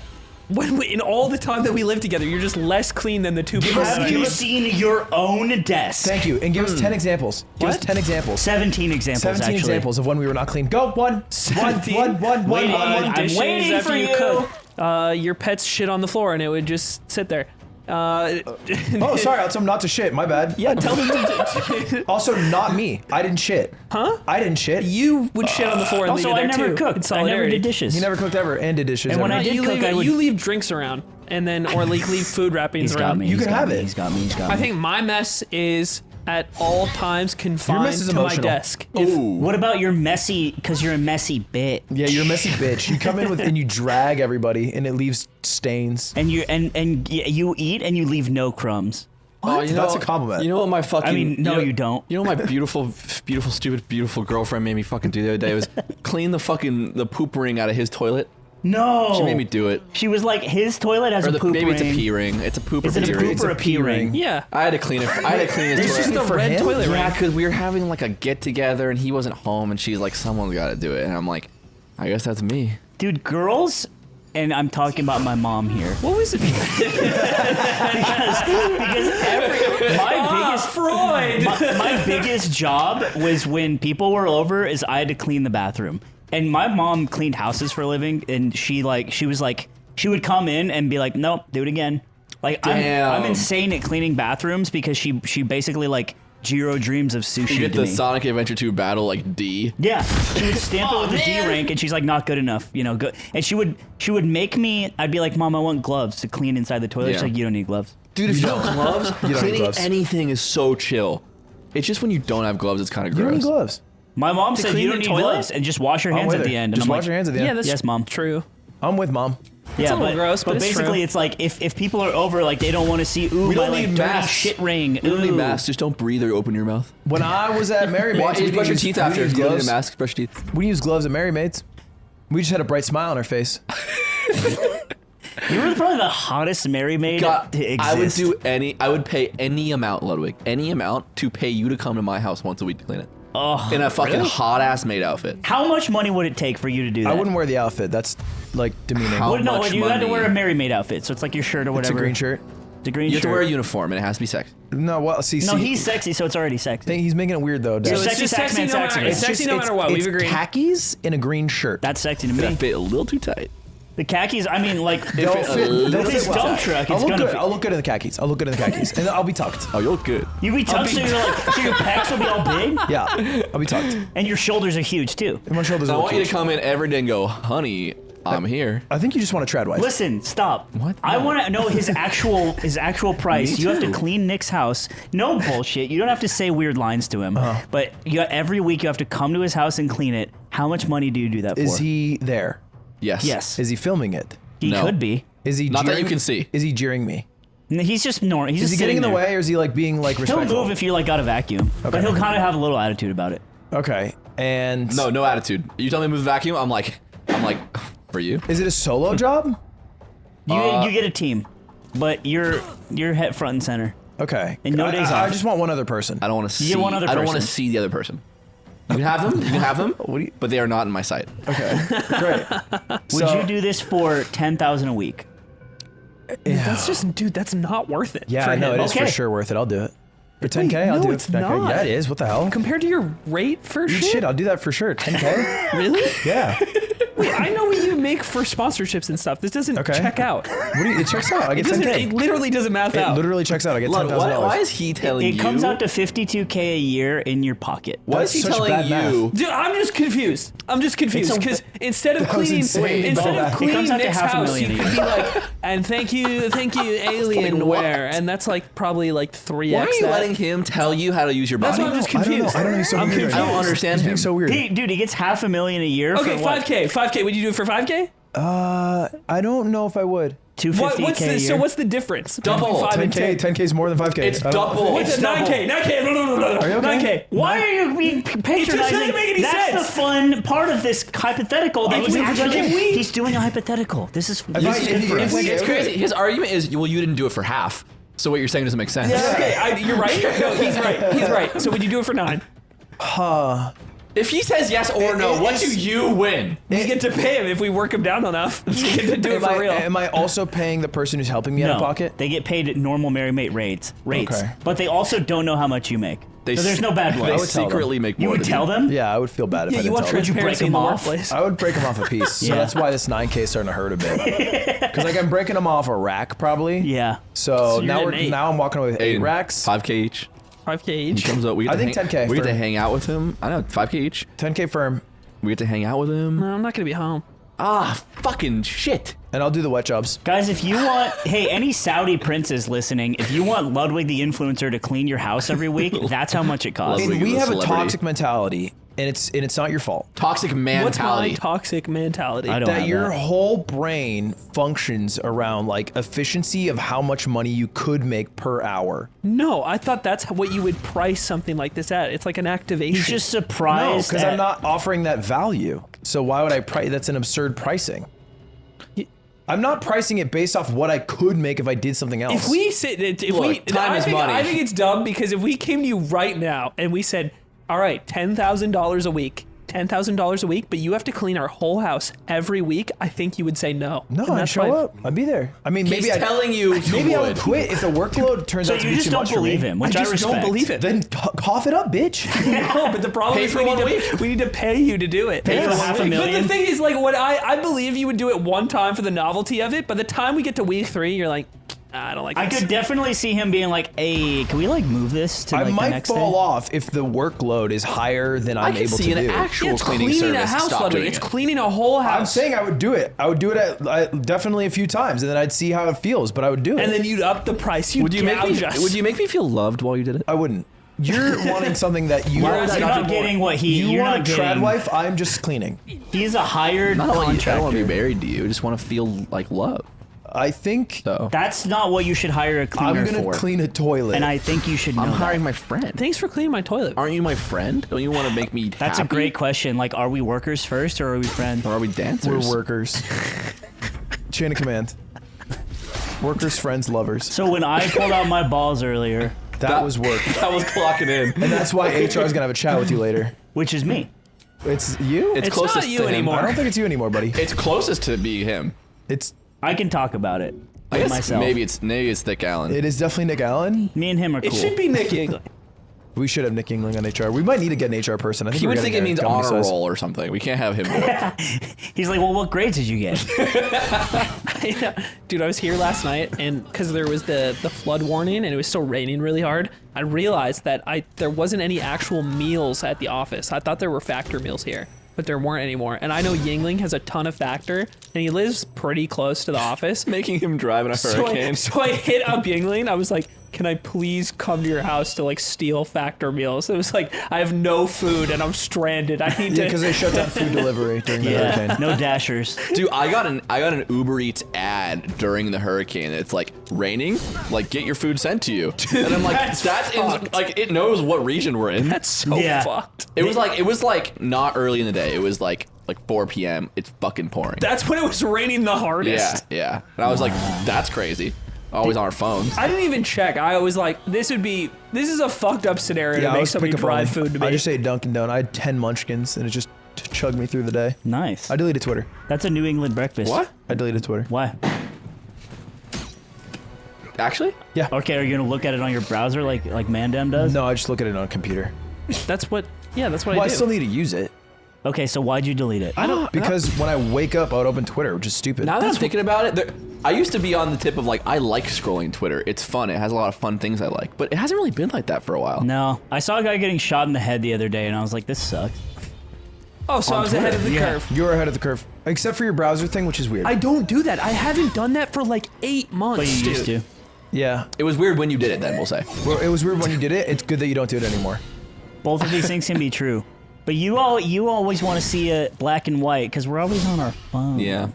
When in all the time that we live together, you're just less clean than the two people. that I Have you know. seen your own desk? Thank you. And give us 10 examples. Give us What? 10 examples. 17 examples, 17 actually. examples of when we were not clean. Go. One. 17? One. Waiting. I'm Dishes waiting after for you. cook. Your pet's shit on the floor and it would just sit there. Oh, sorry. I'll tell him not to shit. My bad. Yeah, tell them to. Also, not me. I didn't shit. Huh? I didn't shit. You would shit on the floor and Also, leave it I there never too. cooked. It's I never solidarity. did dishes. He never cooked ever and did dishes And when ever. I did you cook, leave, I would- you leave drinks around and then or like leave food wrappings He's got around. me. You he's can got have me, it. He's got me. He's got me. I think my mess is at all times confined mess is to my emotional. desk. What about your messy? Because you're a messy bit. Yeah, you're a messy bitch. You come in with and you drag everybody, and it leaves stains. And you you eat and you leave no crumbs. Oh, you know, That's a compliment. You know what my fucking... I mean, no, you don't. You know what my beautiful, stupid girlfriend made me fucking do the other day was clean the poop ring out of his toilet. No. She made me do it. She was like, his toilet has Or a poop maybe ring. it's a pee ring. It's a poop or Is it pee a ring. poop or a pee ring? Yeah. I had to clean it. I had to clean his It's toilet. just the red toilet Yeah, ring. because we were having like a get together and he wasn't home and she's like, someone's got to do it. And I'm like, I guess that's me. Dude, girls, and I'm talking about my mom here. What was it? My biggest job was when people were over is I had to clean the bathroom. And my mom cleaned houses for a living, and she would come in and be like, nope, do it again. Like I'm insane at cleaning bathrooms because she basically like Jiro dreams of sushi. You get to the me. Sonic Adventure 2 battle like D. Yeah, she would stamp it with a D rank, and she's like, not good enough, you know. Good, and she would make me. I'd be like, Mom, I want gloves to clean inside the toilet. Yeah. She's like, you don't need gloves. Dude, if you don't have gloves, You don't need cleaning gloves. anything is so chill. It's just when you don't have gloves, it's kind of You gross. don't need gloves. My mom To said clean you the don't need toilet? gloves and just wash your I'm hands with at her. the end. Just And I'm wash like, your hands at the end. Yeah, that's yes, Mom. true. I'm with Mom. Yeah, a little gross, but it's basically true. it's like if people are over, like they don't want to see We don't my need like dirty masks. shit ring. You don't need ooh. masks. Just don't breathe or open your mouth. When I was at Mary Why? Maid's, You brush your teeth after. You don't need a mask. Brush your teeth. We use gloves at Mary Maid's. We just had a bright smile on our face. You were probably the hottest Mary Maid God, to exist. I would pay any amount, Ludwig, any amount to pay you to come to my house once a week to clean it. Oh, In a fucking really? hot ass maid outfit. How much money would it take for you to do that? I wouldn't wear the outfit. That's like demeaning. How Well, no, much you had to money? wear a Mary Maid outfit, so it's like your shirt or It's whatever. a green shirt. It's a green You shirt. have to wear a uniform and it has to be sexy. No, well, see, No, he's sexy, so it's already sexy. He's making it weird though. You're Dad. So it's sexy, just sax sexy man, no sax matter- man. it's sexy no matter what, It's we've agreed. khakis in a green shirt. That's sexy to That me. fit a little too tight. The khakis, I mean, like, They'll fit a fit. little They'll with fit this well. dump truck, I'll it's look gonna good. fit. I'll look good in the khakis. I'll look good in the khakis, and I'll be tucked. Oh, you look good. You be tucked so you're like, so your pecs will be all big, Yeah, I'll be tucked. and your shoulders are huge too. And my shoulders. I are want you to huge. come in every day and go, honey, I'm here. I think you just want a trad wife. Listen, stop. What? I want to know his actual price. Me You have to too. clean Nick's house. No bullshit. You don't have to say weird lines to him. But every week you have to come to his house and clean it. How much money do you do that for? Is he there? Yes. Yes. Is he filming it? He No. could be. Is he? Not that jeering- you can see. Is he jeering me? He's just normal. He's Is just he getting in sitting the there. way, or is he like being like He'll respectful? move if you like got a vacuum, but Okay. he'll kind of have a little attitude about it. Okay, and No attitude. You tell me to move the vacuum, I'm like, for you? is it a solo job? You get a team, but you're head front and center. Okay. And no days I off. just want one other person. I don't want to You see. get one other I don't want to person. see the other person. You can have them. You can have them. But they are not in my sight. Okay, great. Would you do this for 10,000 a week? That's just, dude, that's not worth it. Yeah, for I know him. it is for Okay. sure worth it. I'll do it. For 10K, I'll no, do it. it's for 10K. not. Yeah, it is. What the hell? Compared to your rate for Dude, shit? shit, I'll do that for sure. 10K? Really? Yeah. Wait, I know what you make for sponsorships and stuff. This doesn't Okay. check out. What do you, it checks out. I It, get doesn't, 10K. it literally doesn't math It out. literally checks out. I get Lon, $10,000. why is he telling you? It comes out to 52K a year in your pocket. Why That's is he such telling bad math. you? Dude, I'm just confused. I'm just confused It's a- because instead of That was cleaning, insane. instead It of cleaning comes out to Nick's house, $500,000 you a could year. be like, and thank you, Alienware, and that's like probably like 3x. Why are you that. letting him tell you how to use your That's body? why I'm just I don't know. confused. I don't know. He's so I'm weird. confused. I don't understand He's being him. so weird. Dude, he gets $500,000 a year Okay, for what? 5K. Would you do it for 5K? I don't know if I would. 250K What's a the, year. so what's the difference? Double. between 5 and 10K. 10K is more than 5K. It's I don't- double. What's It's it? 9K. 9K. Are you okay? 9K. Why are you being patronizing? doesn't make any That's sense. the fun part of this hypothetical. That If we- he's doing a hypothetical. This is It's crazy. His argument is, well, you didn't do it for half. So what you're saying doesn't make sense. Yeah, okay, you're right. No, he's right. He's right. So would you do it for 9? If he says yes or no, what do you win? We get to pay him if we work him down enough. We get to do it for real. Am I also paying the person who's helping me out of pocket? They get paid at normal Mary Mate rates, Okay. but they also don't know how much you make. So there's no bad blood. They secretly make more. You would than tell them? Yeah, I would feel bad if Yeah, I you didn't want tell them. transparency in him the off? workplace. I would break them off a piece. So Yeah. that's why this 9K is starting to hurt a bit. Because like I'm breaking them off a rack probably. Yeah. So you're now at an 8. now I'm walking away with 8 racks. 5K each. 5K He each. comes up. We get I to think hang, 10K We get to for- hang out with him. I know, 5K each. 10K firm, We get to hang out with him. No, I'm not gonna be home. Ah, fucking shit. and I'll do the wet jobs. Guys, if you want, hey, any Saudi princes listening, if you want Ludwig the influencer to clean your house every week, that's how much it costs. Ludwig. And we is a have a celebrity. toxic mentality, and it's not your fault. Toxic What's my mentality. toxic mentality? I don't That have your that. whole brain functions around like efficiency of how much money you could make per hour. No, I thought that's what you would price something like this at. It's like an activation. He's just No, surprised. because at- I'm not offering that value. So why would I price? That's an absurd pricing. I'm not pricing it based off what I could make if I did something else. If we sit, time is money. I think it's dumb because if we came to you right now and we said, all right, $10,000 a week, $10,000 a week, but you have to clean our whole house every week, I think you would say no. No, I'd show up. I'd be there. I mean, maybe He's telling you maybe I would would. quit if the workload turns out to be too much for me. You just don't believe him, which I just don't respect. believe it. Then cough it up, bitch. No, but the problem is we need to pay you to do it. Pay for $500,000. But the thing is, like, what I believe you would do it one time for the novelty of it. By the time we get to week 3, you're like, I don't like I this. could definitely see him being like, hey, can we like move this to I like the might next fall day? off if the workload is higher than I'm able to do. It's cleaning a house, Ludwig. It's cleaning a whole house. I'm saying I would do it. I would do it at definitely a few times, and then I'd see how it feels. But I would do it. And then you'd up the price. Would you make me feel loved while you did it? I wouldn't. You're wanting something that you You're not getting what he. You you're want not a trad getting. wife. I'm just cleaning. He's a hired Not like contractor. I don't want to be married to you. I just want to feel like love. I think so. That's not what you should hire a cleaner I'm gonna for. clean a toilet. And I think you should know I'm hiring that. my friend. Thanks for cleaning my toilet. Aren't you my friend? Don't you want to make me That's happy? a great question. Like, are we workers first or are we friends? Or are we dancers? We're workers. Chain of command. Workers, friends, lovers. So when I pulled out my balls earlier, that was work. That was clocking in. And that's why HR is gonna have a chat with you later. which is me. It's you? It's closest not you to him. anymore. I don't think it's you anymore, buddy. It's closest to be him. It's. I can talk about it. I guess myself. maybe it's Nick Allen. It is definitely Nick Allen. Me and him are cool. It should be Nick England. We should have Nick England on HR. We might need to get an HR person. I think He we're would think getting it means a company honor size. roll or something. We can't have him do it. He's like, well, what grades did you get? Dude, I was here last night, and because there was the flood warning, and it was still raining really hard, I realized that there wasn't any actual meals at the office. I thought there were Factor meals here, but there weren't anymore. And I know Yingling has a ton of Factor, and he lives pretty close to the office. Making him drive in a hurricane. So I hit up Yingling. I was like, can I please come to your house to like steal Factor meals? It was like, I have no food and I'm stranded. I need to. Yeah, because they shut down food delivery during the hurricane. No Dashers. Dude, I got an Uber Eats ad during the hurricane. It's like raining, like get your food sent to you. And I'm like, like it knows what region we're in. That's so fucked. It was like not early in the day. It was like 4 p.m. It's fucking pouring. That's when it was raining the hardest. Yeah. And I was like, that's crazy. Always on our phones. I didn't even check. I was like, this is a fucked up scenario to make somebody drive food to me. I just ate Dunkin' Donut. I had 10 munchkins and it just chugged me through the day. Nice. I deleted Twitter. That's a New England breakfast. What? I deleted Twitter. Why? Actually? Yeah. Okay, are you gonna look at it on your browser like Mandem does? No, I just look at it on a computer. That's what I Well, do. I still need to use it. Okay, so why'd you delete it? I don't because when I wake up, I would open Twitter, which is stupid. Now that I'm thinking about it, I used to be on the tip of like, I like scrolling Twitter. It's fun. It has a lot of fun things I like. But it hasn't really been like that for a while. No, I saw a guy getting shot in the head the other day, and I was like, this sucks. Oh, so I was ahead of the curve. You're ahead of the curve. Except for your browser thing, which is weird. I don't do that. I haven't done that for like 8 months, But you dude. used to. Yeah. It was weird when you did it then, we'll say. Well, it was weird when you did it. It's good that you don't do it anymore. Both of these things can be true. But you always want to see it black and white because we're always on our phone. Yeah.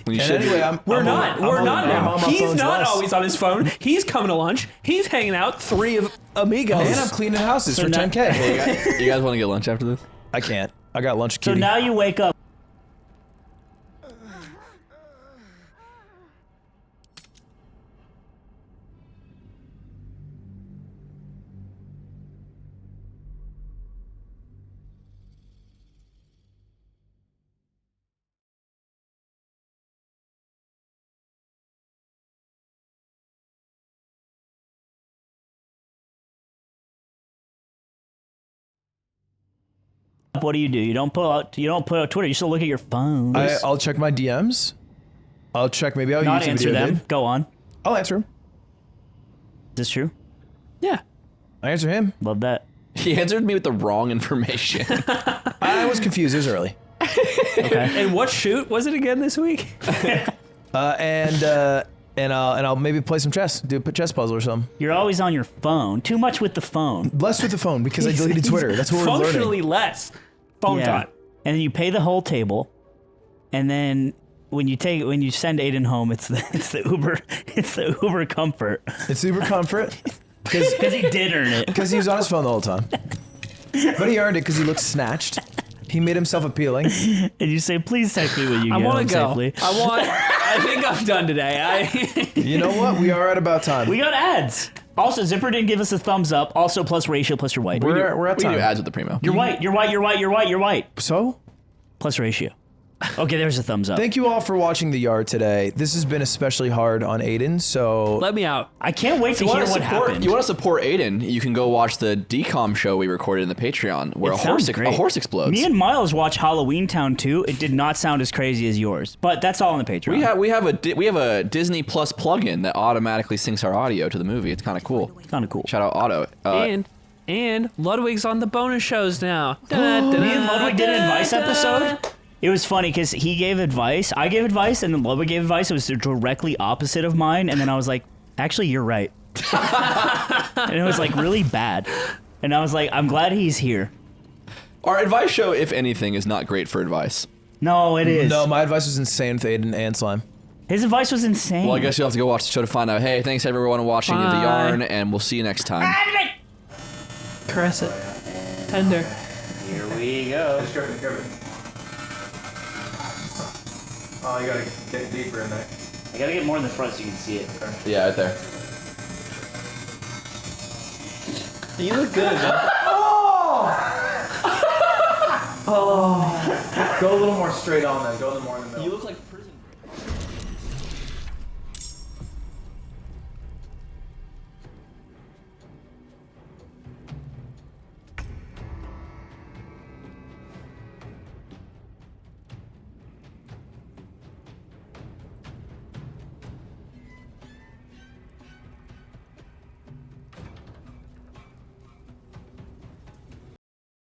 And anyway, We're not now. I'm on He's phones not less. always on his phone. He's coming to lunch. He's hanging out 3 of amigos. And I'm cleaning houses So for now- 10K. Hey, you guys want to get lunch after this? I can't. I got lunch. So cutie. now you wake up. What do? You don't pull out Twitter. You still look at your phone. I'll check my DMs. I'll check. Maybe I'll Not YouTube answer video them. did. Go on. I'll answer him. Is this true? Yeah. I answer him. Love that. He answered me with the wrong information. I was confused. It was early. Okay. And what shoot was it again this week? And I'll maybe play some chess. Do a chess puzzle or something. You're always on your phone. Too much with the phone. Less with the phone because I deleted Twitter. That's what we're Functionally learning. less. Phone time. And then you pay the whole table, and then when you send Aiden home, it's the Uber Comfort. It's Uber Comfort. Because he did earn it. Because he was on his phone the whole time. But he earned it because he looked snatched. He made himself appealing. And you say, please text me when you I get home want to go. safely. I think I'm done today. You know what? We are at about time. We got ads. Also, Zipper didn't give us a thumbs up. Also, plus ratio, plus you're white. We're at We time. do ads with the primo. You're white. You're white. You're white. You're white. You're white. So? Plus ratio. Okay, there's a thumbs up. Thank you all for watching The Yard today. This has been especially hard on Aiden, so... Let me out. I can't wait to hear what happened. You want to support Aiden, you can go watch the decom show we recorded in the Patreon, where a sounds horse, great. explodes. Me and Miles watched Halloween Town 2. It did not sound as crazy as yours, but that's all on the Patreon. We have a Disney Plus plugin that automatically syncs our audio to the movie. It's kind of cool. Kind of cool. Shout out Otto. And Ludwig's on the bonus shows now. Me and Ludwig did an advice episode. It was funny because he gave advice, I gave advice, and then Ludwig gave advice. It was directly opposite of mine, and then I was like, actually, you're right. And it was like really bad. And I was like, I'm glad he's here. Our advice show, if anything, is not great for advice. No, it is. No, my advice was insane with Aiden and Slime. His advice was insane. Well, I guess you'll have to go watch the show to find out. Hey, thanks everyone for watching The Bye. Yarn, and we'll see you next time. Caress it. Tender. Here we go. Oh, you gotta get deeper in there. I gotta get more in the front so you can see it. Yeah, right there. You look good, man. Oh! Go a little more straight on then. Go a little more in the middle. You look like